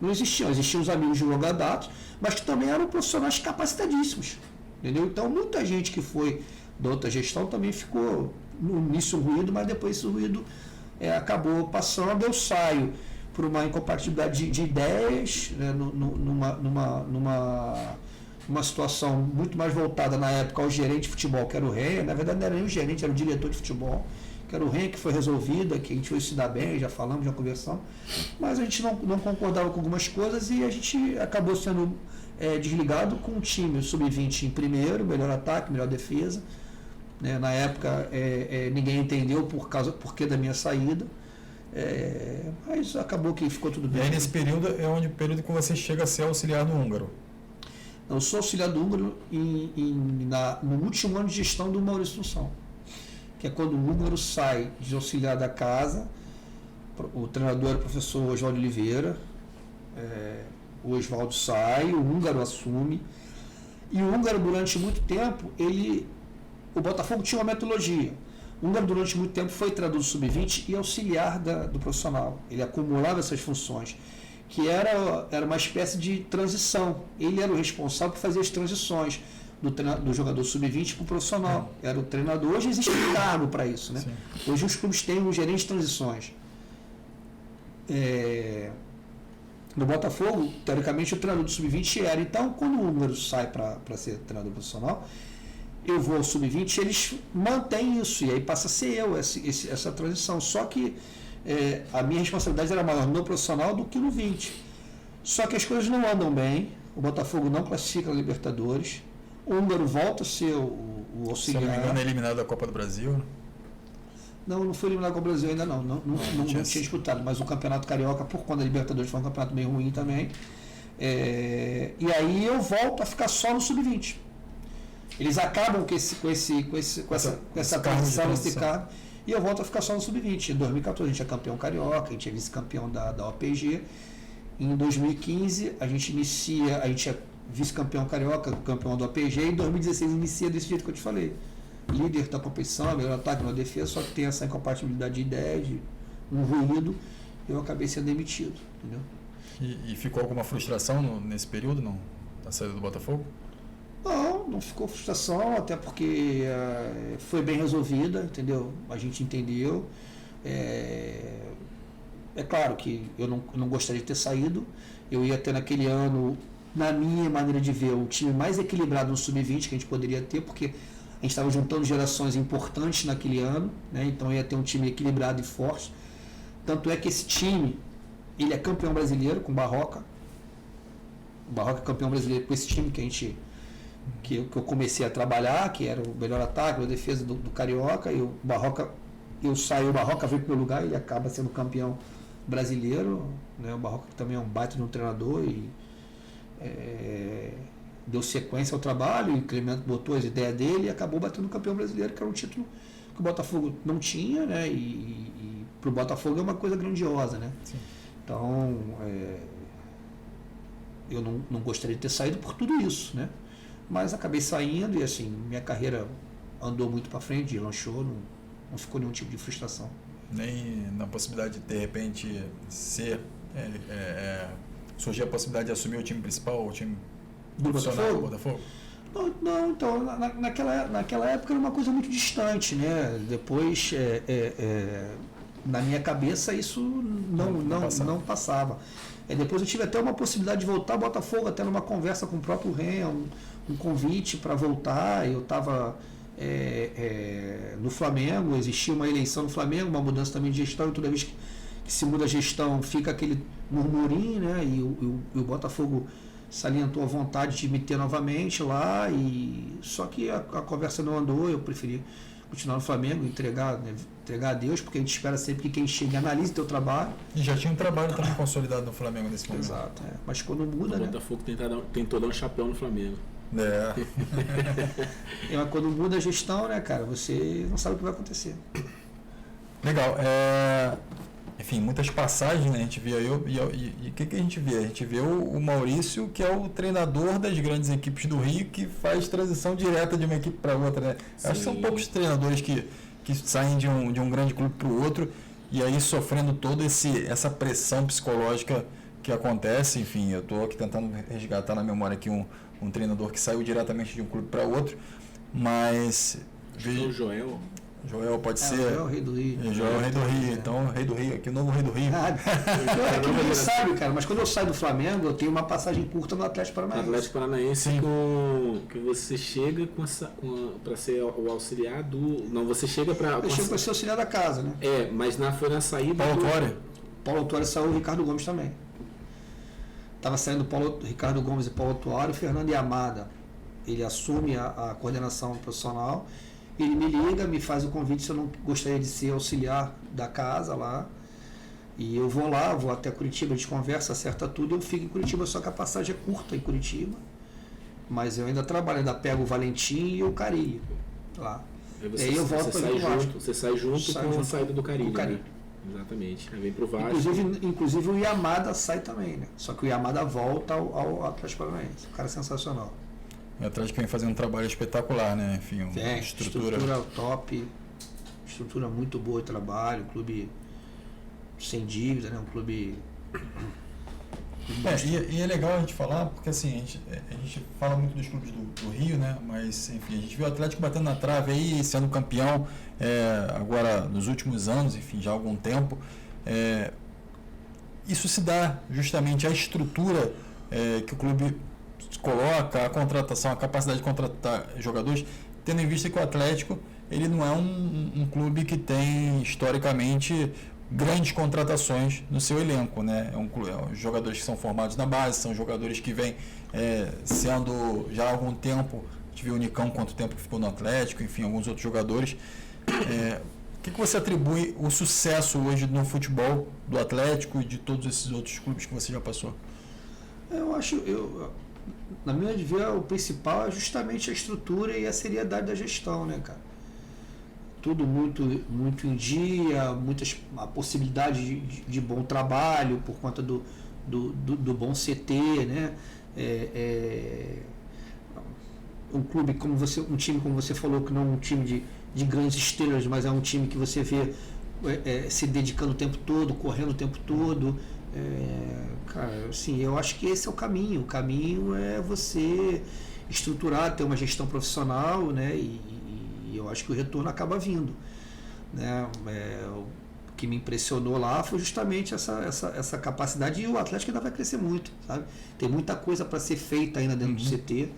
Não existiam os amigos de longa data, mas que também eram profissionais capacitadíssimos, entendeu? Então, muita gente que foi da outra gestão também ficou no início ruído, mas depois esse ruído acabou passando. Eu saio por uma incompatibilidade de ideias, né, numa situação muito mais voltada na época ao gerente de futebol, que era o Renha. Na verdade não era nem o gerente, era o diretor de futebol, que era o Renha, que foi resolvida, que a gente foi se dar bem, já falamos, já conversamos, mas a gente não concordava com algumas coisas e a gente acabou sendo desligado com o time sub-20 em primeiro, melhor ataque, melhor defesa. Né? Na época ninguém entendeu por que da minha saída, mas acabou que ficou tudo bem. E aí nesse período o período que você chega a ser auxiliar do Húngaro. Eu sou auxiliar do Húngaro no último ano de gestão do Maurício Assunção, que é quando o Húngaro sai de auxiliar da casa. O treinador é o professor Oswaldo Oliveira, o Oswaldo sai, o Húngaro assume, e o Húngaro durante muito tempo, o Botafogo tinha uma metodologia. O Húngaro durante muito tempo foi treinador do sub-20 e auxiliar do profissional, ele acumulava essas funções, que era uma espécie de transição. Ele era o responsável por fazer as transições do jogador sub-20 para o profissional. Era o treinador. Hoje existe um cargo para isso, né? Sim. Hoje os clubes têm um gerente de transições. No Botafogo, teoricamente, o treinador do sub-20 era. Então, quando o Húngaro sai para ser treinador profissional, eu vou ao sub-20, eles mantêm isso, e aí passa a ser eu essa transição. Só que a minha responsabilidade era maior no profissional do que no 20. Só que as coisas não andam bem, o Botafogo não classifica a Libertadores, o Húngaro volta a ser o auxiliar. Se não me engano, é eliminado da Copa do Brasil? Não foi eliminado da Copa do Brasil ainda não tinha disputado, mas o Campeonato Carioca, por conta da Libertadores, foi um campeonato meio ruim também. E aí eu volto a ficar só no sub-20. Eles acabam com essa transição, esse cargo, e eu volto a ficar só no sub-20. Em 2014 a gente é campeão carioca, a gente é vice-campeão da OPG. Em 2015 a gente é vice-campeão carioca, campeão da OPG, e em 2016 inicia desse jeito que eu te falei. Líder da competição, melhor ataque, melhor defesa, só que tem essa incompatibilidade de ideias, um ruído, eu acabei sendo demitido, entendeu? E ficou alguma frustração nesse período, não? Na saída do Botafogo? Não ficou frustração, até porque foi bem resolvida, entendeu? A gente entendeu. É claro que eu não gostaria de ter saído. Eu ia ter naquele ano, na minha maneira de ver, o time mais equilibrado no Sub-20 que a gente poderia ter, porque a gente estava juntando gerações importantes naquele ano, né? Então ia ter um time equilibrado e forte. Tanto é que esse time, ele é campeão brasileiro com o Barroca. O Barroca é campeão brasileiro com esse time que eu comecei a trabalhar, que era o melhor ataque, a defesa do Carioca, e o Barroca, eu saí, o Barroca veio para o meu lugar e ele acaba sendo campeão brasileiro, né? O Barroca também é um baita de um treinador e deu sequência ao trabalho, e o Clemente botou as ideias dele e acabou batendo o campeão brasileiro, que era um título que o Botafogo não tinha, né? E para o Botafogo é uma coisa grandiosa, né? Sim. Então, eu não gostaria de ter saído por tudo isso, né? Mas acabei saindo e assim, minha carreira andou muito para frente, lanchou, não ficou nenhum tipo de frustração. Nem na possibilidade de repente surgir a possibilidade de assumir o time principal, o time Do profissional do Botafogo? Botafogo? Não, então, naquela época era uma coisa muito distante, né? Depois, na minha cabeça, isso não passava. Depois eu tive até uma possibilidade de voltar ao Botafogo, até numa conversa com o próprio Ren, um convite para voltar. Eu estava no Flamengo, existia uma eleição no Flamengo, uma mudança também de gestão, e toda vez que se muda a gestão fica aquele murmurinho, né? E o Botafogo salientou a vontade de me ter novamente lá, só que a conversa não andou, eu preferi continuar no Flamengo, entregar a Deus, porque a gente espera sempre que quem chega analise o teu trabalho. E já tinha um trabalho também consolidado no Flamengo nesse momento. Exato, mas quando muda, o Botafogo tentou dar um chapéu no Flamengo. Mas quando muda a gestão, né, cara, você não sabe o que vai acontecer. Legal. Enfim, muitas passagens, né? A gente via e o que a gente vê? A gente vê o Maurício, que é o treinador das grandes equipes do Rio, que faz transição direta de uma equipe para outra, né? Acho que são poucos treinadores que saem de um grande clube para o outro e aí sofrendo toda essa pressão psicológica que acontece. Enfim, eu estou aqui tentando resgatar na memória aqui um treinador que saiu diretamente de um clube para outro, mas... O Joel pode ser. Joel é o Rei do Rio. Joel é o Rei do Rio, então Rei do Rio, aqui o novo Rei do Rio. Ninguém sabe, cara, mas quando eu saio do Flamengo, eu tenho uma passagem curta no Atlético Paranaense. Atlético Paranaense que você chega para ser o auxiliar do... Não, você chega para... Eu chego para ser auxiliar da casa, né? Mas foi na saída Paulo Autuori saiu, o Ricardo Gomes também. Estava saindo Ricardo Gomes e Paulo Autuori, Fernando Yamada. Ele assume a coordenação profissional. Ele me liga, me faz o convite se eu não gostaria de ser auxiliar da casa lá. E eu vou lá, vou até Curitiba, a gente conversa, acerta tudo, eu fico em Curitiba, só que a passagem é curta em Curitiba. Mas eu ainda trabalho, ainda pego o Valentim e o Carilho lá. Aí eu volto para o Vasco. Você sai junto com a saída do Carilho. Né? Exatamente. Aí vem pro Vasco. Inclusive o Yamada sai também, né? Só que o Yamada volta ao Atlético Paranaense. O cara é sensacional. O Atlético vem fazendo um trabalho espetacular, né? Enfim, estrutura top, estrutura muito boa de trabalho, clube sem dívida, né? Um clube... E é legal a gente falar, porque assim, a gente fala muito dos clubes do Rio, né? Mas, enfim, a gente viu o Atlético batendo na trave aí, sendo campeão agora nos últimos anos, enfim, já há algum tempo. Isso se dá justamente à estrutura que o clube coloca, a contratação, a capacidade de contratar jogadores, tendo em vista que o Atlético ele não é um clube que tem historicamente grandes contratações no seu elenco, né? Jogadores que são formados na base, são jogadores que vêm sendo já há algum tempo. A gente viu o Nicão quanto tempo que ficou no Atlético, enfim, alguns outros jogadores. O que você atribui o sucesso hoje no futebol do Atlético e de todos esses outros clubes que você já passou? Na minha ver, o principal é justamente a estrutura e a seriedade da gestão, né, cara? Tudo muito, muito em dia, a possibilidade de bom trabalho por conta do bom CT, né? Um time como você falou, que não é um time de grandes estrelas, mas é um time que você vê se dedicando o tempo todo, correndo o tempo todo. Cara, assim, eu acho que esse é o caminho. O caminho é você estruturar, ter uma gestão profissional, né? E eu acho que o retorno acaba vindo, né? O que me impressionou lá foi justamente essa capacidade, e o Atlético ainda vai crescer muito, sabe? Tem muita coisa para ser feita ainda dentro do CT.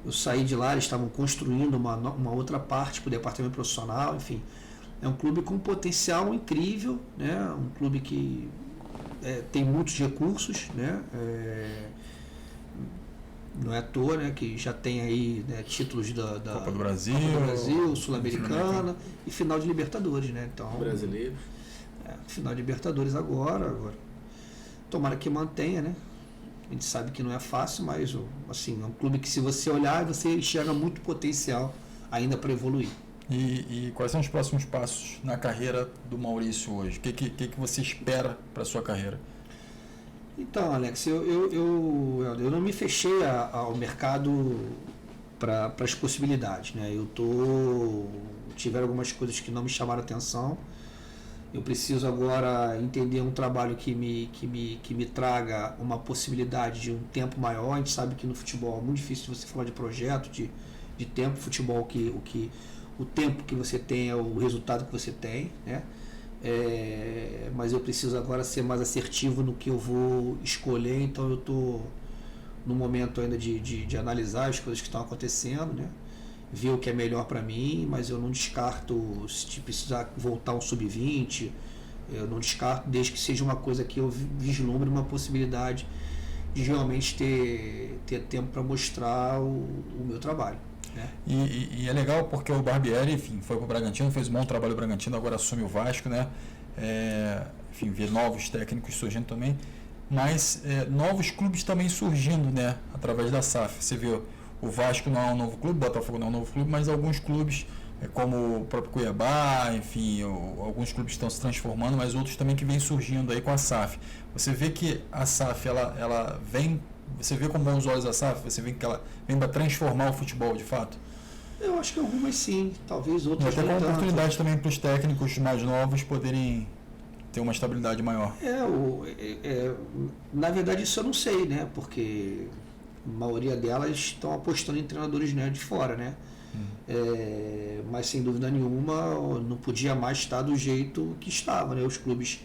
Eu saí de lá, eles estavam construindo uma outra parte para o departamento profissional, enfim. É um clube com potencial incrível, né? Um clube que tem muitos recursos, né? Não é à toa, né, que já tem aí, né, títulos da Copa do Brasil, Sul-Americana e final de Libertadores, né? Então, brasileiro. Final de Libertadores agora. Tomara que mantenha, né? A gente sabe que não é fácil, mas assim, é um clube que, se você olhar, você enxerga muito potencial ainda para evoluir. E quais são os próximos passos na carreira do Maurício hoje? O que você espera para a sua carreira? Então, Alex, eu não me fechei ao mercado para as possibilidades, né? Tiveram algumas coisas que não me chamaram a atenção. Eu preciso agora entender um trabalho que me traga uma possibilidade de um tempo maior. A gente sabe que no futebol é muito difícil você falar de projeto, de tempo. Futebol, o tempo que você tem é o resultado que você tem, né? Mas eu preciso agora ser mais assertivo no que eu vou escolher. Então eu estou no momento ainda de analisar as coisas que estão acontecendo, né? Ver o que é melhor para mim, mas eu não descarto se precisar voltar um sub-20, eu não descarto, desde que seja uma coisa que eu vislumbre uma possibilidade de realmente ter tempo para mostrar o meu trabalho, né? E é legal porque o Barbieri, enfim, foi para o Bragantino, fez um bom trabalho no Bragantino, agora assume o Vasco, né? Enfim, ver novos técnicos surgindo também, mas novos clubes também surgindo, né? Através da SAF. Você vê, o Vasco não é um novo clube, o Botafogo não é um novo clube, mas alguns clubes, como o próprio Cuiabá, enfim, alguns clubes estão se transformando, mas outros também que vêm surgindo aí com a SAF. Você vê que a SAF, ela vem, você vê com bons olhos a SAF, você vê que ela vem para transformar o futebol de fato? Eu acho que algumas sim, talvez outras não. Até com oportunidade também para os técnicos mais novos poderem ter uma estabilidade maior. Na verdade isso eu não sei, né? Porque a maioria delas estão apostando em treinadores, né, de fora, né? Mas sem dúvida nenhuma não podia mais estar do jeito que estava, né? Os clubes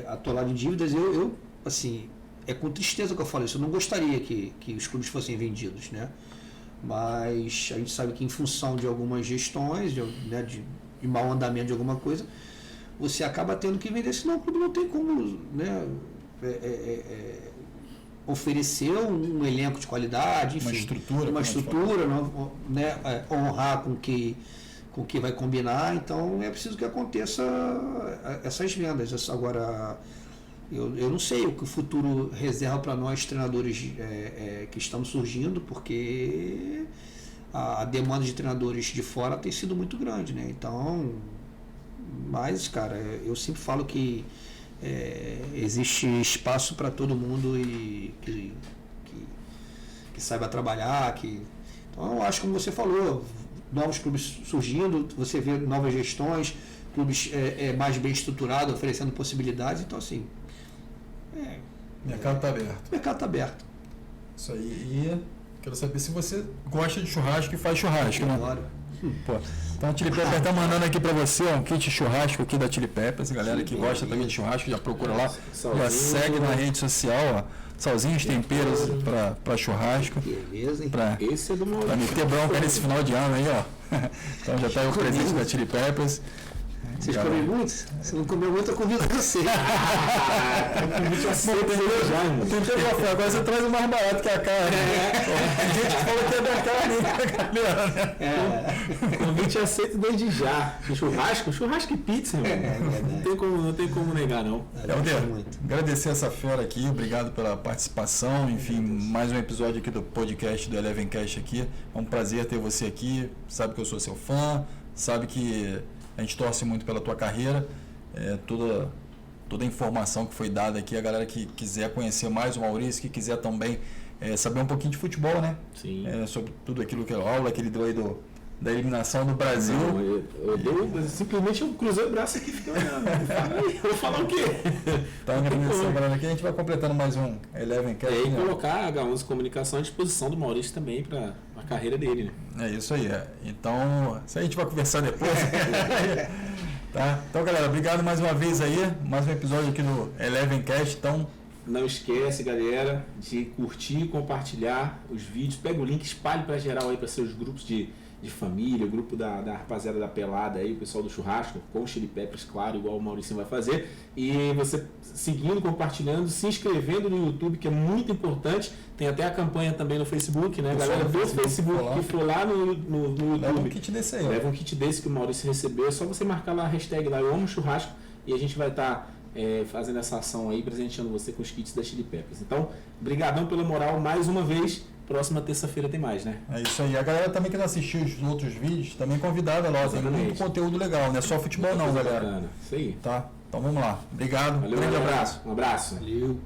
atolados em dívidas. Eu assim, é com tristeza que eu falo isso. Eu não gostaria que os clubes fossem vendidos, né? Mas a gente sabe que em função de algumas gestões, de mau andamento de alguma coisa, você acaba tendo que vender, senão o clube não tem como, né? Oferecer um elenco de qualidade, enfim, uma estrutura, né, honrar com que vai combinar. Então é preciso que aconteça essas vendas. Agora, eu não sei o que o futuro reserva para nós treinadores que estamos surgindo, porque a demanda de treinadores de fora tem sido muito grande, né? Então, mas, cara, eu sempre falo que existe espaço para todo mundo e que saiba trabalhar. Então, eu acho, como você falou, novos clubes surgindo, você vê novas gestões, clubes mais bem estruturados, oferecendo possibilidades. Então, assim, o mercado está aberto. O mercado está aberto. Isso aí. E quero saber se você gosta de churrasco e faz churrasco, né? Claro. Pô. Então a Chili Peppers está mandando aqui para você um kit churrasco aqui da Chili Peppers. Galera que gosta também de churrasco, já procura lá, já segue na rede social, ó. Salzinhos, temperos para churrasco. Beleza, hein? Esse é do Maurício. Para meter bronca nesse final de ano aí, ó. Então já está aí o presente da Chili Peppers. Vocês comem muito? Se não comer muito, eu convido você. Agora você traz o mais barato que a carne. Tem gente que falou que é da carne. O convite é aceito desde já. Churrasco e pizza, irmão. Não tem como negar, não. Agradecer essa fera aqui, obrigado pela participação. Enfim, mais um episódio aqui do podcast do Elevencast aqui. É um prazer ter você aqui. Sabe que eu sou seu fã, sabe que a gente torce muito pela tua carreira, toda a informação que foi dada aqui, a galera que quiser conhecer mais o Maurício, que quiser também saber um pouquinho de futebol, né? Sim. Sobre tudo aquilo que a aula que ele deu aí da eliminação do Brasil. Não, simplesmente eu cruzei o braço aqui e fiquei olhando. Eu vou falar o quê? Então, agradecer, galera, aqui a gente vai completando mais um Eleven Cast. E colocar a H11 Comunicação à disposição do Maurício também para a carreira dele, né? É isso aí. Então, isso aí a gente vai conversar depois. Tá? Então, galera, obrigado mais uma vez aí. Mais um episódio aqui no Eleven Cast. Então, não esquece, galera, de curtir e compartilhar os vídeos. Pega o link, espalhe para geral aí para seus grupos de família, o grupo da rapaziada da pelada aí, o pessoal do churrasco, com Chili Peppers, claro, igual o Maurício vai fazer. E você seguindo, compartilhando, se inscrevendo no YouTube, que é muito importante. Tem até a campanha também no Facebook, né? Galera do Facebook que for lá no YouTube. Leva um kit desse aí. Leva um kit desse que o Maurício recebeu. É só você marcar lá a hashtag lá, eu amo churrasco, e a gente vai estar fazendo essa ação aí, presenteando você com os kits da Chili Peppers. Então, brigadão pela moral mais uma vez. Próxima terça-feira tem mais, né? É isso aí. A galera também que não assistiu os outros vídeos, também convidada lá. Tem muito conteúdo legal, não é só futebol não, galera. Bacana. Isso aí. Tá? Então vamos lá. Obrigado. Valeu, grande abraço. Um abraço. Valeu.